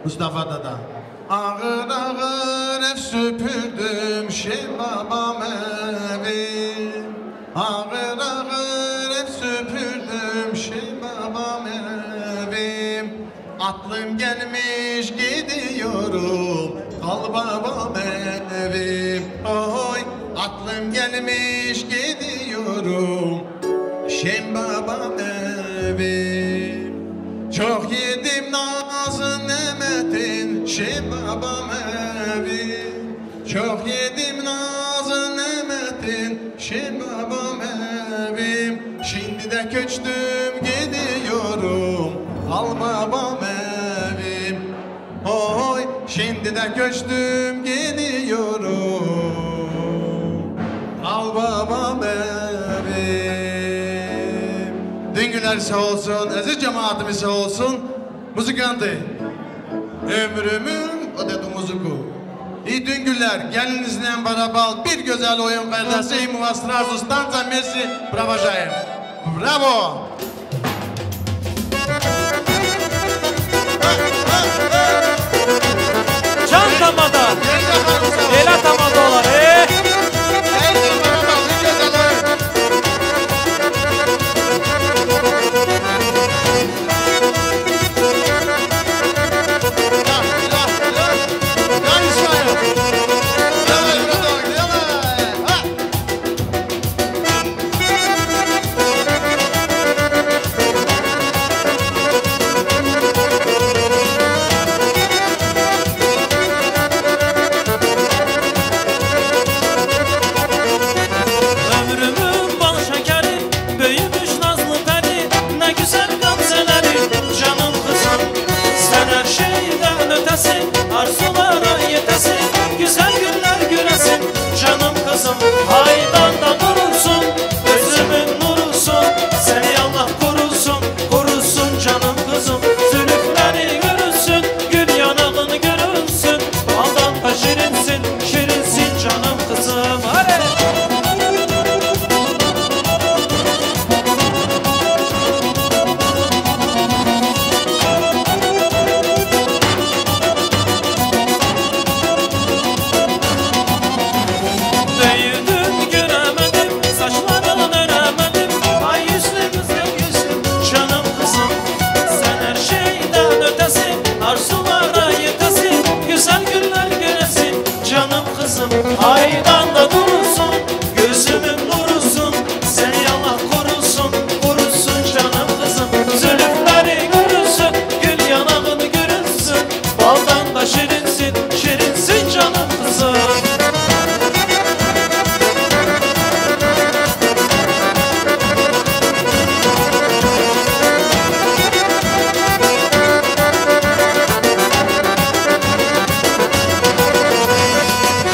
Mustafa Dada. Ağır ağır hep süpürdüm babam evi. Ağır ağır hep süpürdüm babam evim. Aklım gelmiş gidiyorum babam evim. Oy aklım gelmiş gidiyorum babam evim. Çok yedim nazın nemetin babam evim. Çok yedim nazın nemetin babam evim. Şimdi de köçtüm gidiyorum babam evim. Oy şimdi de köçtüm gidiyorum babam evim. Düngüler sağ olsun, aziz cemaatimiz sağ olsun. Muzikantı. Ömrümün o dedi muziku. İyi düngüler, gelinizle beraber bir güzel oyun kardeşi Muvastraz Ustanza Messi. Bravo Şahim. Bravo. Can tamada. Ela tamada olar. Aydan da durursun, gözümün nurusun. Seni Allah korusun, korusun canım kızım. Zülüfleri görünsün, gül yanağını görünsün. Baldan da şirinsin, şirinsin canım kızım.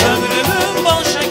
Ömrümün bal şekeri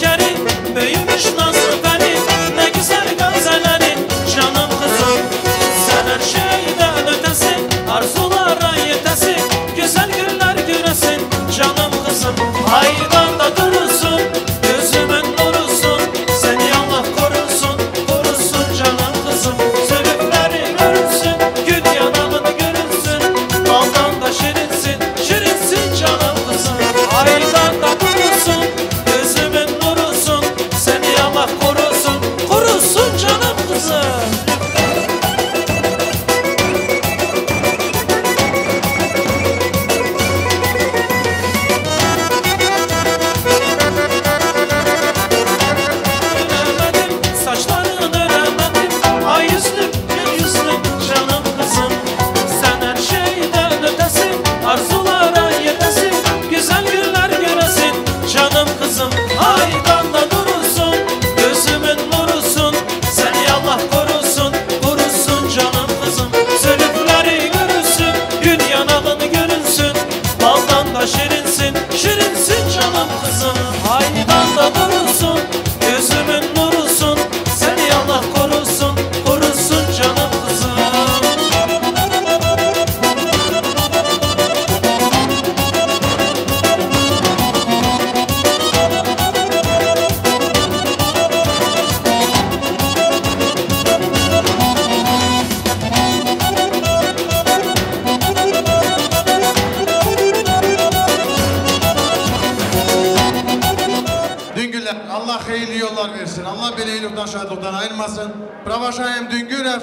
Allah beleylikten şadlıktan ayırmasın. Провожаем Düngürев.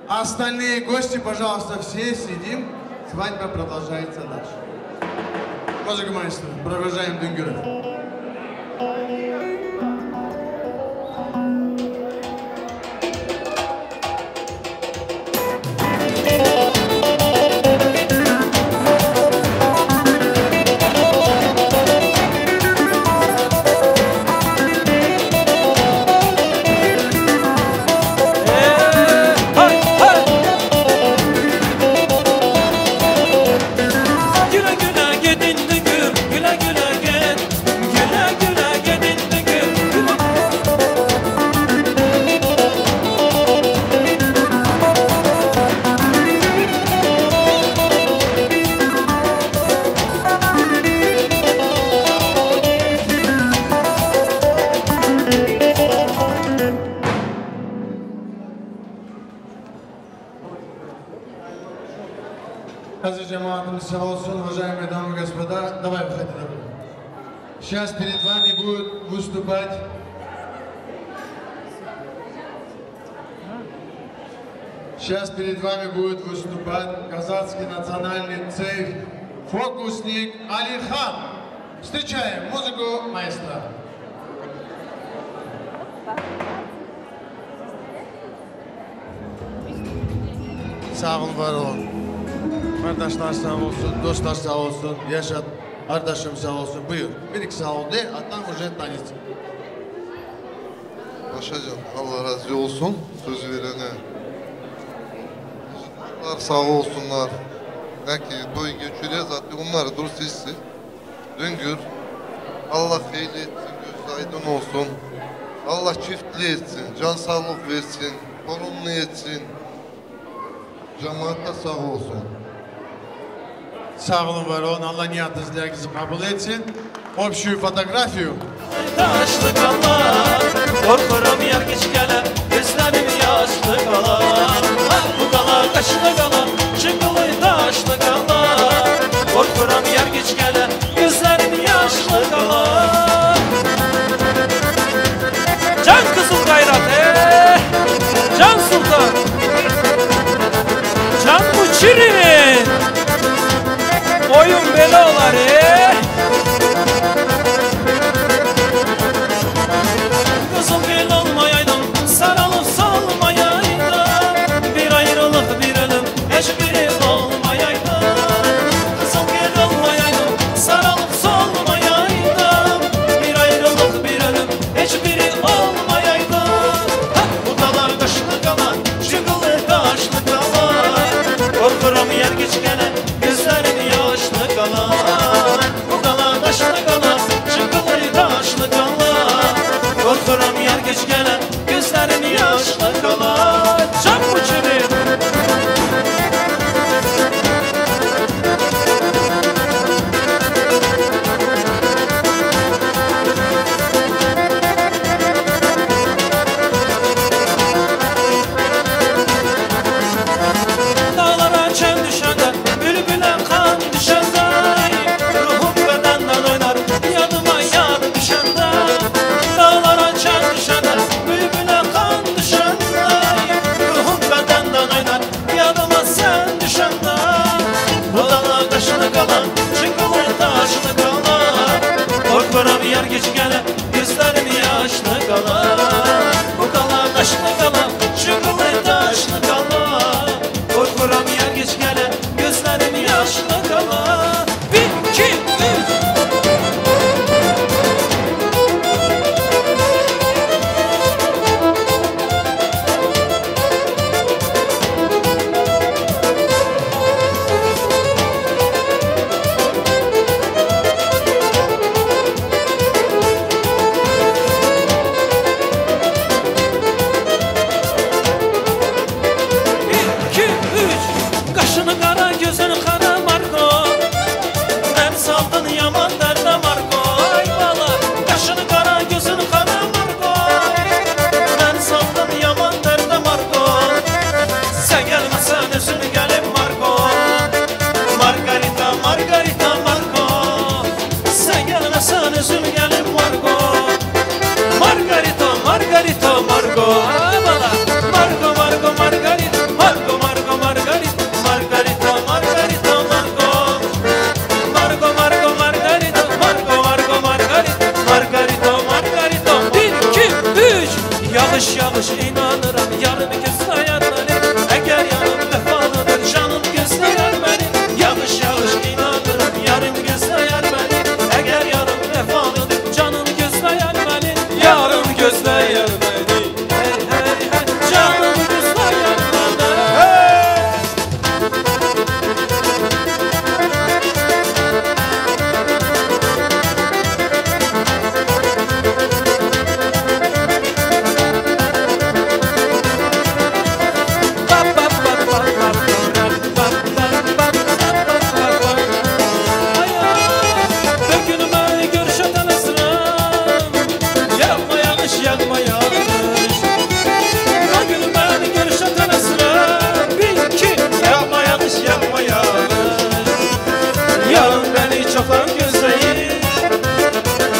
Остальные гости, пожалуйста, все сидим. Свадьба продолжается дальше. Музыка маэстро. Провожаем Düngürев. Aziz cemaatimiz sağ olsun, уважаемые дамы и господа. Давай, выходи, давай. Сейчас перед вами будет выступать Казахский национальный цех фокусник Алихан. Встречаем музыку маэстро. Sağ olun, var olun. Kardeşler sağ olsun, dostlar sağ olsun, Yaşat kardeşim sağ olsun. Buyur. Bir iki sağ ol de, atan уже tanışsın. Paşacan, Allah razı olsun söz verene. Sağ olsunlar. Belki toy geçiriyor zaten onlar dur sizsi. Düngür. Allah hayırlı etsin, göz aydın olsun. Allah çiftli etsin, can sağlık versin, korunlu etsin. Cemaate sağ olsun. Sağ olun, var olun. Allah niyatınızı, dilekinizi kabul etsin. Общую фотографию. Taşlı kalan, korkuram yer geç gelen, gözlerim yaşlı kalan. Bu kalan kaşlı kalan, çıkılı taşlı kalan. Korkuram yer geç gelen, gözlerim yaşlı kalan. Can kızıl gayrat, Can Sultan. Can bu çirimin. Oyun böyle olar, Kızıl gül olmayaydım, sarılıp salmayaydım. Bir ayrılık bir ölüm, hiçbiri olmayaydı. Kızıl gül olmayaydım, sarılıp salmayaydım. Bir ayrılık bir ölüm, hiçbiri olmayaydı. Bu kadar kaşlı kalan, çıkılı taşlı kalan. Korkuram yer geç gelen, gözlerim yaşlı kalan. Bu kadar kaşlı kalan, çıkılı taşlı kalan. Korkuram yer geç gelen, gözlerim yaşlı kalan. Can bu çirin. Dağlara çöl düşende, bala Margo Margo Margarita Margo Margo Margarita Margarita Margarita Margo Margo Margo Margarita Margo Margo Margarita Margarita Margarita 1 2 3 Yağış yağış inanırım yarın gösteren beni Eğer yarın vefalıdır canım gösteren beni Yağış yağış inanırım yarın gösteren beni Eğer yarın vefalıdır canım gösteren beni Yarın gösteren beni Hey hey hey canım gösteren beni Dökülme görüşeten ısrar Yağma yağış yağma yağış Dökülme görüşeten ısrar 1 2 Yağma yağış yağma yağış Yarın beni çoktan gözleyir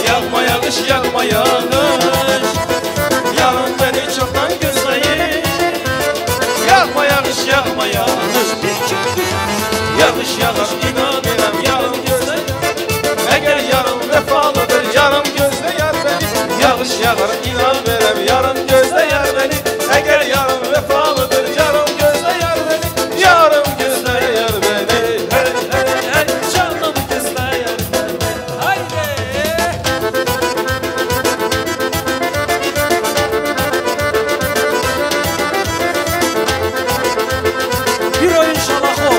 Yağma yağış yağma yağış Yarın beni çoktan gözleyir Yağma yağış yağma yağış 1 2 Yağış yağış inanırım yarın gözleyir Eğer yarın vefalıdır canım gözleyir beni Yağış yağar inan verem yarın gözleyir beni Eğer yarın vefalıdır canım gözleyir beni Yarın gözleyir beni Hey hey hey canım gözleyir beni Haydi Bir o inşallah o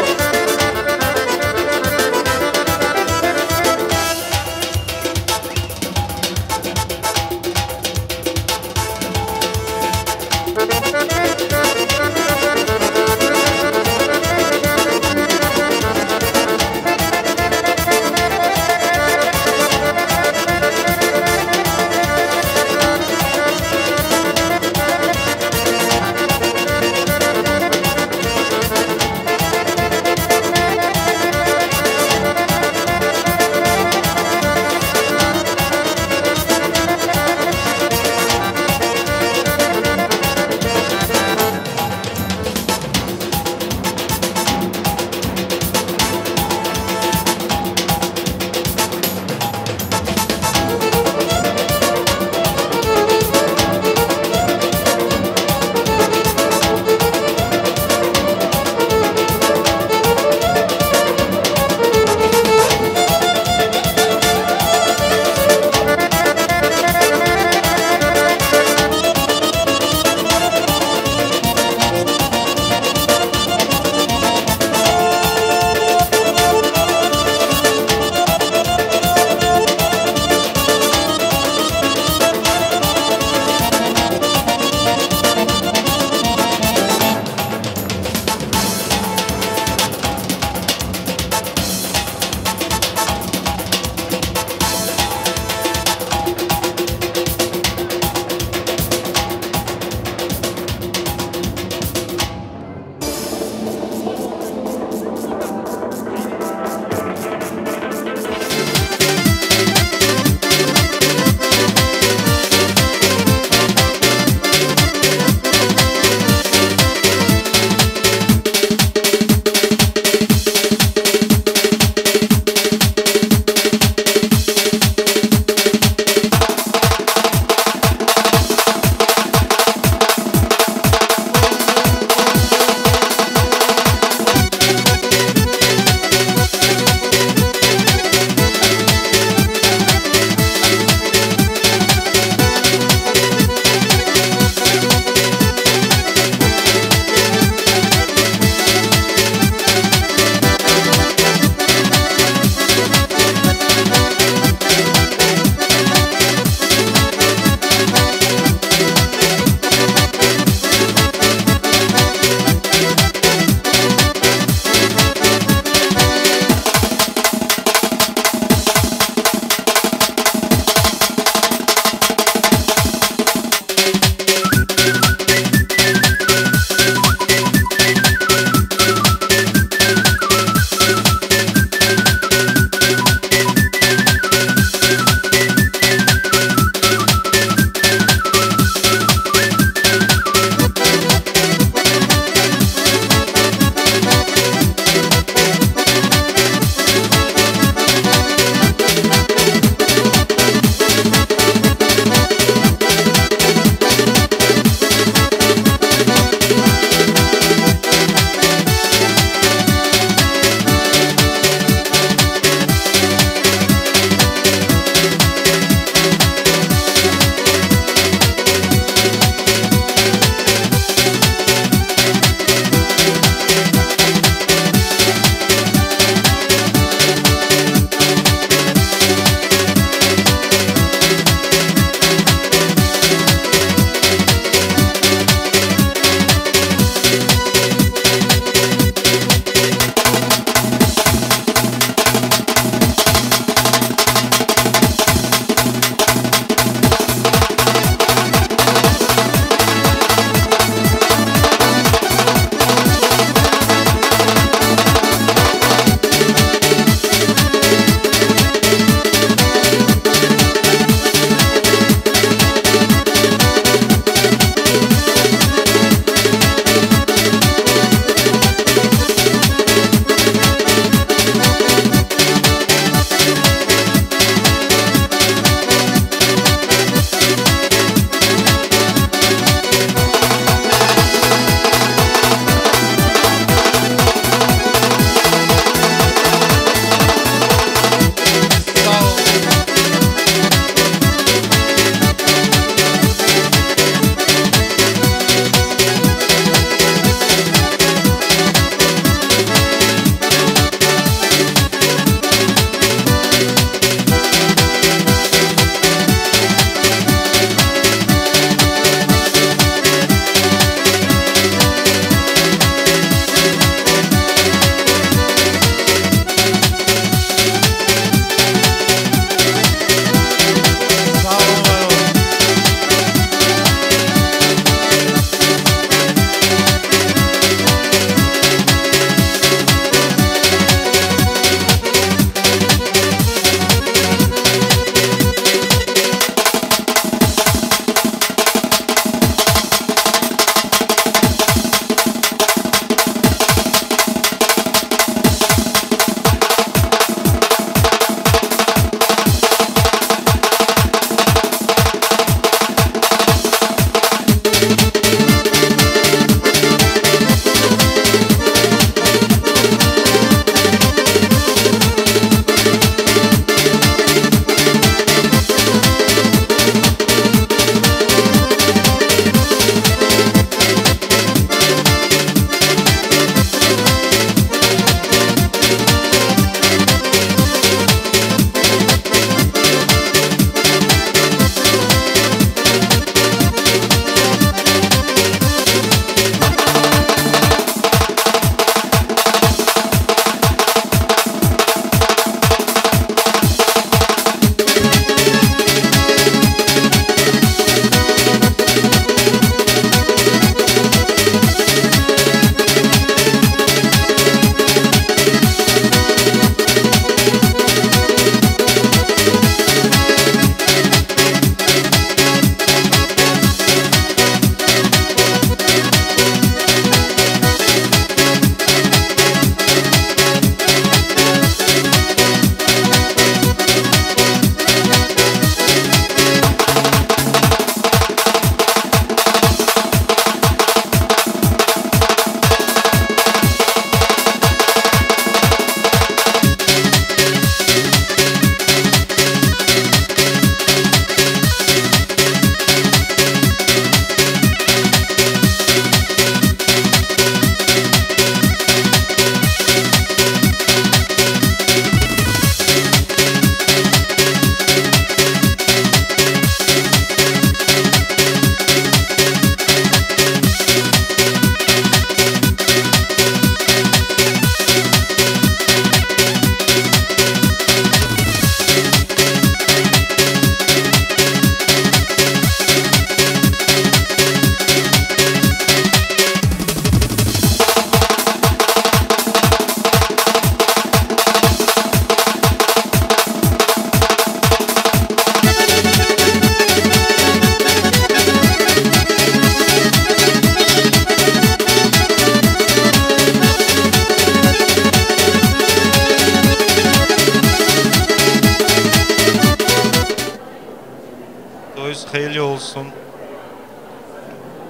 olsun.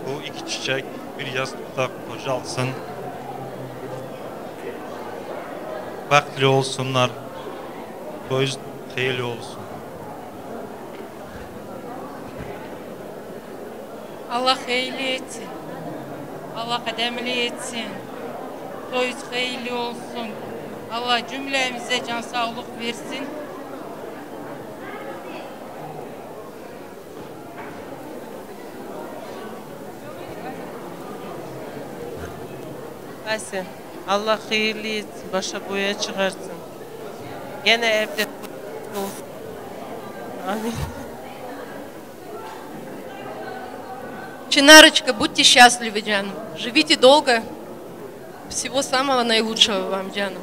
Bu iki çiçek bir yastıkta kocalsın. Bəxtli olsunlar. Toyuz xeyirli olsun. Allah hayırlı etsin. Allah kademli etsin. Toyuz hayırlı olsun. Allah cümlemize can sağlık versin. Aysen, Allah hayırlı etsin. Başa boya çıkarsın. Gene evde olsun. Amin. Чинарочка, будьте счастливы, Диана. Живите долго. Всего самого наилучшего вам, Диана.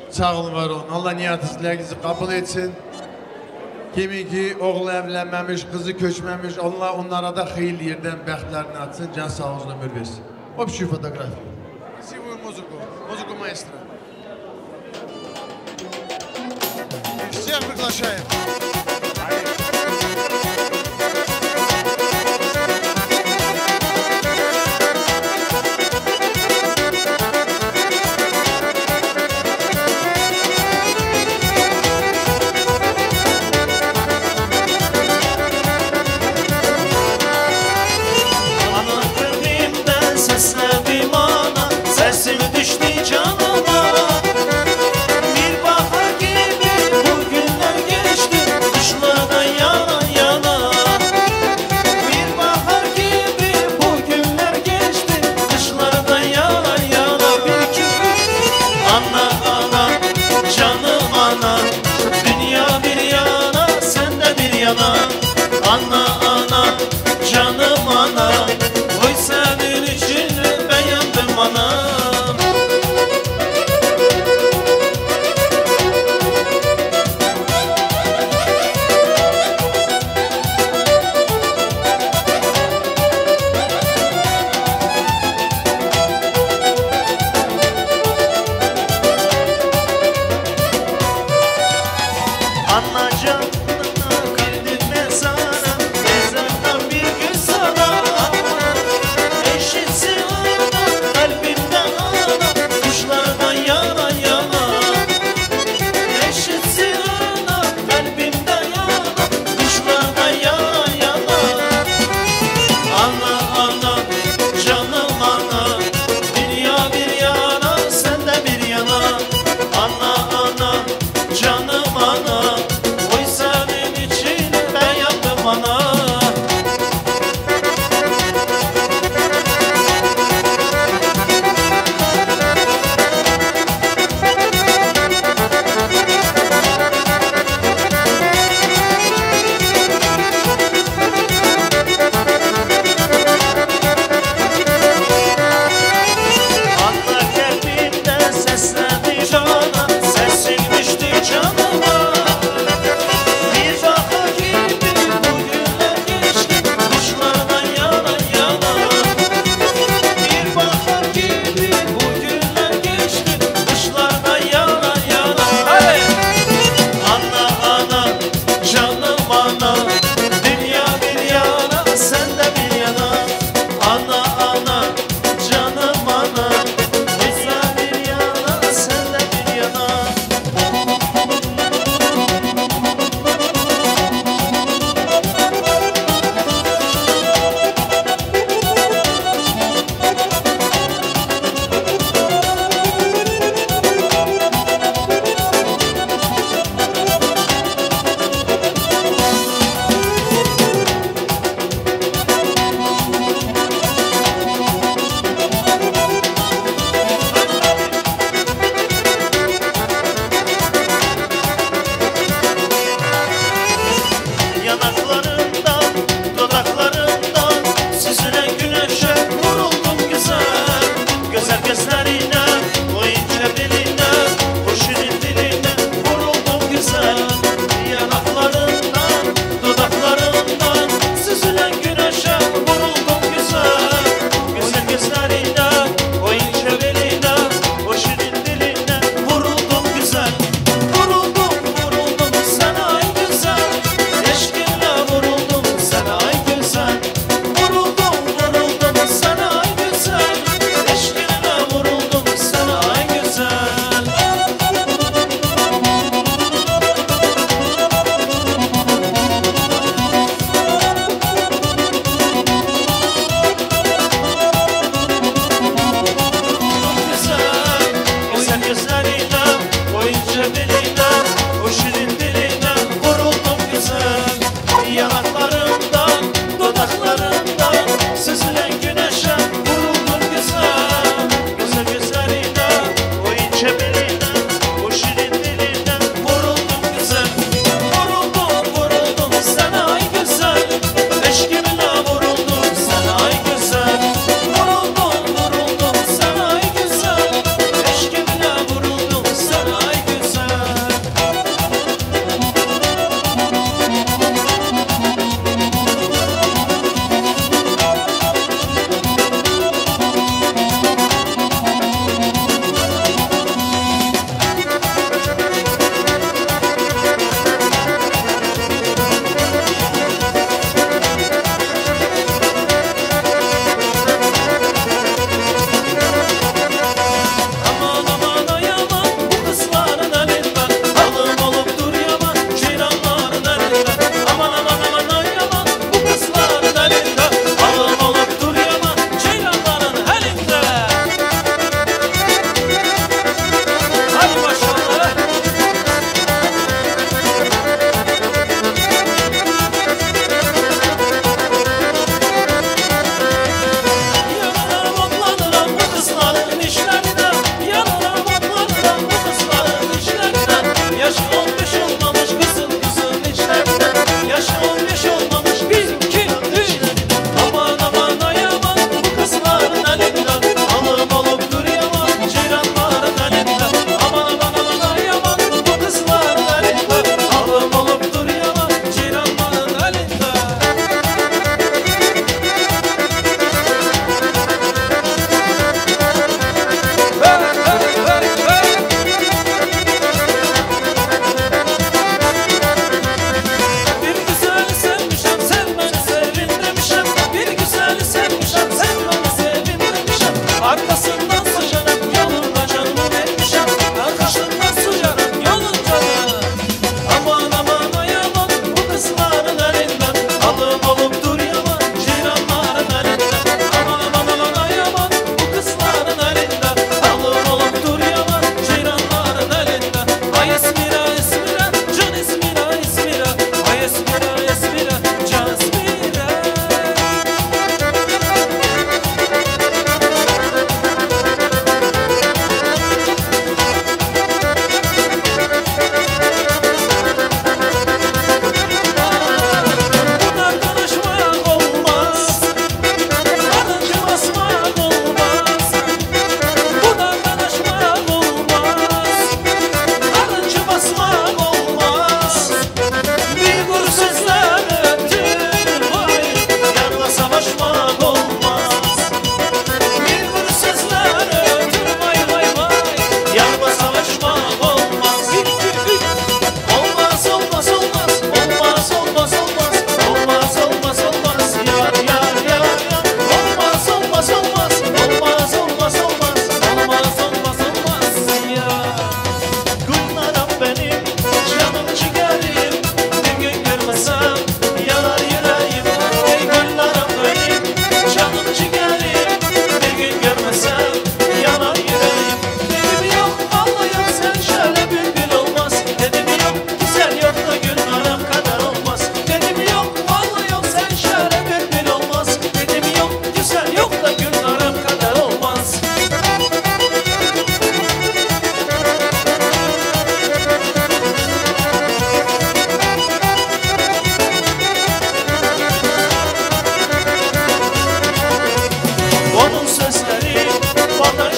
Sağ olun, var olun. Allah niyatınızı kabul etsin. Kimi ki oğlu evlenmemiş, kızı köçmemiş, Allah onlara da hayırlı yerden bəxtlərini atsın, can sağ olsun, ömür versin. Общую фотографию. Красивую музыку, музыку маэстро. И всех приглашаем.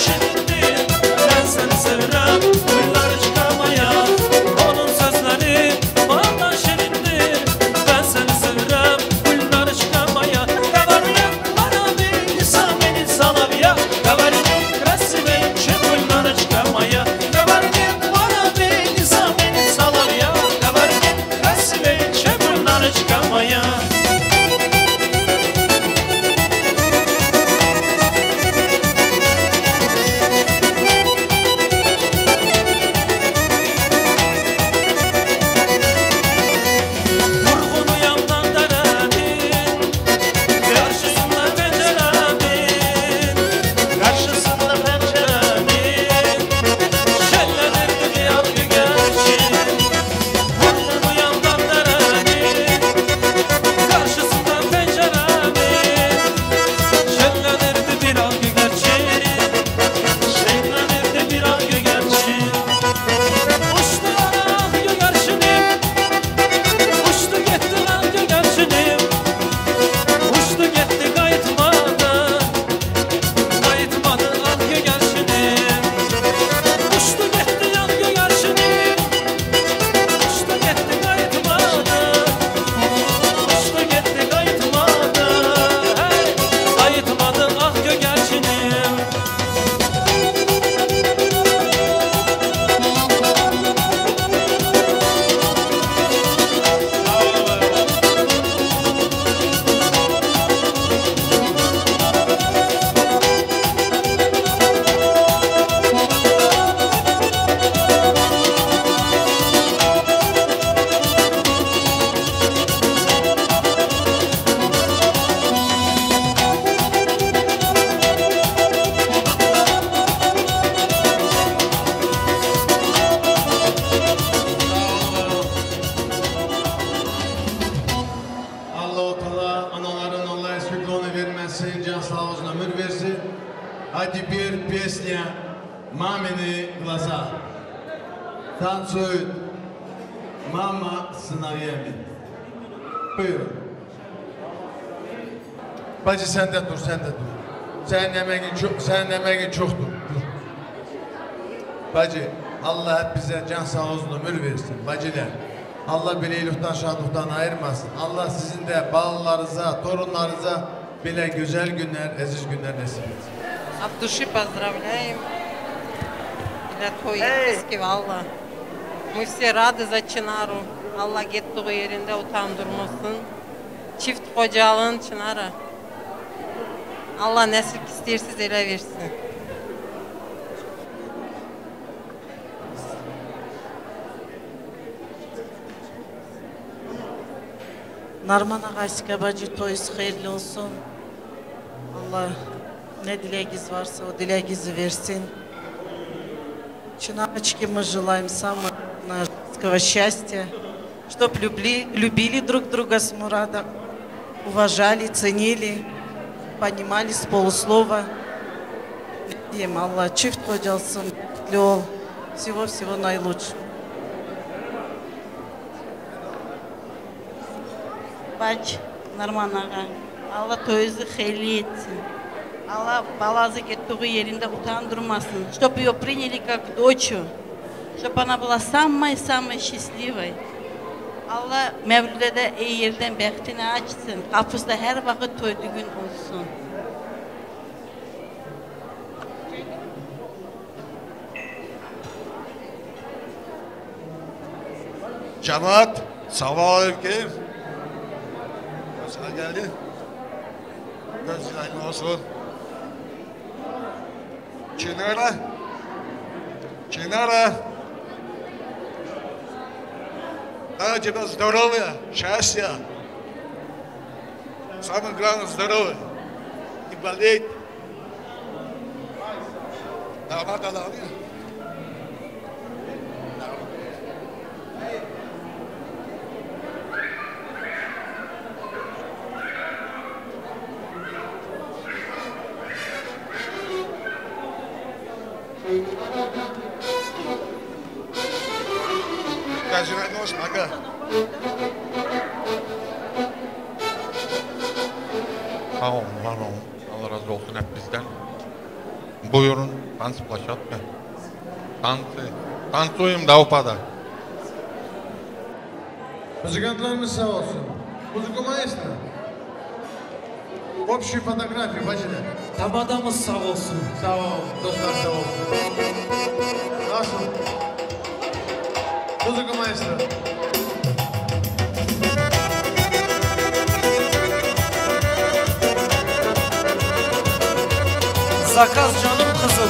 şirindir. Ben seni sevirəm, gülləri çıxarmaya. Onun sözləri bana şirindir. Ben seni sevirəm, gülləri çıxarmaya. Qavarıyam, bana bir insan beni salaviya. Qavarıyam, krasiveyim, gülləri çıxarmaya. Qavarıyam, bana bir insan beni salaviya. Qavarıyam, krasiveyim, gülləri çıxarmaya. Allah-u Teala anaların Allah'a şükrünü vermesin, can sağlığına ömür versin. Hadi bir pесня «Мамины глаза». Танцует мама с сыновьями. Buyurun. Bacı sen de dur, sen de dur. Senin emeğin çoktur. Dur. Bacı, Allah hep bize can sağlığına ömür versin. Bacılar. Allah bileylikten, şadlıktan ayırmasın. Allah sizin de bağlılarınıza, torunlarınıza bile güzel günler, aziz günler nasip etsin. От души поздравляем для той епископ Алла. Мы все rады за Çınar'ı. Allah gettiği yerinde utandırmasın. Çift kocalığın Çınar'ı. Allah nasip istersiz ele versin. Narman Ağaçka bacı toyuz hayırlı olsun. Allah ne dileğiniz varsa o dileğinizi versin. Чинарочки мы желаем самого счастья, чтоб любили друг друга с Мурадом, уважали, ценили, понимали с полуслова. Им Allah çift kocalsın, yol, всего наилучшего. Bac, Narman ağa, Allah toyunuzu hayırlı etsin. Allah балазы gittiği yerinde utandırmasın. Чтобы ее приняли как дочь, чтобы она была самой счастливой. Allah Mevlüt'e iyi yerden bəxtini açsın. Kapısı da her vakit toy düğün olsun. Cemaat, selamünaleyküm. Nasıl geldin? Gözün aydın olsun. Чинара. Да, тебе здоровья, счастья. Самое главное здоровье. Не болеть. Damat adamı. Gözün aydın olsun aga. Sağ olun, var olun. Allah razı olsun hep bizden. Buyurun, tanz площадка. Танцуем до упада. Muzikantlarımız sağ olsun. Muzika maestro. Общие фотографии, bacılar. Tabadamız sağ olsun. Sağ ol, dostlar sağ olsun. Nasıl? Muzika maestro. Zakaz canım kızım.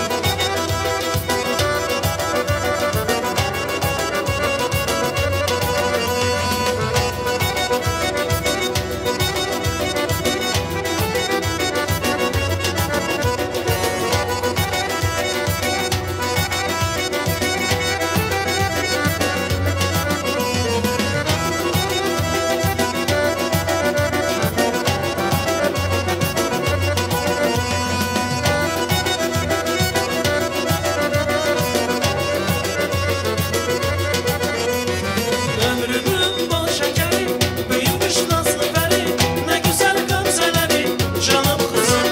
Ömrümün bal şekeri, büyümüş nazlı peri, ne güzel gamzeleri, canım kızım.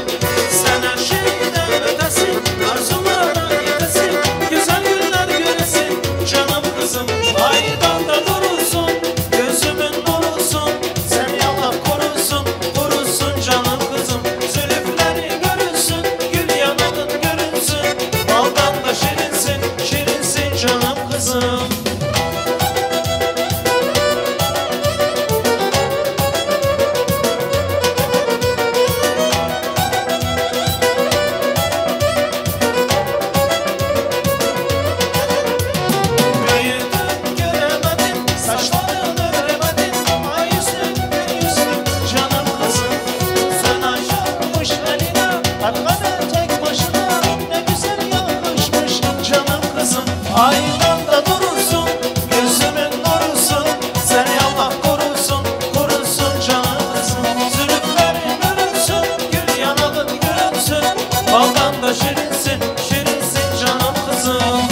Sen her şeyden ötesin, arzulara yetesin, güzel günler göresin, canım kızım. Aydan da durursun, gözümün nurusun, sen yallah korusun, korusun canım kızım. Zülüfleri görünsün, gül yanağın görünsün, baldan da şirinsin, şirinsin canım kızım. Büyüdüm göremedim, saçlarını öremedim, ay yüzlüm gül yüzlüm canım kızım. Sen aşıkmış eline, arkada tek başına, ne güzel yakışmış canım kızım. Aydan da durursun, gözümün nurusun, sen yallah korusun, korusun canım kızım. Zülüflerin görünsün, gül yanağın görünsün, baldan da şirinsin, şirinsin canım kızım.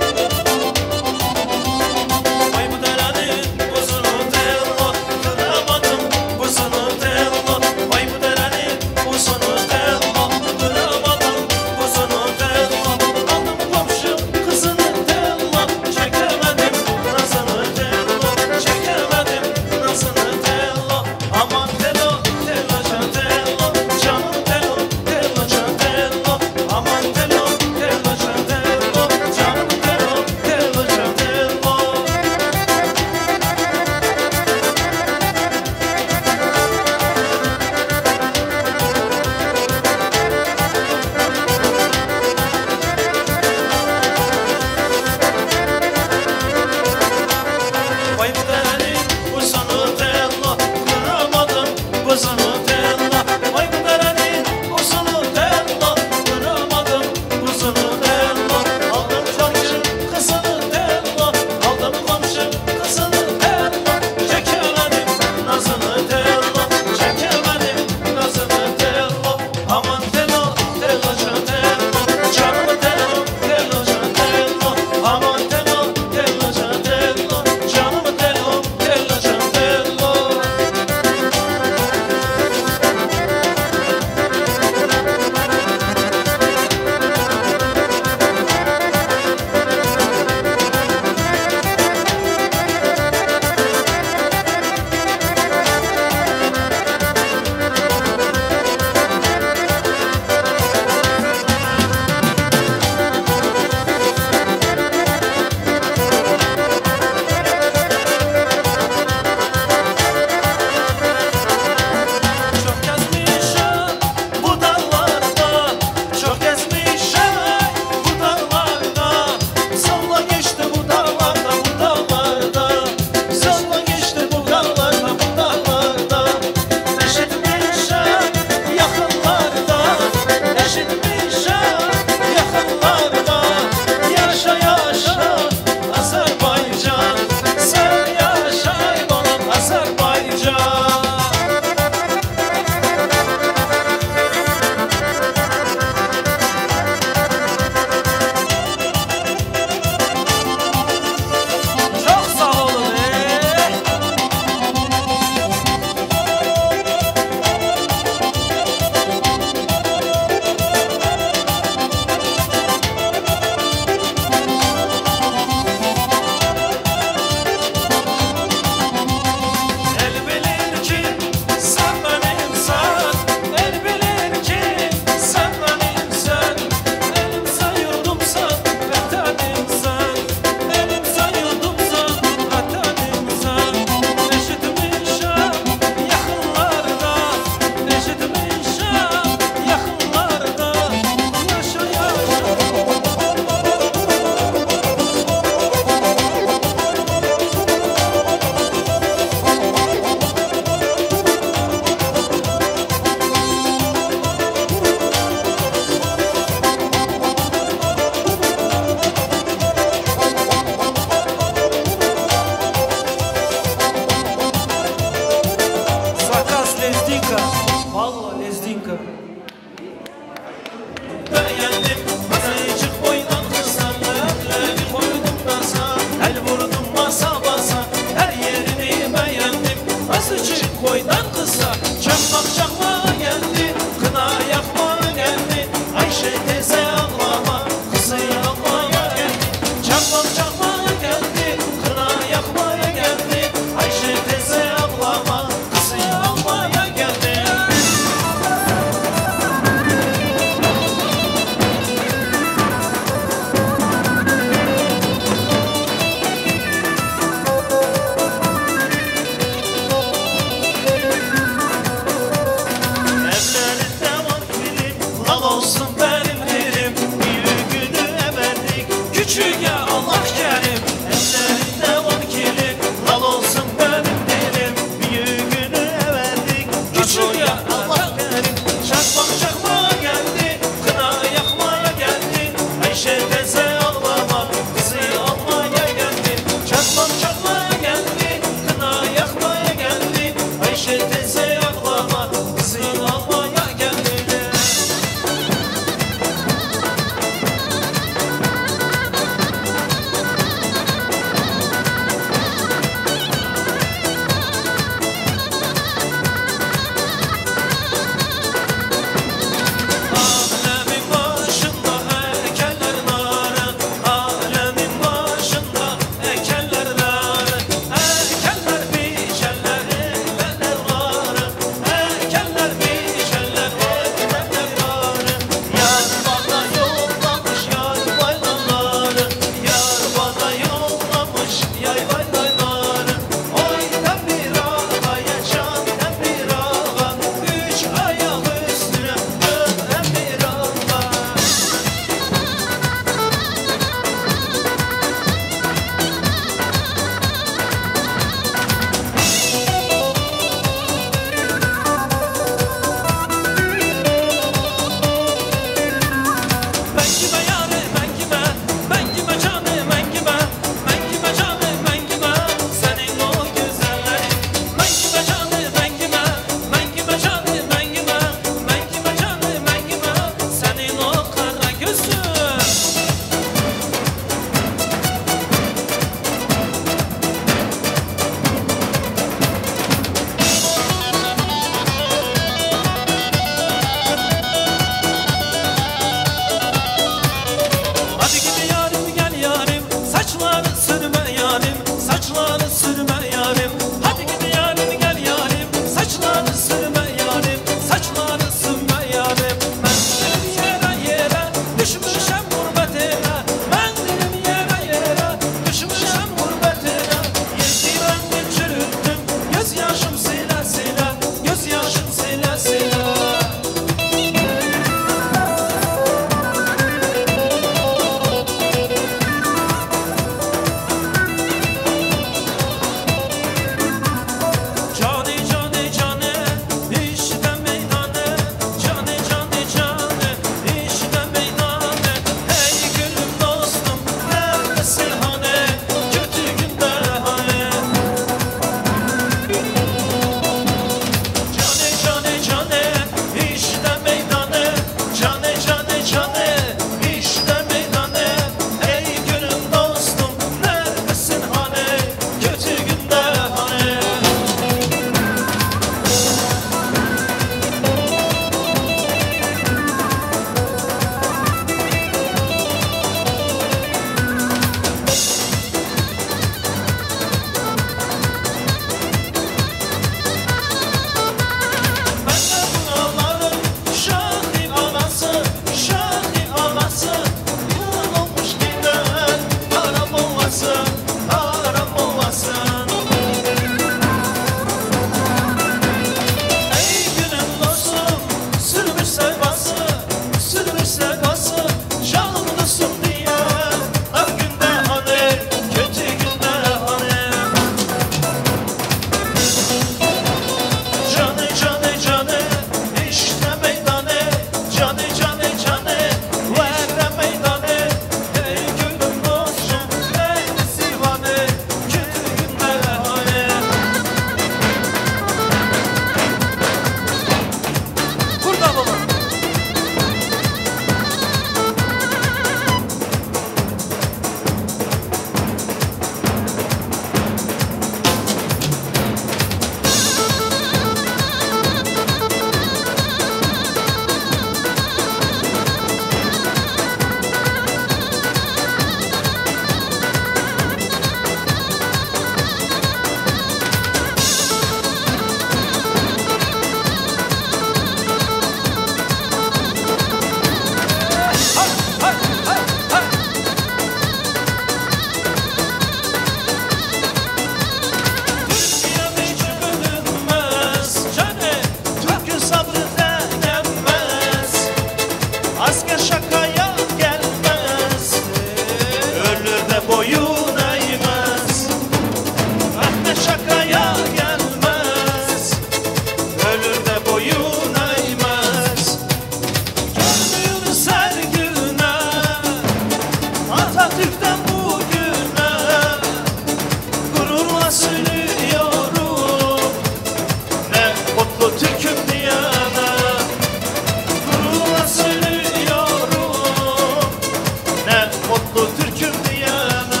mutlu Türk'üm diyene.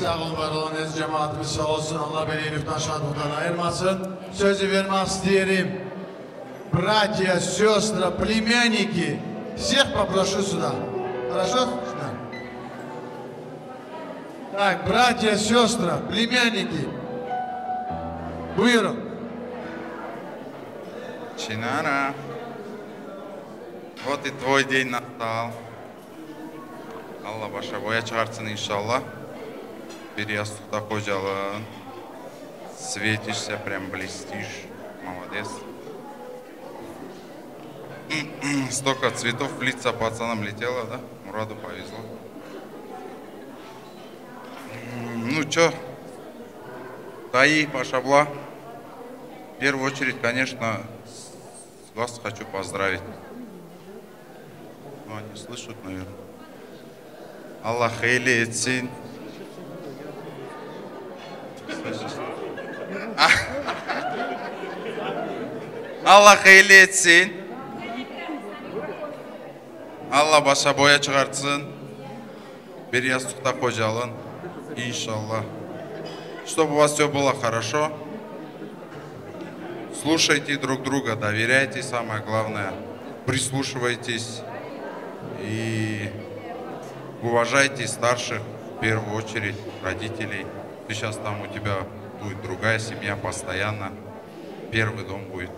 Sağ olun, var olun, ez cemaatimiz sağ olsun. Allah beni eliften şadlıktan ayırmasın. Sözü vermek isterim. Братья, сестры, племянники, всех попрошу сюда. Хорошо? Так, братья, сестры, племянники, buyurun. Чинара, вот и твой день настал. Алла баша боя чыгарсын, иншаллах. Переястықта қожалын. Светишься, прям блестишь. Молодец. Столько цветов в лица пацанам летело, да? Мураду повезло. Ну чё? Таи, Пашабла. В первую очередь, конечно, вас хочу поздравить. Ну, они слышат, наверное. Аллах хейли этсин. Аллах хейли этсин. Алла баша боя чыгартсын. Бер ястықта қожалын. Иншаллах. Чтобы у вас все было хорошо. Слушайте друг друга, доверяйте, самое главное. Прислушивайтесь и уважайте старших, в первую очередь, родителей. Сейчас там у тебя будет другая семья постоянно. Первый дом будет.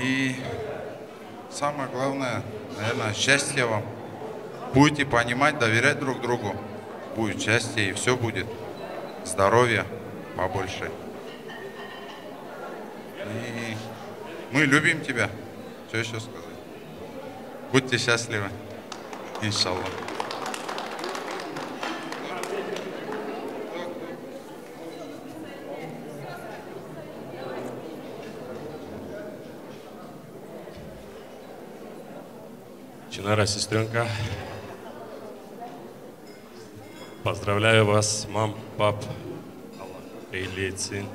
И самое главное, наверное, счастья вам. Будете понимать, доверять друг другу. Будет счастье и все будет. Здоровья побольше. И мы любим тебя. Что еще сказать? Будьте счастливы. Иншаллах. Чинара, сестренка, поздравляю вас, мам, пап, Аллах eyli etsin.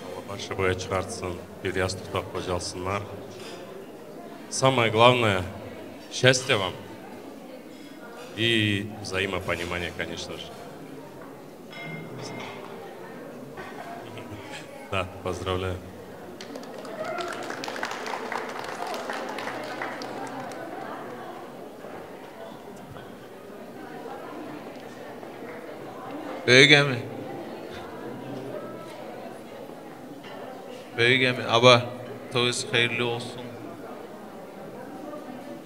Allah başı boya çıkartsın, bir yastıkta kocalsınlar. Самое главное, счастья вам и взаимопонимания, конечно же. Да, поздравляю. Böğemi. Böğemi. Aba, toz hayırlı olsun.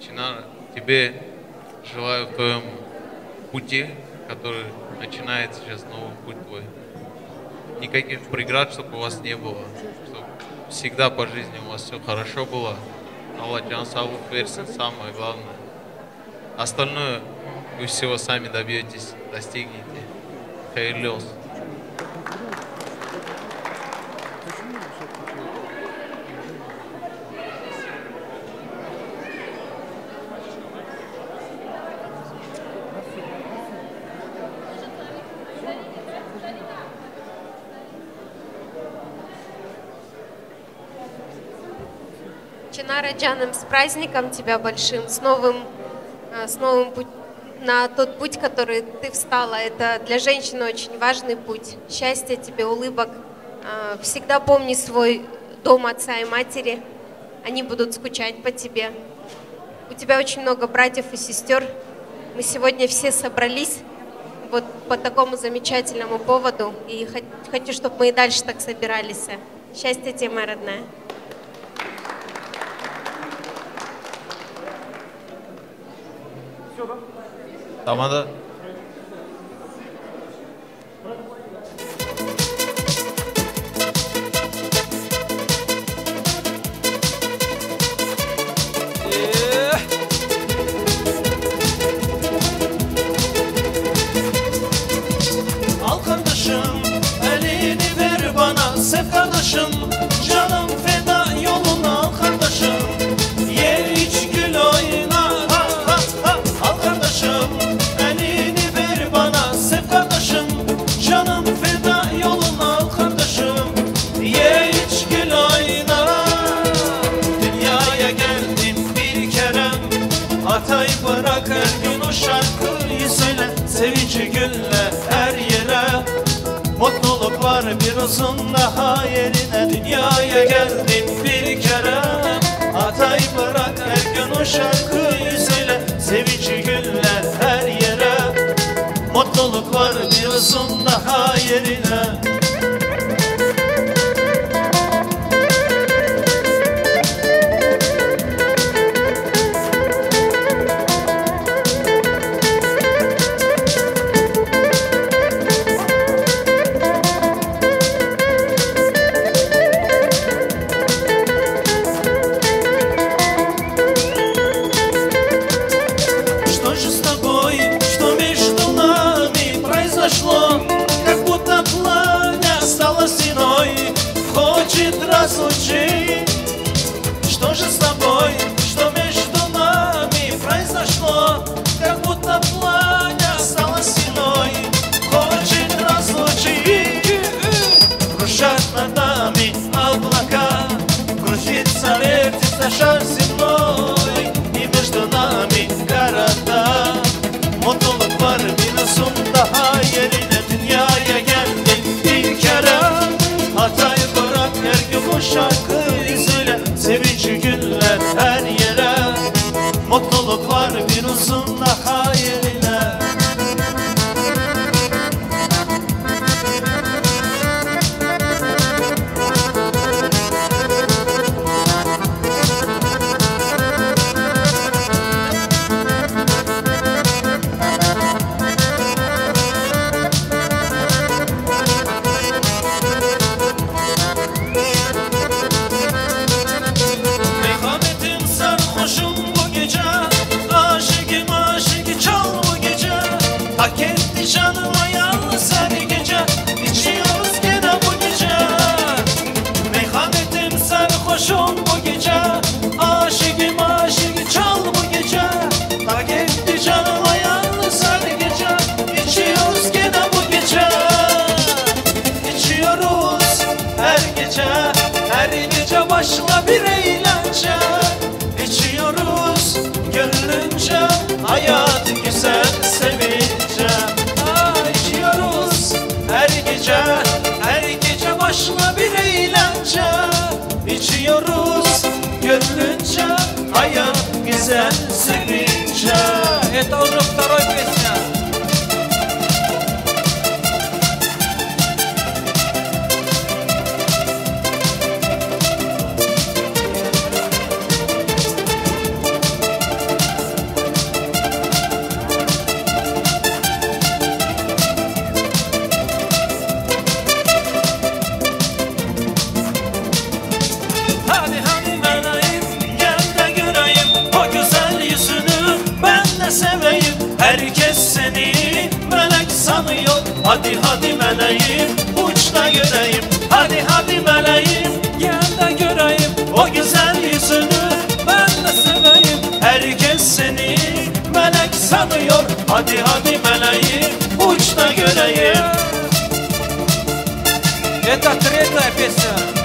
Чинар, тебе желаю в твоем пути, который начинается сейчас, новый путь твой. Никаких преград, чтобы у вас не было. Чтобы всегда по жизни у вас все хорошо было. Аллах тебе сабук версин, самое главное. Остальное вы всего сами добьетесь, достигнете. Hayırlı olsun. Чинара Джаном, с праздником тебя большим, с новым на тот путь, который ты встала. Это для женщины очень важный путь. Счастья тебе, улыбок. Всегда помни свой дом отца и матери. Они будут скучать по тебе. У тебя очень много братьев и сестер. Мы сегодня все собрались вот по такому замечательному поводу. И хочу, чтобы мы и дальше так собирались. Счастья тебе, моя родная. Tamada. Al kardeşim, elini ver bana, sev kardeşim, canım feda yoluna al kardeşim, ye iç gül oyna, ha ha ha. Al kardeşim, elini ver bana, sev kardeşim, canım feda yoluna al kardeşim, ye iç gül oyna. Dünyaya geldim bir kere, atay bırak her gün o şarkıyı söyle, sevinci gülle her yere. Mutluluk var bir uzun daha yerine. Dünyaya geldim bir kere, atay bırak her gün o şarkıyı söyle, sevinci güller her yere. Mutluluk var bir uzun daha yerine. Как будто пламя стало стеной, хочет разлучить. Что же с тобой, что между нами произошло? Как будто пламя стало стеной, хочет разлучить. Кружат над нами облака, крутится, вертится шар земной, и между нами города. Mutluluk var bir uzun daha yerine. Dünyaya geldim bir kere, hatayı bırak her gün bu şarkıyı söyle, sevinci günler her yere. Mutluluk var bir uzun daha yerine. Hak etti canıma yalnız her gece, içiyoruz gene bu gece. Meyhanetim sarhoşum bu gece, aşıkım aşık çal bu gece. Hak etti canıma yalnız her gece, içiyoruz gene bu gece. İçiyoruz her gece başla bir eğlence. İçiyoruz gönlünce, hayat güzel sevince. İçiyoruz her gece başla bir eğlence. İçiyoruz gönlünce, hayat güzel sevince. Это уже второй песня. Herkes seni melek sanıyor. Hadi hadi meleğim, uç da göreyim. Hadi hadi meleğim, gel de göreyim. O güzel yüzünü ben de seveyim. Herkes seni melek sanıyor. Hadi hadi meleğim, uç da göreyim. Это третья песня.